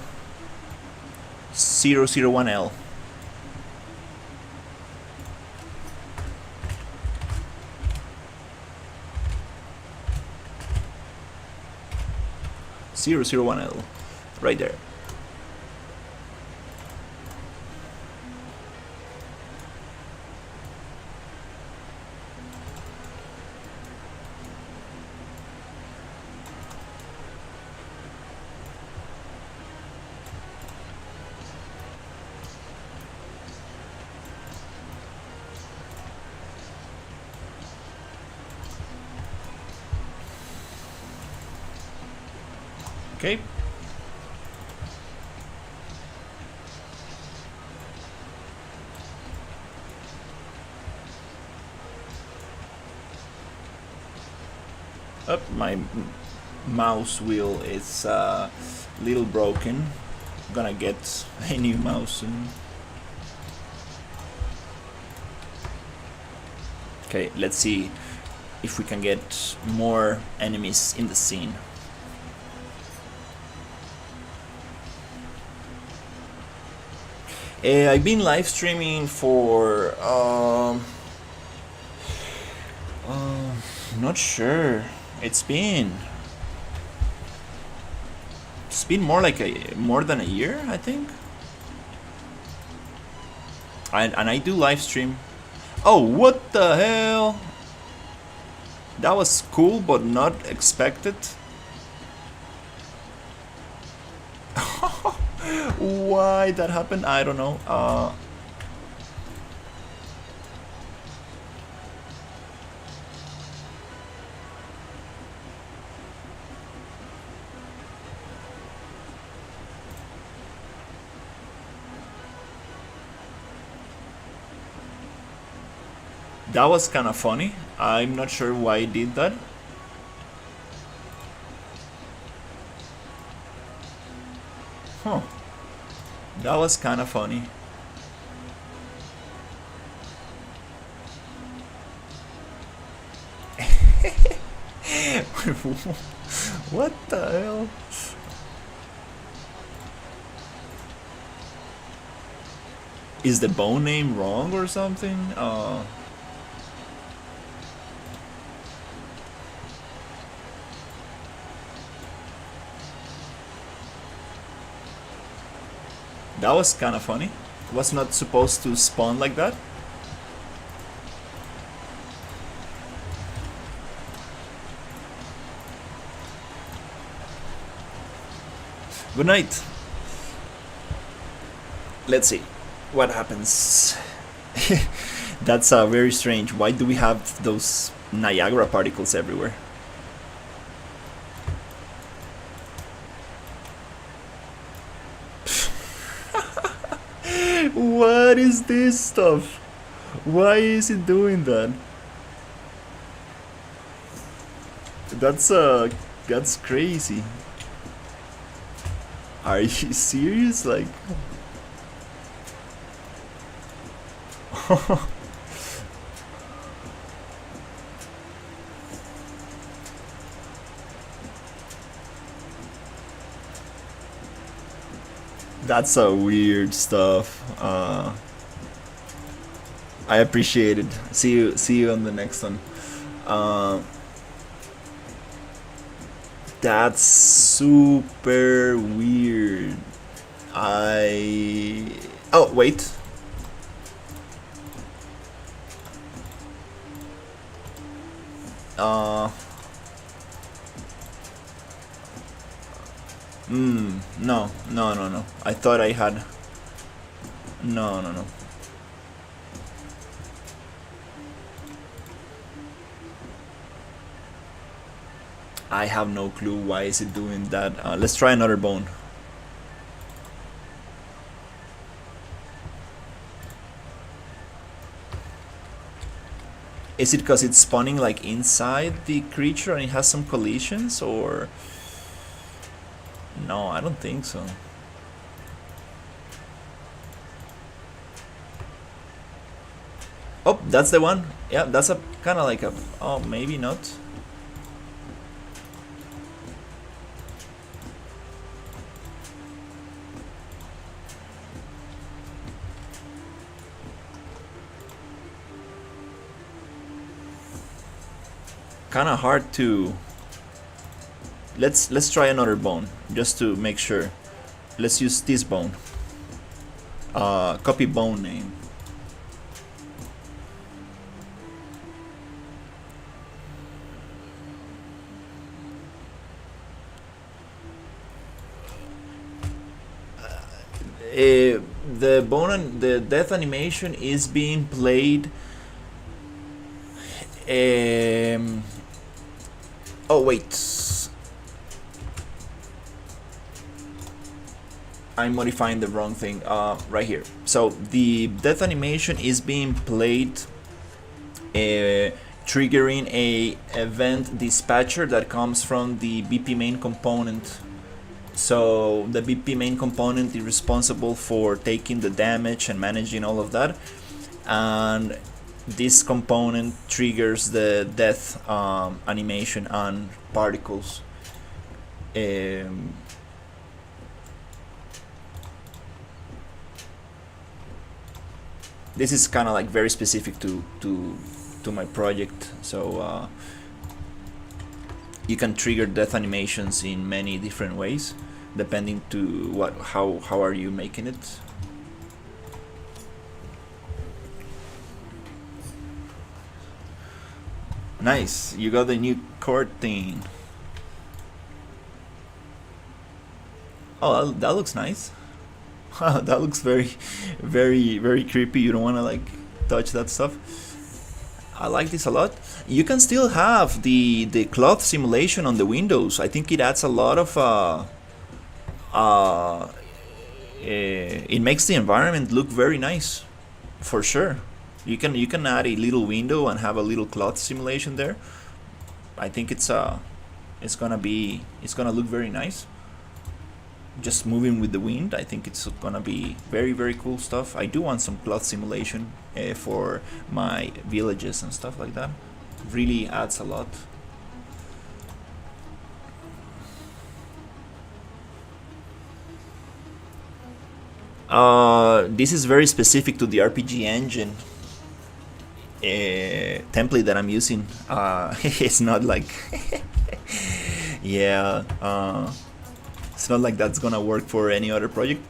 001L. L, right there. Okay. My mouse wheel is a little broken. I'm gonna get a new mouse soon. Okay, let's see if we can get more enemies in the scene. I've been live streaming for not sure. It's been more like more than a year, I think. And I do live stream. Oh, what the hell? That was cool, but not expected. Why that happened, I don't know. That was kind of funny. I'm not sure why I did that. Huh. That was kind of funny. What the hell? Is the bone name wrong or something? That was kind of funny. Was not supposed to spawn like that. Good night. Let's see what happens. That's very strange. Why do we have those Niagara particles everywhere? What is this stuff? Why is it doing that? That's crazy. Are you serious? Like that's a weird stuff. I appreciate it. See you on the next one. That's super weird. Oh, wait. No, no, no, no. I thought I had. No, no, no. I have no clue why is it doing that. Let's try another bone. Is it because it's spawning like inside the creature and it has some collisions, or no? I don't think so. Oh, that's the one. Yeah, that's a kind of like a. Oh, maybe not. Kind of hard to. Let's try another bone just to make sure. Let's use this bone. Copy bone name. The bone and the death animation is being played. Oh wait, I'm modifying the wrong thing. Right here. So the death animation is being played, triggering a event dispatcher that comes from the BP main component. So the BP main component is responsible for taking the damage and managing all of that, and this component triggers the death animation on particles. This is kind of like very specific to my project, so you can trigger death animations in many different ways depending to how are you making it. Nice, you got the new chord thing. Oh, that looks nice. That looks very, very, very creepy. You don't want to like touch that stuff. I like this a lot. You can still have the cloth simulation on the windows. I think it adds a lot of it makes the environment look very nice, for sure. You can add a little window and have a little cloth simulation there. I think it's gonna look very nice. Just moving with the wind, I think it's gonna be very, very cool stuff. I do want some cloth simulation for my villages and stuff like that. Really adds a lot. This is very specific to the RPG engine template that I'm using. It's not like yeah, it's not like that's gonna work for any other project.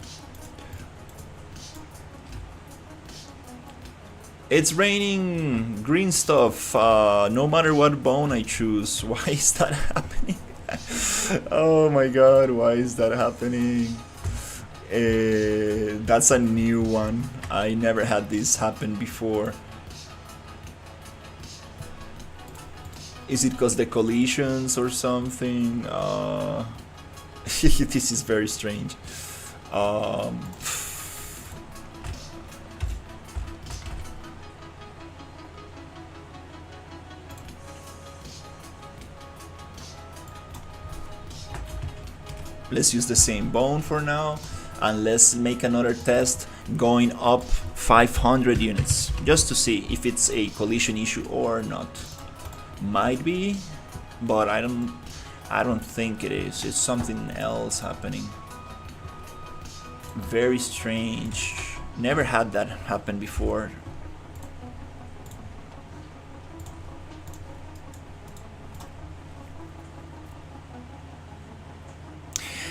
It's raining green stuff no matter what bone I choose. Why is that happening? Oh my god, why is that happening? That's a new one. I never had this happen before. Is it because the collisions or something? This is very strange. Let's use the same bone for now, and let's make another test going up 500 units just to see if it's a collision issue or not. Might be, but I don't think it is. It's something else happening. Very strange. Never had that happen before.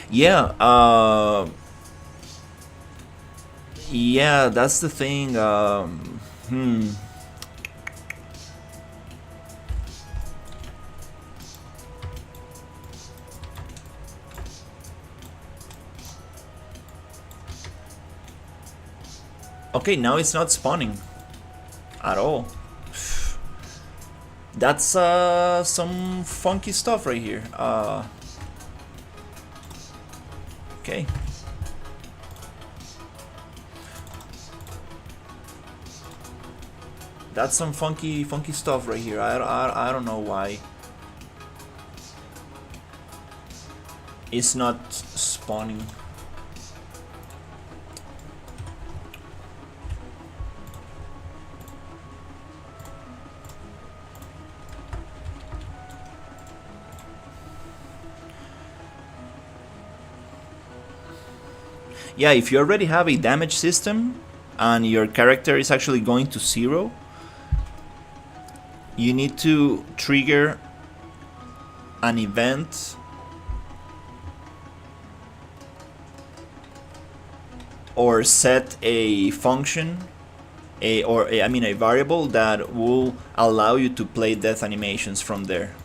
Yeah, yeah, that's the thing. Okay, now it's not spawning at all. That's some funky stuff right here. Okay. That's some funky stuff right here. I don't know why it's not spawning. Yeah, if you already have a damage system and your character is actually going to 0, you need to trigger an event or set a function, a variable that will allow you to play death animations from there.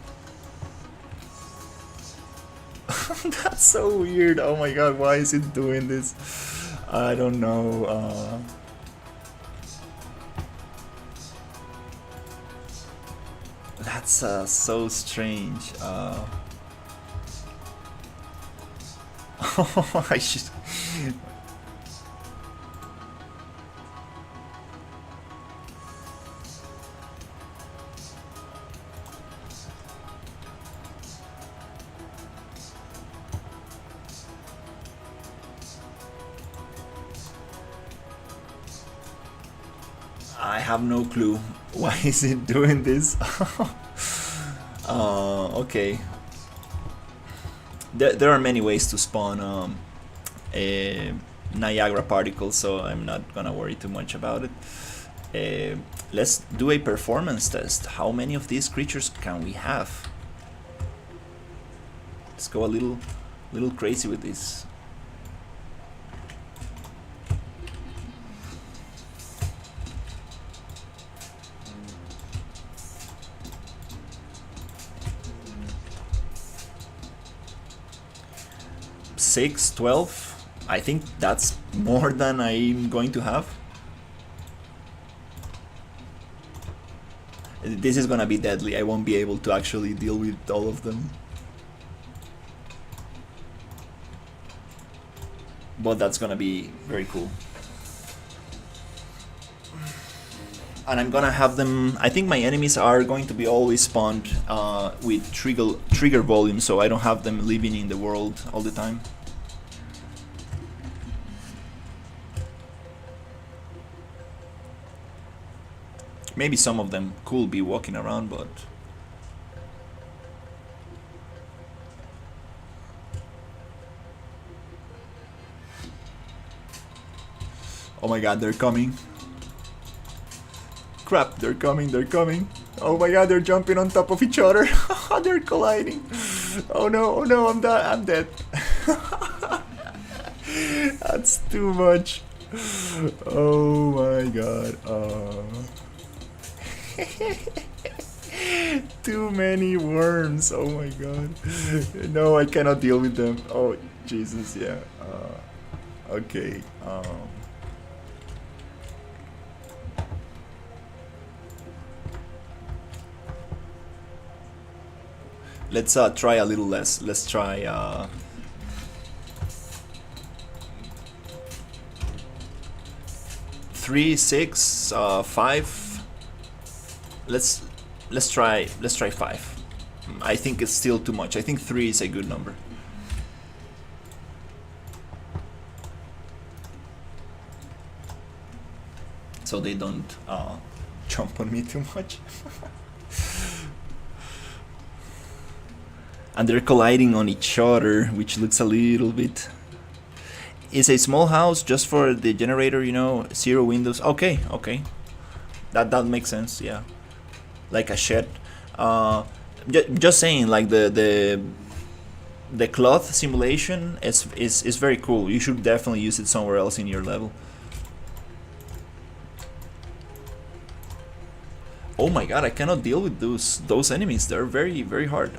That's so weird. Oh my god, why is it doing this? I don't know. That's so strange. I should. I have no clue. Why is it doing this? Okay. There are many ways to spawn Niagara particles, so I'm not gonna worry too much about it. Let's do a performance test. How many of these creatures can we have? Let's go a little crazy with this. Six, 12. I think that's more than I'm going to have. This is gonna be deadly. I won't be able to actually deal with all of them. But that's gonna be very cool. And I'm gonna have them. I think my enemies are going to be always spawned with trigger volume, so I don't have them living in the world all the time. Maybe some of them could be walking around, but oh my god, they're coming. Crap, they're coming. Oh my god, they're jumping on top of each other. They're colliding. Oh no, I'm dead. That's too much. Oh my god. Too many worms. Oh my god. No, I cannot deal with them. Oh Jesus, yeah. Okay. Let's try a little less. Let's try 3, 6, 5. Let's try 5. I think it's still too much. I think 3 is a good number. So they don't jump on me too much. And they're colliding on each other, which looks a little bit. Is a small house just for the generator, 0 windows. Okay. That makes sense, yeah. Like a shed. Just saying, like the cloth simulation is very cool. You should definitely use it somewhere else in your level. Oh my god, I cannot deal with those enemies. They're very, very hard.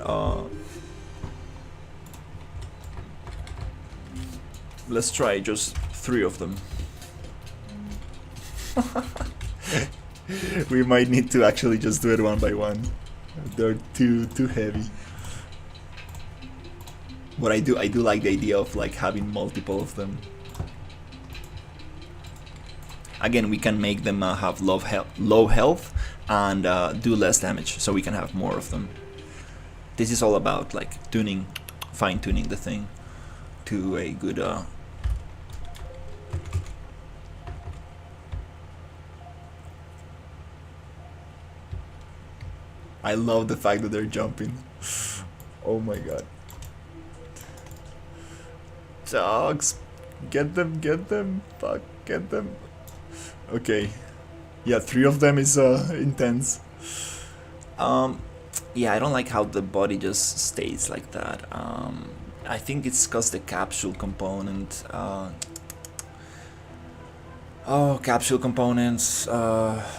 Let's try just 3 of them. We might need to actually just do it one by one. They're too heavy. But I do like the idea of like having multiple of them. Again, we can make them have low health and do less damage, so we can have more of them. This is all about like tuning, fine-tuning the thing to a good I love the fact that they're jumping. Oh my god. Dogs, get them, fuck, get them. Okay, yeah, 3 of them is intense. Yeah, I don't like how the body just stays like that. I think it's cause the capsule component. Oh, capsule components,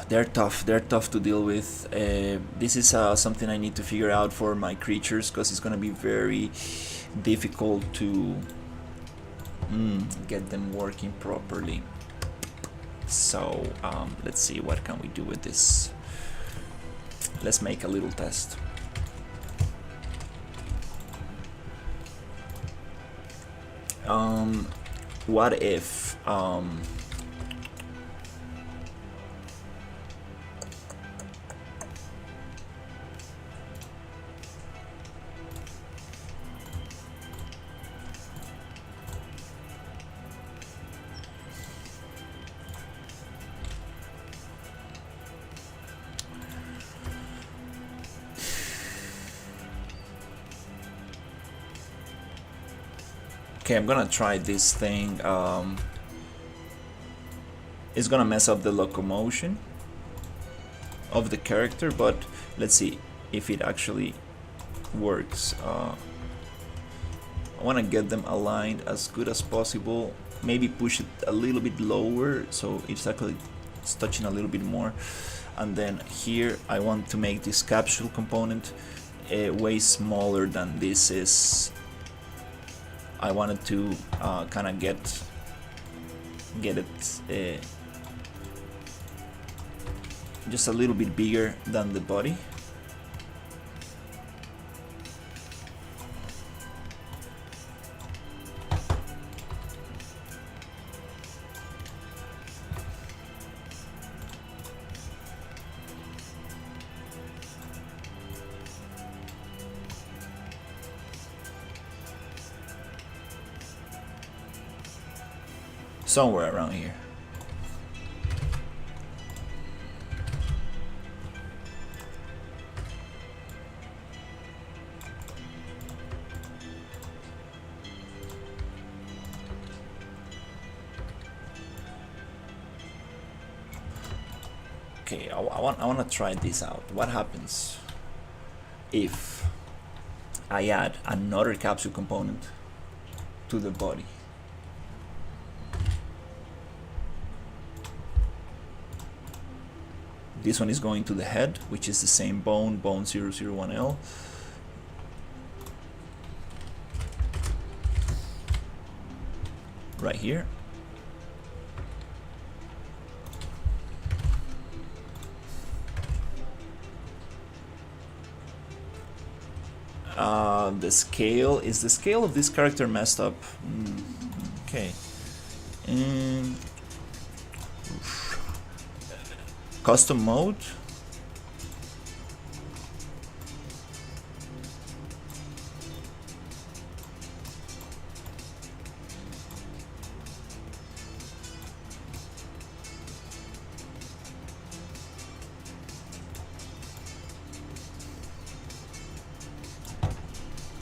they're tough to deal with. This is something I need to figure out for my creatures, because it's gonna be very difficult to get them working properly. So let's see, what can we do with this. Let's make a little test. What if okay, I'm gonna try this thing. It's gonna mess up the locomotion of the character, but let's see if it actually works. I wanna get them aligned as good as possible. Maybe push it a little bit lower so it's actually touching a little bit more. And then here I want to make this capsule component way smaller than this is. I wanted to kind of get it just a little bit bigger than the body. Somewhere around here. Okay, I want to try this out. What happens if I add another capsule component to the body? This one is going to the head, which is the same bone 001L. Right here. The scale, is the scale of this character messed up? Okay. Custom mode.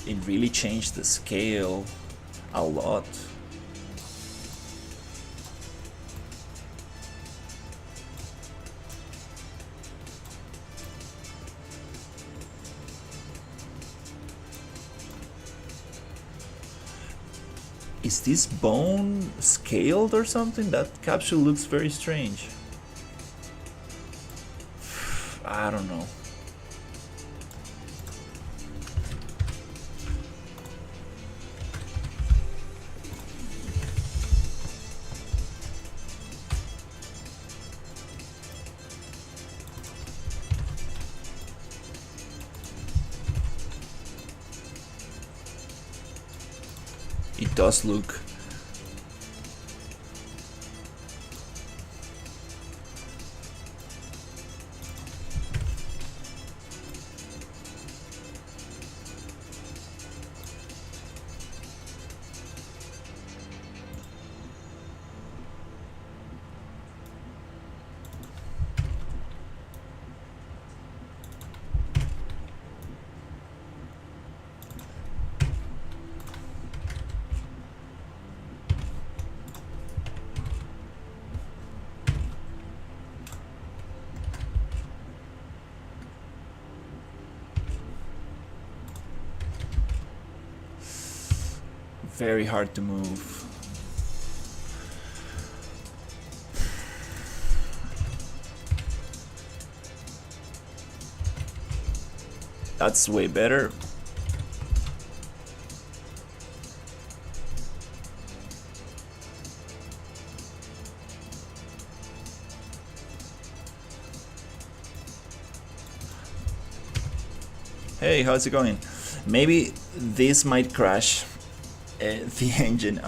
It really changed the scale a lot. Is this bone scaled or something? That capsule looks very strange. I don't know. It does look. Very hard to move. That's way better. Hey, how's it going? Maybe this might crash the engine.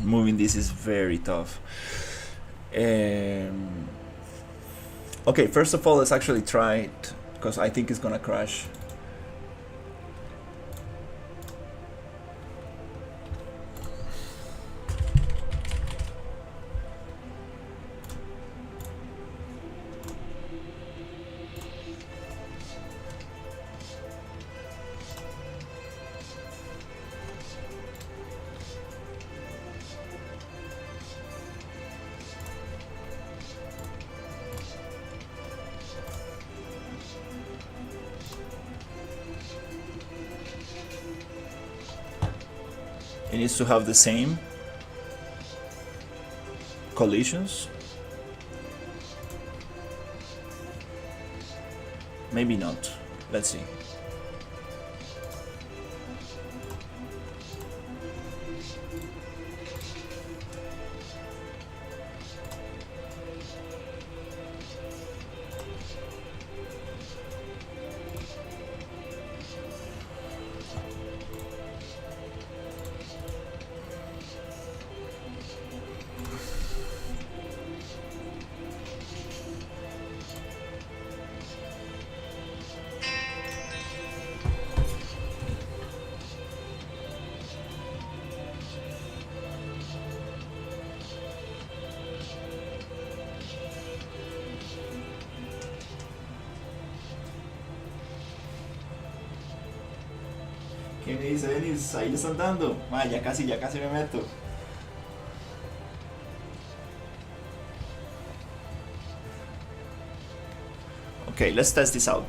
Moving this is very tough. Okay, first of all, let's actually try it, because I think it's gonna crash. It needs to have the same collisions. Maybe not. Let's see. ¿Qué me dice Denis? Ahí le están dando. Ya casi me meto. Okay, let's test this out.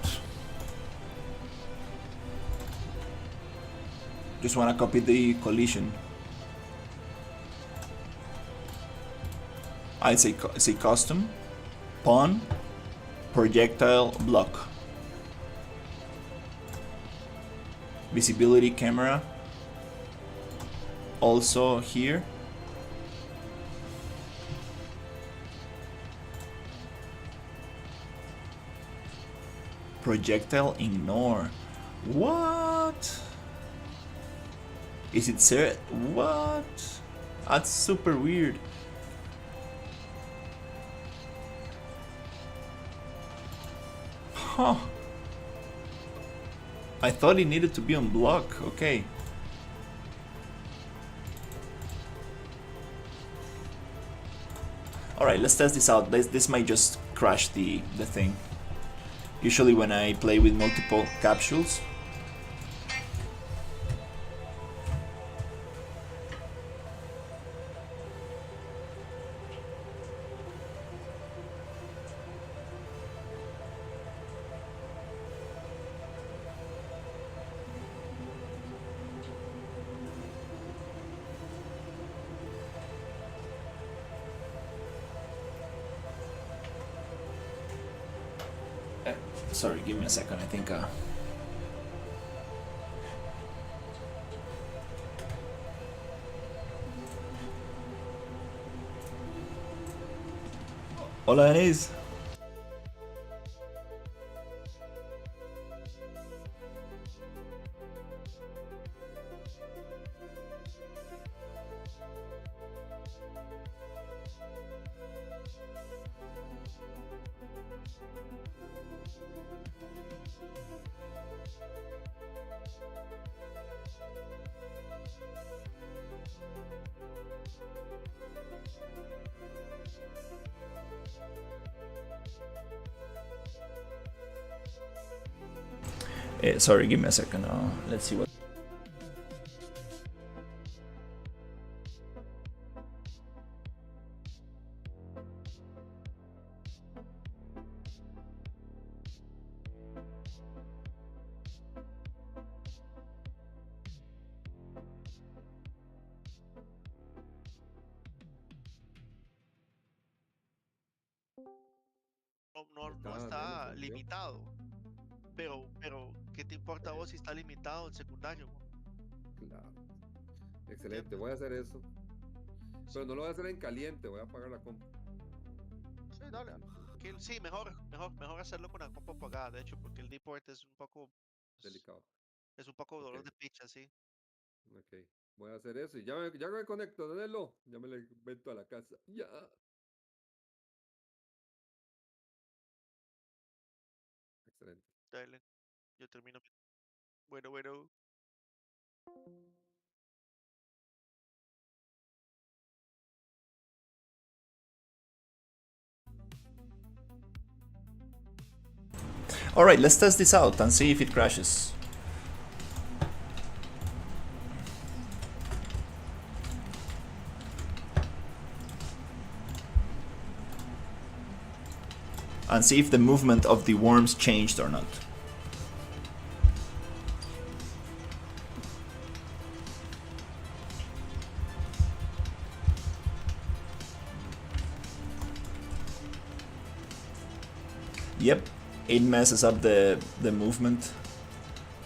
Just wanna copy the collision. I'd say custom, pawn, projectile block. Visibility camera. Also here. Projectile ignore. What? Is it set? What? That's super weird. Huh. I thought it needed to be on block. Okay. Alright, let's test this out. This might just crash the thing. Usually when I play with multiple capsules. Sorry, give me a second. I think. Hola, Denise. Sorry, give me a second. Let's see what. No Está menos está según yo. limitado. Pero, ¿qué te importa a vos si está limitado el secundario? Claro. Excelente, ¿Entiendes? voy a hacer eso. Pero Sí, no lo voy a hacer en caliente, voy a apagar la compu. sí, dale. Sí, mejor hacerlo con la compa apagada, de hecho, porque el deport Delicado. es un poco Ok, dolor de picha, sí. ok. Voy a hacer eso y ya me conecto, Danilo. Ya me le meto a la casa. Ya. Excelente. Dale, yo termino. Bueno. All right, let's test this out and see if it crashes. And see if the movement of the worms changed or not. Yep, it messes up the movement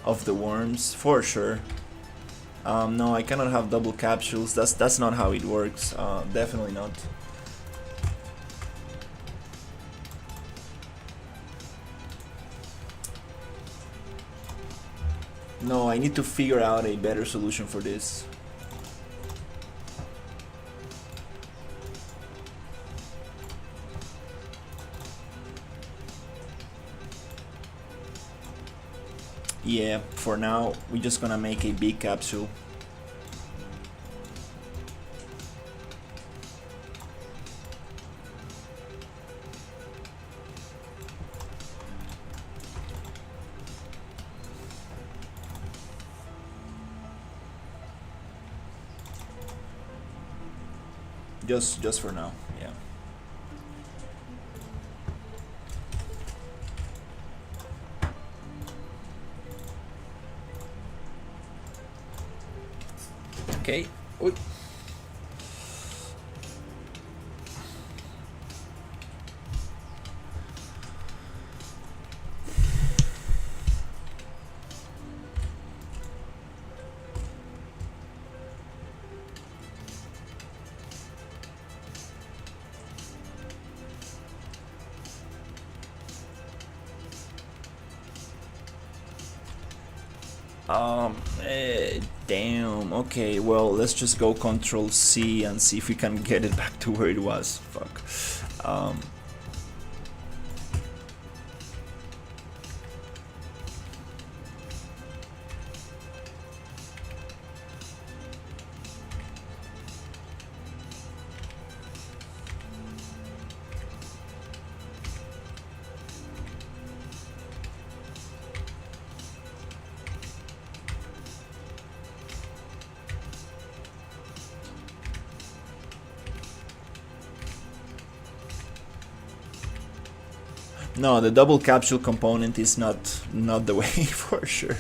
of the worms for sure. No, I cannot have double capsules. That's not how it works. Definitely not. No, I need to figure out a better solution for this. Yeah, for now, we're just gonna make a big capsule. Just for now, yeah. Okay. Uy. Damn. Okay. Well, let's just go Control C and see if we can get it back to where it was. Fuck. No, the double capsule component is not the way for sure.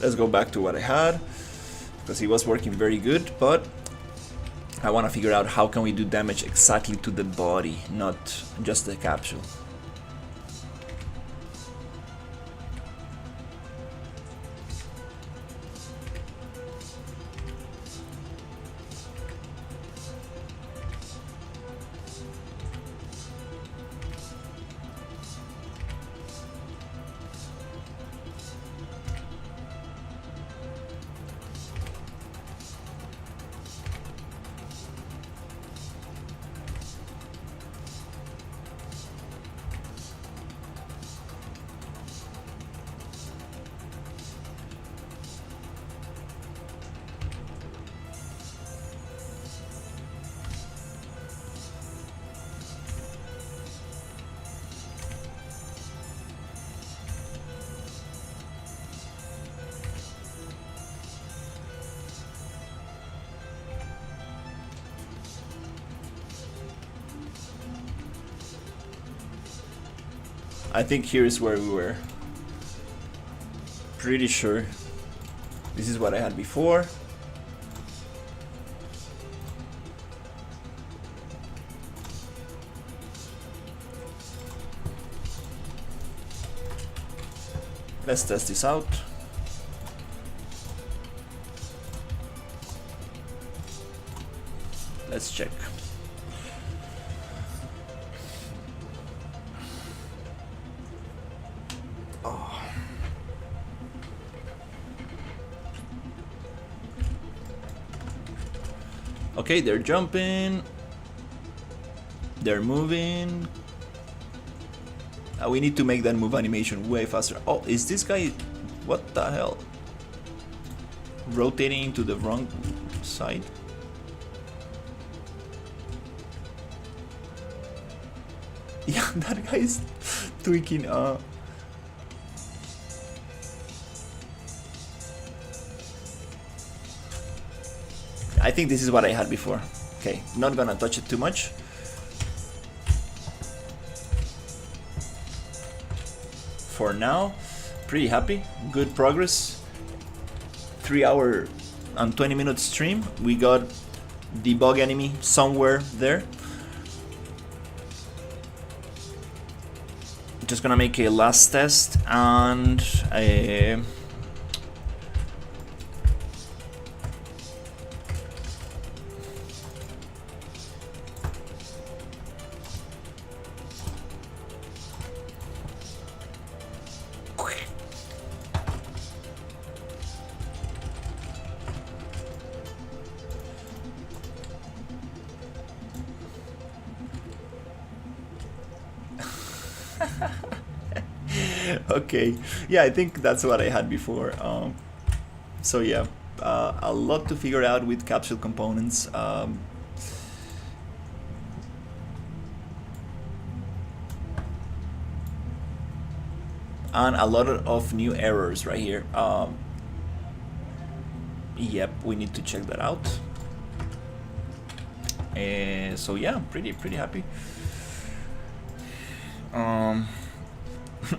Let's go back to what I had, because it was working very good, but I want to figure out how can we do damage exactly to the body, not just the capsule. I think here is where we were. Pretty sure. This is what I had before. Let's test this out. Let's check. Okay, they're jumping. They're moving. We need to make that move animation way faster. Oh, is this guy... What the hell? Rotating to the wrong side? Yeah, that guy is tweaking. I think this is what I had before. Okay, not gonna touch it too much. For now, pretty happy. Good progress. 3-hour and 20-minute stream. We got the bug enemy somewhere there. Just gonna make a last test and a... Okay, yeah, I think that's what I had before. So yeah, a lot to figure out with capsule components. And a lot of new errors right here. Yep, we need to check that out. So yeah, pretty happy.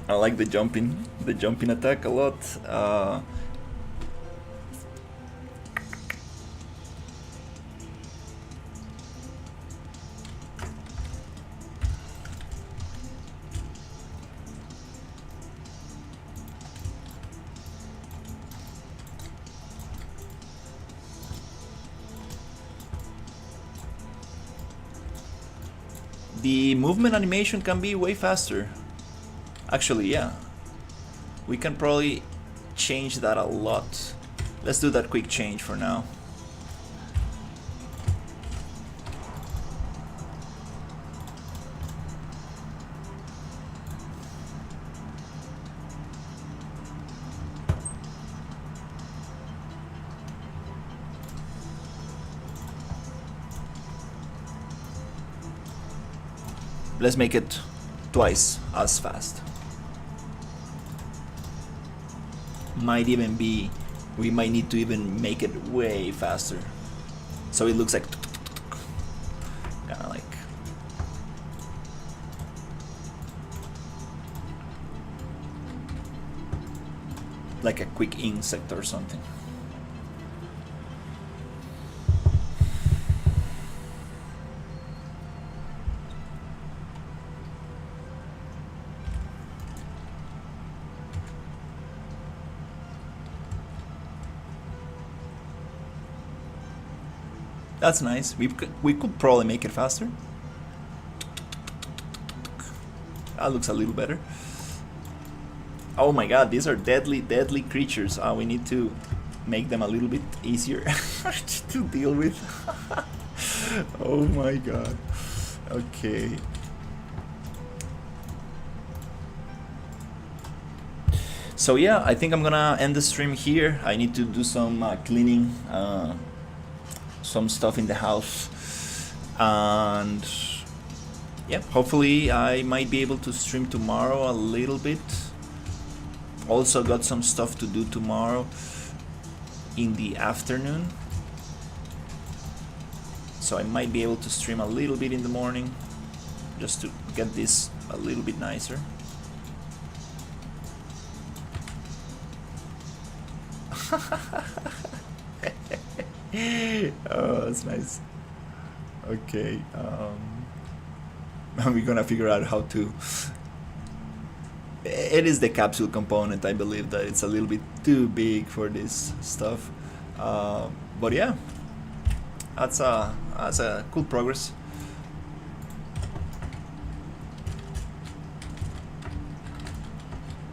I like the jumping attack a lot. The movement animation can be way faster. Actually, yeah. We can probably change that a lot. Let's do that quick change for now. Let's make it twice as fast. Might even be, we might need to even make it way faster. So it looks like, kinda like. like a quick insect or something. That's nice. We could probably make it faster. That looks a little better. Oh my god, these are deadly, deadly creatures. We need to make them a little bit easier to deal with. Oh my god. Okay. So yeah, I think I'm gonna end the stream here. I need to do some cleaning, some stuff in the house, and yeah, hopefully I might be able to stream tomorrow a little bit. Also got some stuff to do tomorrow in the afternoon, so I might be able to stream a little bit in the morning just to get this a little bit nicer. Oh, that's nice. Okay, we're gonna figure out how to. It is the capsule component. I believe that it's a little bit too big for this stuff, but yeah, that's a cool progress.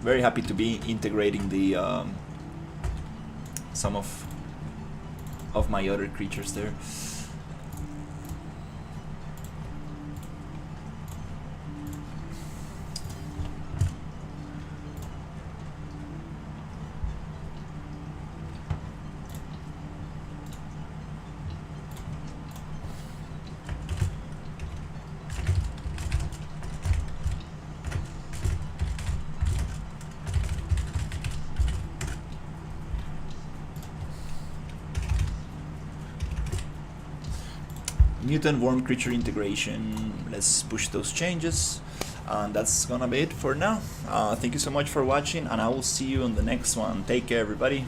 Very happy to be integrating the some of my other creatures there. Mutant worm creature integration. Let's push those changes, and that's gonna be it for now. Thank you so much for watching, and I will see you on the next one. Take care, everybody.